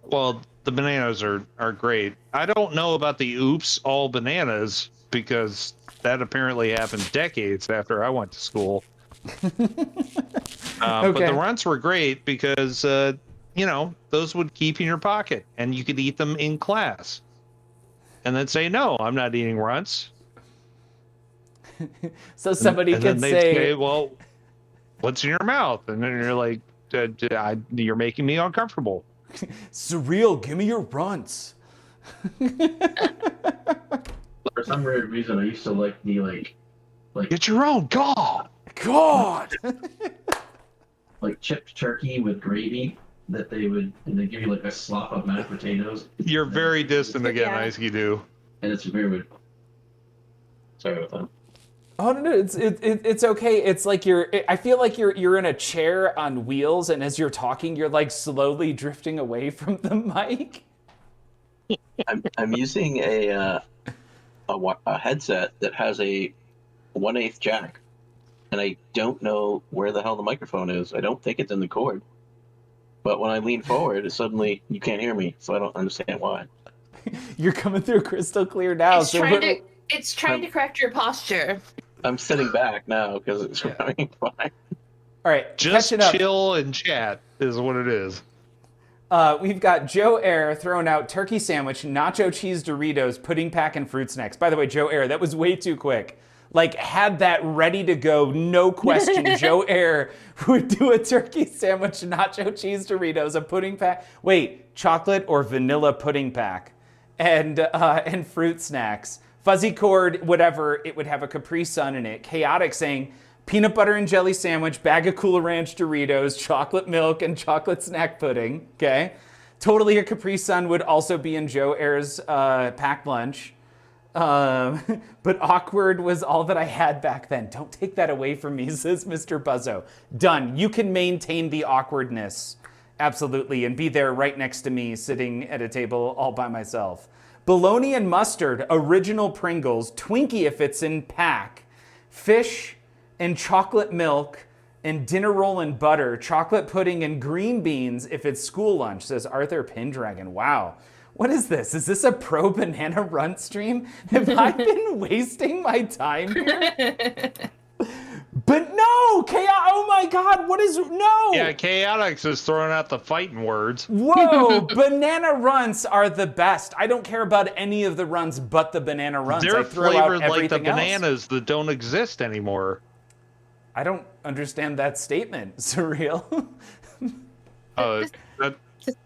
Well, the bananas are great. I don't know about the Oops All Bananas because that apparently happened decades after I went to school. But the Runts were great because, those would keep in your pocket and you could eat them in class. And then say, no, I'm not eating Runts. So somebody could say, well, what's in your mouth? And then you're like, you're making me uncomfortable. Surreal, give me your Runts. For some weird reason, I used to like the Get your own, God! like chipped turkey with gravy that they give you like a slop of mashed potatoes. You're very distant again, Ice do. And it's very weird. Sorry about that. Oh no, it's okay. It's like I feel like you're in a chair on wheels, and as you're talking, you're like slowly drifting away from the mic. I'm using a headset that has a 1/8 jack, and I don't know where the hell the microphone is. I don't think it's in the cord. But when I lean forward, suddenly you can't hear me, so I don't understand why. You're coming through crystal clear now. It's trying to correct your posture. I'm sitting back now because it's running fine. All right, Just catching up. chill and chat is what it is. We've got Joe Air throwing out turkey sandwich, nacho cheese Doritos, pudding pack, and fruit snacks. By the way, Joe Air, that was way too quick. Like, had that ready to go, no question. Joe Air would do a turkey sandwich, nacho cheese Doritos, a pudding pack. Wait, chocolate or vanilla pudding pack, and fruit snacks. Fuzzy Cord, whatever, it would have a Capri Sun in it. Chaotic saying, peanut butter and jelly sandwich, bag of Cool Ranch Doritos, chocolate milk, and chocolate snack pudding. Okay. Totally a Capri Sun would also be in Joe Air's packed lunch. But awkward was all that I had back then. Don't take that away from me, says Mr. Buzzo. Done. You can maintain the awkwardness. Absolutely. And be there right next to me, sitting at a table all by myself. Bologna and mustard, original Pringles, Twinkie if it's in pack, fish and chocolate milk, and dinner roll and butter, chocolate pudding and green beans if it's school lunch, says Arthur Pendragon. Wow. What is this? Is this a pro Banana Run stream? Have I been wasting my time here? But no! Oh my god, what is... No! Yeah, Chaotix is throwing out the fighting words. Whoa! Banana Runs are the best. I don't care about any of the runs but the Banana Runs. They're I throw flavored out like the everything else. bananas that don't exist anymore. I don't understand that statement, Surreal. That's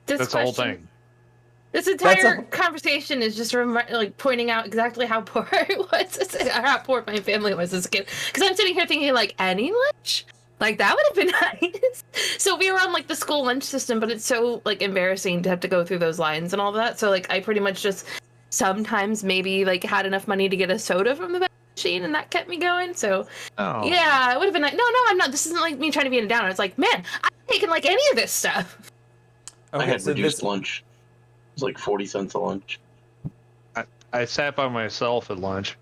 the whole thing. This entire conversation is just like pointing out exactly how poor I was, how poor my family was as a kid. Because I'm sitting here thinking, like, any lunch? Like, that would have been nice. So we were on, like, the school lunch system, but it's so, like, embarrassing to have to go through those lines and all that. So, like, I pretty much just sometimes maybe, like, had enough money to get a soda from the machine, and that kept me going. So, yeah, it would have been like, no, I'm not. This isn't, like, me trying to be in a downer. It's like, man, I'm taking, like, any of this stuff. Okay, I had reduced lunch. It was like 40 cents a lunch. I sat by myself at lunch.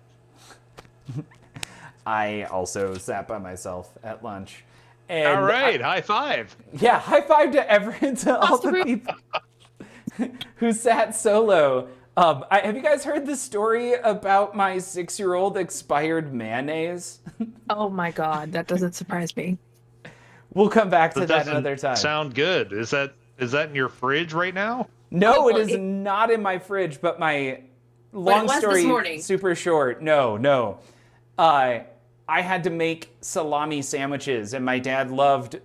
I also sat by myself at lunch. And all right, high five. Yeah, high five to all the people who sat solo. Have you guys heard the story about my 6-year-old expired mayonnaise? Oh my god, that doesn't surprise me. We'll come back to that another time. Sound good. Is that in your fridge right now? No, it is not in my fridge, but my long story super short. No. I had to make salami sandwiches, and my dad loved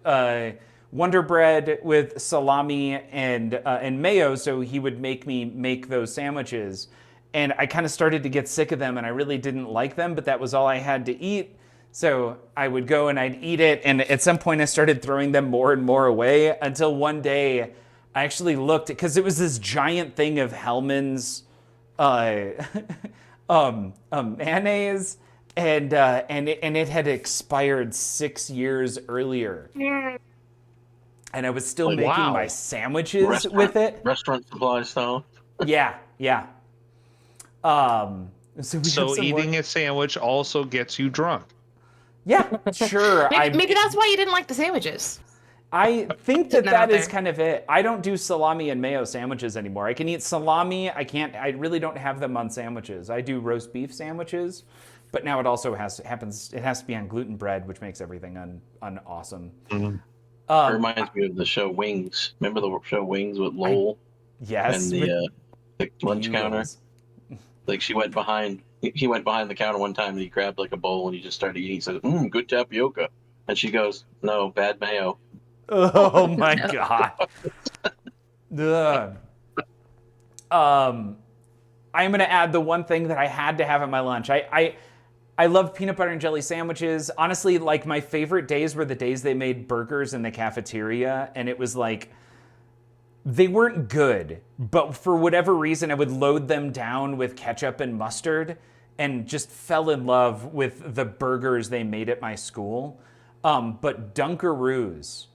Wonder Bread with salami and mayo, so he would make me make those sandwiches. And I kind of started to get sick of them, and I really didn't like them, but that was all I had to eat. So I would go and I'd eat it, and at some point I started throwing them more and more away until one day I actually looked, because it was this giant thing of Hellmann's mayonnaise, and it had expired 6 years earlier. And I was still making my sandwiches with it. Restaurant supply style. Yeah. So eating a sandwich also gets you drunk. Yeah, sure. Maybe that's why you didn't like the sandwiches. I think that is kind of it. I don't do salami and mayo sandwiches anymore. I can eat salami. I really don't have them on sandwiches. I do roast beef sandwiches, but now it also has to be on gluten bread, which makes everything unawesome. Mm-hmm. It reminds me of the show Wings. Remember the show Wings with Lowell? Yes. And the lunch counter? Like he went behind the counter one time and he grabbed like a bowl and he just started eating. He said, good tapioca. And she goes, no, bad mayo. Oh my god. I'm going to add the one thing that I had to have at my lunch. I love peanut butter and jelly sandwiches. Honestly, like my favorite days were the days they made burgers in the cafeteria, and it was like they weren't good, but for whatever reason I would load them down with ketchup and mustard and just fell in love with the burgers they made at my school. But Dunkaroos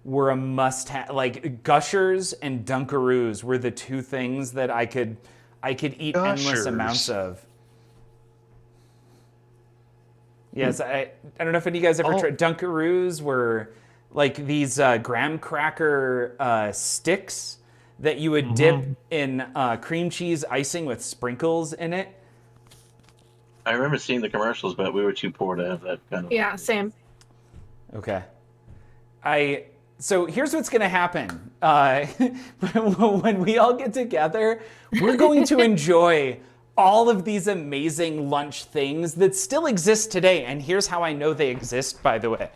were a must-have. Like Gushers and Dunkaroos were the two things that I could eat endless amounts of. Yes, I don't know if any of you guys ever tried. Dunkaroos were like these graham cracker sticks that you would dip in cream cheese icing with sprinkles in it. I remember seeing the commercials, but we were too poor to have that kind of. Yeah, same. Okay. So here's what's going to happen. When we all get together, we're going to enjoy all of these amazing lunch things that still exist today. And here's how I know they exist, by the way.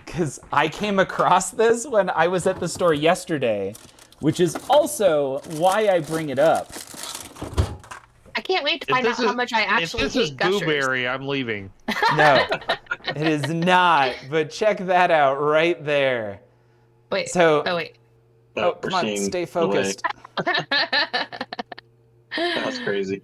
Because I came across this when I was at the store yesterday, which is also why I bring it up. I can't wait to find out how much I actually hate If this is Gushers. Blueberry, I'm leaving. No, it is not. But check that out right there. Wait. So, oh wait. Oh, come on, stay focused. That's crazy.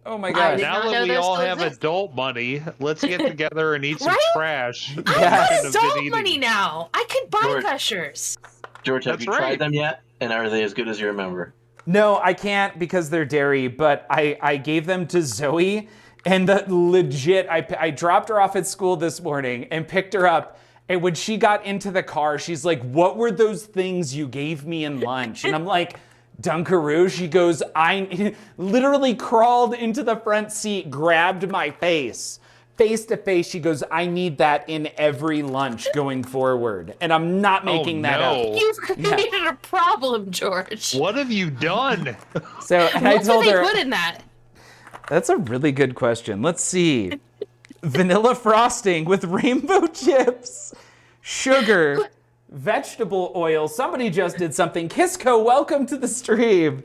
Oh my gosh. Now that we all have adult money, let's get together and eat some trash. I have adult money now. I could buy Gushers. George, have you tried them yet? And are they as good as you remember? No, I can't because they're dairy, but I gave them to Zoe, and legit, I dropped her off at school this morning and picked her up, and when she got into the car, she's like, what were those things you gave me in lunch? And I'm like, Dunkaroo? She goes, I literally crawled into the front seat, grabbed my face to face. She goes, I need that in every lunch going forward. And I'm not making that up. You've created a problem, George. What have you done? So, and I told her, what do they put in that? That's a really good question. Let's see. Vanilla frosting with rainbow chips, sugar, vegetable oil. Somebody just did something. Kisco, welcome to the stream.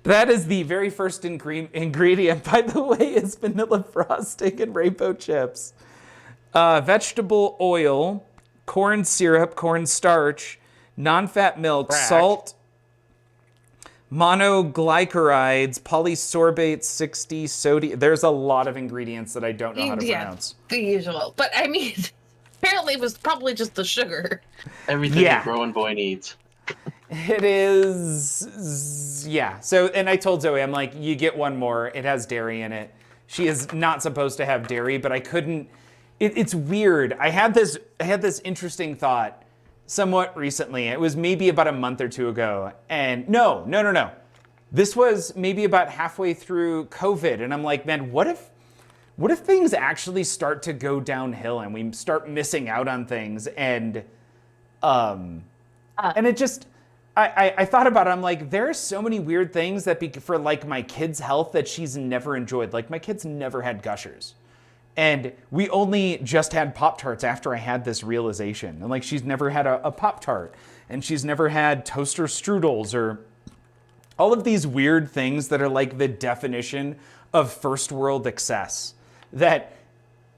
That is the very first ingredient, by the way, is vanilla frosting and rainbow chips. Vegetable oil, corn syrup, corn starch, non-fat milk, salt, monoglycerides, polysorbate 60, sodium. There's a lot of ingredients that I don't know how to pronounce. The usual. But I mean, apparently it was probably just the sugar. Everything a growing boy needs. It is, yeah. So, and I told Zoe, I'm like, you get one more. It has dairy in it. She is not supposed to have dairy, but I couldn't. It's weird. I had this interesting thought somewhat recently. It was maybe about a month or two ago. And no. This was maybe about halfway through COVID. And I'm like, man, what if things actually start to go downhill and we start missing out on things? And it just, I thought about it. I'm like, there are so many weird things that for like my kid's health that she's never enjoyed. Like my kids never had Gushers. And we only just had Pop-Tarts after I had this realization. And like, she's never had a Pop-Tart, and she's never had toaster strudels or all of these weird things that are like the definition of first world excess that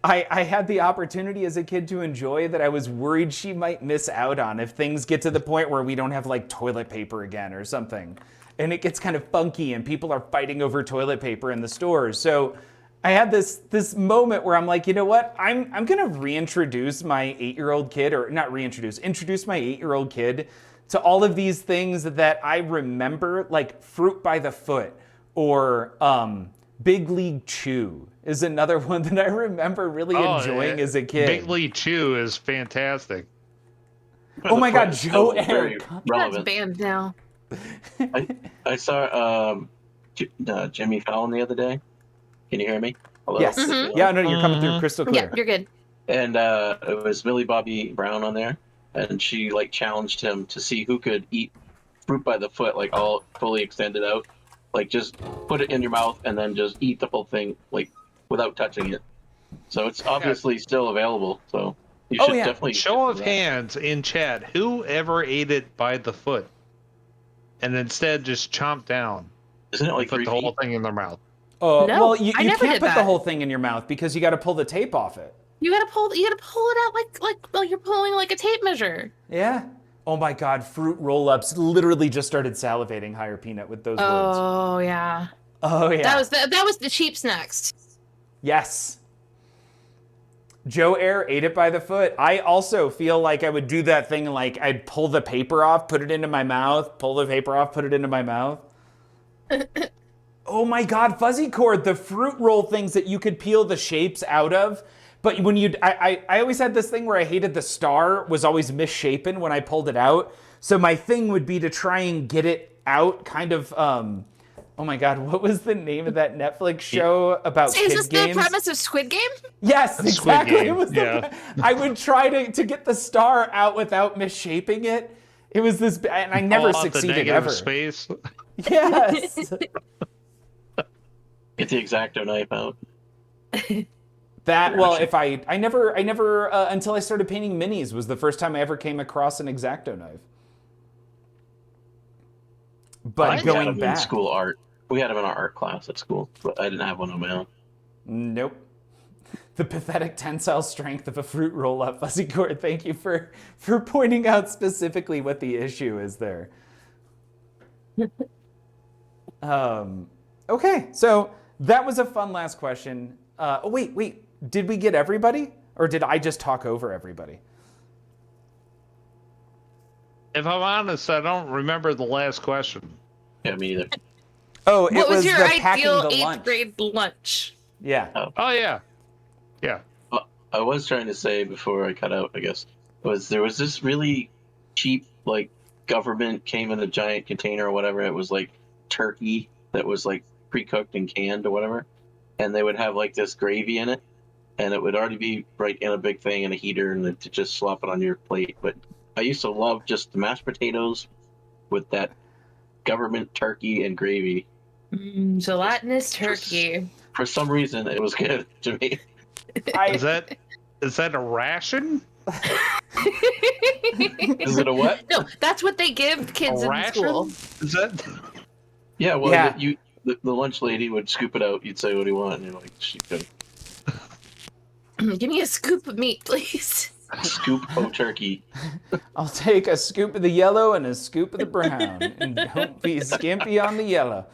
I had the opportunity as a kid to enjoy that I was worried she might miss out on if things get to the point where we don't have like toilet paper again or something. And it gets kind of funky and people are fighting over toilet paper in the stores. So I had this moment where I'm like, you know what? I'm gonna introduce my 8-year-old kid to all of these things that I remember, like Fruit by the Foot or Big League Chew is another one that I remember really enjoying as a kid. Big League Chew is fantastic. Oh my God, Joe Eric. That's banned now. I saw Jimmy Fallon the other day. Can you hear me? Hello? Yes. Mm-hmm. Yeah, no, you're coming through crystal clear. Yeah, you're good. And it was Millie Bobby Brown on there, and she like challenged him to see who could eat fruit by the foot, like all fully extended out. Like just put it in your mouth and then just eat the whole thing, like without touching it. So it's obviously still available. So you should definitely show of hands in chat. Who ever ate it by the foot and instead just chomped down? Isn't it like put the whole thing in their mouth? Oh, No, well, you I never can't did put that. the whole thing in your mouth because you got to pull the tape off it. You gotta pull it out like you're pulling like a tape measure. Yeah. Oh my God, Fruit Roll-Ups. Literally just started salivating Higher Peanut with those words. Oh yeah. Oh yeah. That was the cheap snacks. Yes. Joe Air ate it by the foot. I also feel like I would do that thing like I'd pull the paper off, put it into my mouth, pull the paper off, put it into my mouth. Oh my God, Fuzzy Cord, the fruit roll things that you could peel the shapes out of. But when I always had this thing where I hated the star was always misshapen when I pulled it out. So my thing would be to try and get it out kind of, oh my God, what was the name of that Netflix show about Is kid this games? the premise of Squid Game? Yes, Squid exactly. Game, It was yeah. I would try to get the star out without misshaping it. It was this, and I never Pull out the succeeded negative ever. space. Yes. Get the X-Acto knife out. That, well, if I never, until I started painting minis was the first time I ever came across an X-Acto knife. But We had going them in back, school art. We had them in our art class at school, but I didn't have one on my own. nope. The pathetic tensile strength of a fruit roll-up, Fuzzy Cord. Thank you for pointing out specifically what the issue is there. Okay, so that was a fun last question. Oh, wait. Did we get everybody? Or did I just talk over everybody? If I'm honest, I don't remember the last question. Yeah, me either. Oh, it What was your the packing ideal the 8th lunch. grade lunch? Yeah. Oh, yeah. Yeah. I was trying to say before I cut out, I guess, there was this really cheap, like, government came in a giant container or whatever. It was like turkey that was like pre-cooked and canned or whatever. And they would have like this gravy in it. And it would already be right in a big thing in a heater and then to just slop it on your plate. But I used to love just the mashed potatoes with that government turkey and gravy. Gelatinous turkey. For some reason, it was good to me. Is that a ration? Is it a what? No, that's what they give kids A in ration? school. Is that? Yeah, well, Yeah. The lunch lady would scoop it out. You'd say, "What do you want?" And you're like, "She could Give me a scoop of meat, please. scoop of turkey." I'll take a scoop of the yellow and a scoop of the brown. And don't be skimpy on the yellow.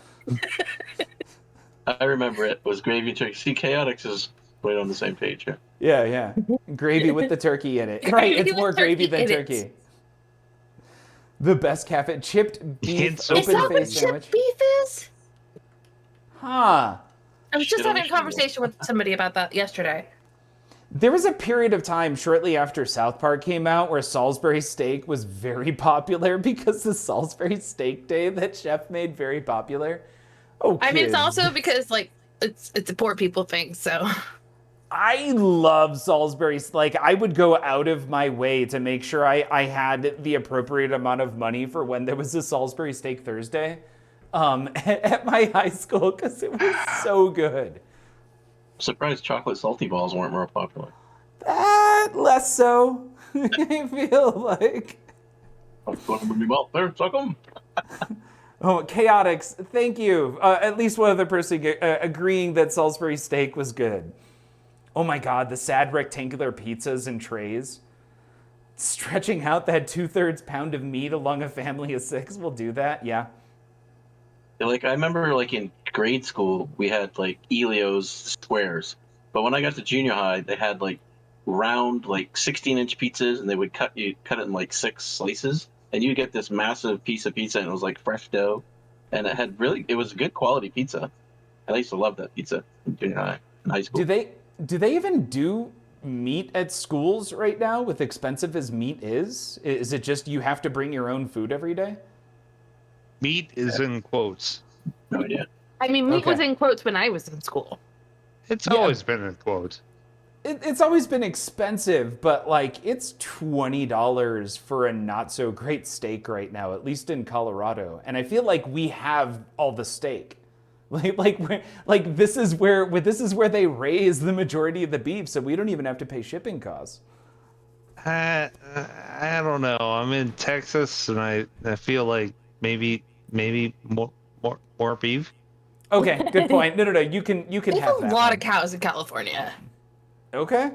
I remember it was gravy and turkey. See, Chaotix is right on the same page here. Yeah. Gravy with the turkey in it. Right, it's with more gravy than turkey in it. turkey. The best cafe, chipped beef Is Is open that what face sandwich. chipped beef is? Huh. I was just Shit on having the a conversation with somebody about that yesterday. There was a period of time shortly after South Park came out where Salisbury steak was very popular because the Salisbury steak day that Chef made very popular. Oh, I mean, it's kids. also because like it's a poor people thing. So I love Salisbury. Like, I would go out of my way to make sure I had the appropriate amount of money for when there was a Salisbury Steak Thursday at my high school because it was so good. Surprised chocolate salty balls weren't more popular. Less so. I feel like. I'm going to be well there, suck 'em. Oh, Chaotix, thank you. At least one other person agreeing that Salisbury steak was good. Oh my God, the sad rectangular pizzas and trays. Stretching out that 2/3 pound of meat along a family of 6 will do that, yeah. Like, I remember, like, in grade school, we had, like, Elio's squares. But when I got to junior high, they had, like, round, like, 16-inch pizzas, and they would cut it in, like, 6 slices. And you get this massive piece of pizza, and it was, like, fresh dough. And it was good quality pizza. And I used to love that pizza in junior high, in high school. Do they even do meat at schools right now with expensive as meat is? Is it just you have to bring your own food every day? Meat is in quotes. No idea. I mean, meat was Okay. in quotes when I was in school. It's Yeah. always been in quotes. It's always been expensive, but like it's $20 for a not so great steak right now, at least in Colorado. And I feel like we have all the steak. This is where they raise the majority of the beef, so we don't even have to pay shipping costs. I don't know. I'm in Texas, and I feel like maybe more beef. Okay, good point. No, you can They have have a that lot one. of cows in California. Okay.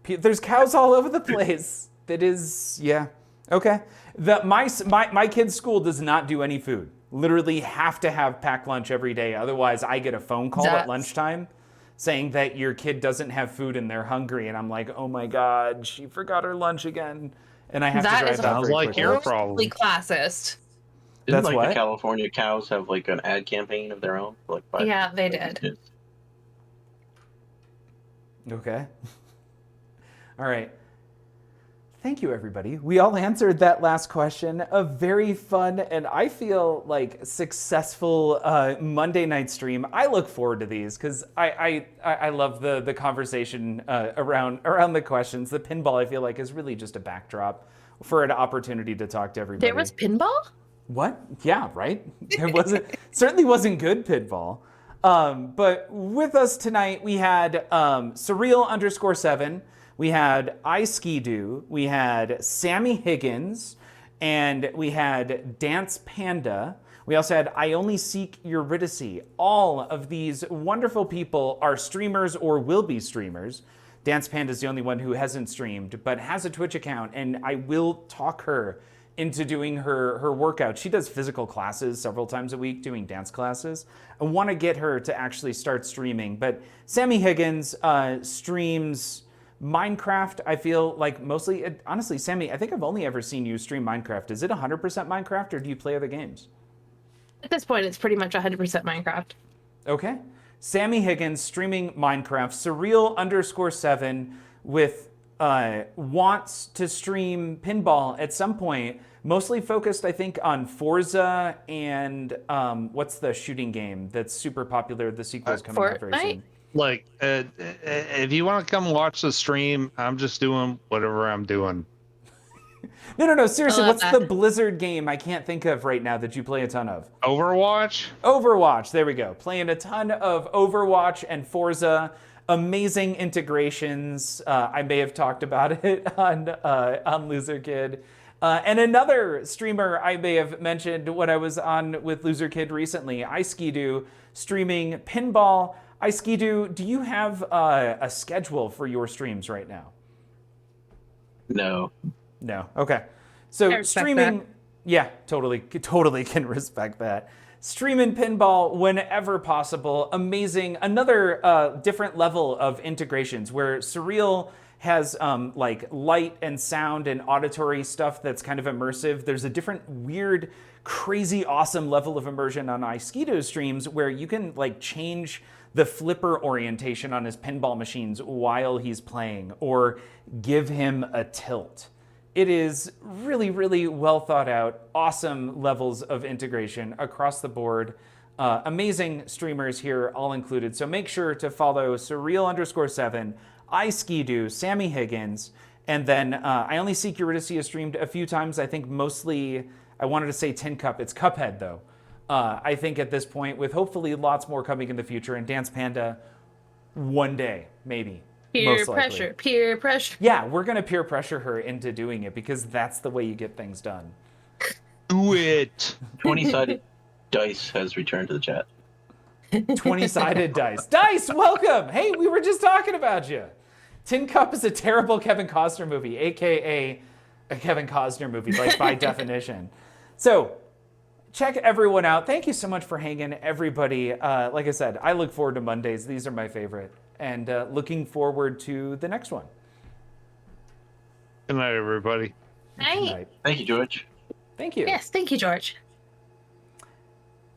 There's cows all over the place. That is, yeah. Okay. My kid's school does not do any food. Literally have to have packed lunch every day. Otherwise, I get a phone call at That's- lunchtime saying that your kid doesn't have food and they're hungry. And I'm like, oh my God, she forgot her lunch again. And I have That to drive is that Sounds very like quickly. your problem. Really classist. Didn't, That's like, what? the California cows have, like, an ad campaign of their own? For, like, 5 Yeah, they did. years? Okay. All right. Thank you, everybody. We all answered that last question. A very fun and I feel like successful Monday night stream. I look forward to these because I love the conversation around the questions. The pinball, I feel like, is really just a backdrop for an opportunity to talk to everybody. There was pinball? What? Yeah, right? There certainly wasn't good pinball. But with us tonight, we had Surreal_7. We had iSkidoo, we had Sammy Higgins, and we had Dance Panda. We also had I Only Seek Eurydice. All of these wonderful people are streamers or will be streamers. Dance Panda is the only one who hasn't streamed, but has a Twitch account, and I will talk her into doing her workout. She does physical classes several times a week, doing dance classes. I want to get her to actually start streaming. But Sammy Higgins streams Minecraft, I feel like mostly, honestly, Sammy, I think I've only ever seen you stream Minecraft. Is it 100% Minecraft or do you play other games? At this point, it's pretty much 100% Minecraft. Okay. Sammy Higgins streaming Minecraft, Surreal_7 with wants to stream pinball at some point, mostly focused, I think, on Forza and what's the shooting game that's super popular? The sequel is coming out very soon. Like, if you want to come watch the stream, I'm just doing whatever I'm doing. No, seriously, what's the Blizzard game I can't think of right now that you play a ton of? Overwatch? Overwatch, there we go. Playing a ton of Overwatch and Forza. Amazing integrations. I may have talked about it on Loser Kid. And another streamer I may have mentioned when I was on with Loser Kid recently, iSkidoo, streaming pinball. iSkidoo, do you have a schedule for your streams right now? No. No. Okay. So streaming, that. Yeah, totally can respect that. Streaming pinball whenever possible. Amazing. Another different level of integrations where Surreal has like light and sound and auditory stuff that's kind of immersive. There's a different weird, crazy, awesome level of immersion on iSkidoo streams where you can like change the flipper orientation on his pinball machines while he's playing or give him a tilt. It is really, really well thought out, awesome levels of integration across the board. Amazing streamers here, all included. So make sure to follow Surreal_7, iSkidoo, Sammy Higgins, and then I Only Seek Eurydice is streamed a few times. I think mostly, I wanted to say Tin Cup. It's Cuphead though. I think at this point, with hopefully lots more coming in the future, and Dance Panda one day, maybe. Peer pressure. Yeah, we're going to peer pressure her into doing it because that's the way you get things done. Do it! 20-sided dice has returned to the chat. 20-sided dice. Dice, welcome! Hey, we were just talking about you. Tin Cup is a terrible Kevin Costner movie, a.k.a. a Kevin Costner movie, like by definition. So, check everyone out. Thank you so much for hanging, everybody. Like I said, I look forward to Mondays. These are my favorite. And looking forward to the next one. Good night, everybody. Night. Thank you, George. Thank you. Yes, thank you, George.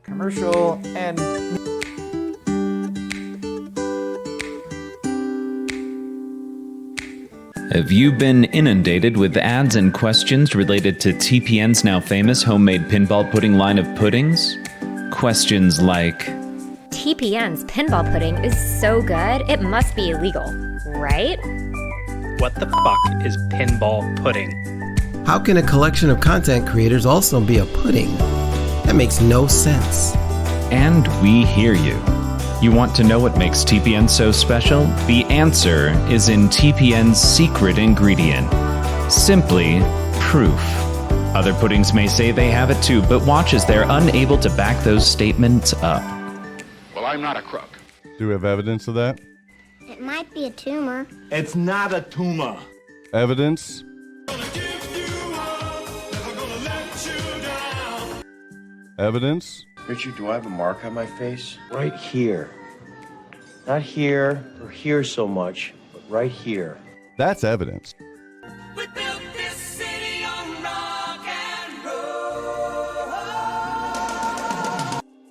Commercial and... Have you been inundated with ads and questions related to TPN's now famous homemade pinball pudding line of puddings? Questions like... TPN's pinball pudding is so good, it must be illegal, right? What the fuck is pinball pudding? How can a collection of content creators also be a pudding? That makes no sense. And we hear you. You want to know what makes TPN so special? The answer is in TPN's secret ingredient. Simply proof. Other puddings may say they have it too, but watch as they're unable to back those statements up. Well, I'm not a crook. Do we have evidence of that? It might be a tumor. It's not a tumor. Evidence? Evidence? Richard, do I have a mark on my face? Right here. Not here or here so much, but right here. That's evidence. We built this city on rock and roll.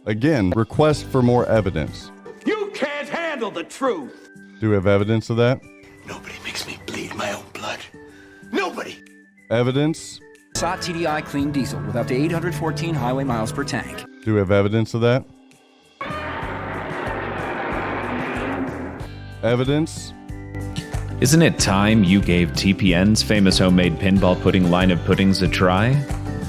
Again, request for more evidence. You can't handle the truth. Do we have evidence of that? Nobody makes me bleed my own blood. Nobody. Evidence? SOT TDI clean diesel with up to 814 highway miles per tank. Do we have evidence of that? Evidence? Isn't it time you gave TPN's famous homemade pinball pudding line of puddings a try?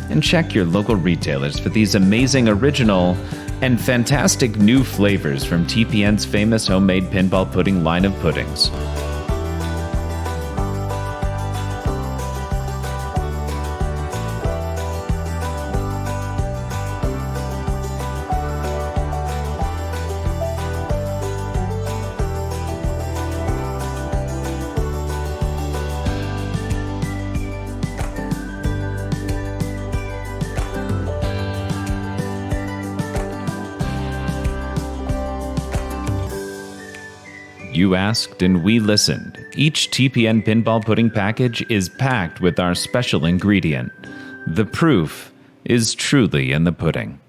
And check your local retailers for these amazing original and fantastic new flavors from TPN's famous homemade pinball pudding line of puddings. You asked and we listened. Each TPN pinball pudding package is packed with our special ingredient. The proof is truly in the pudding.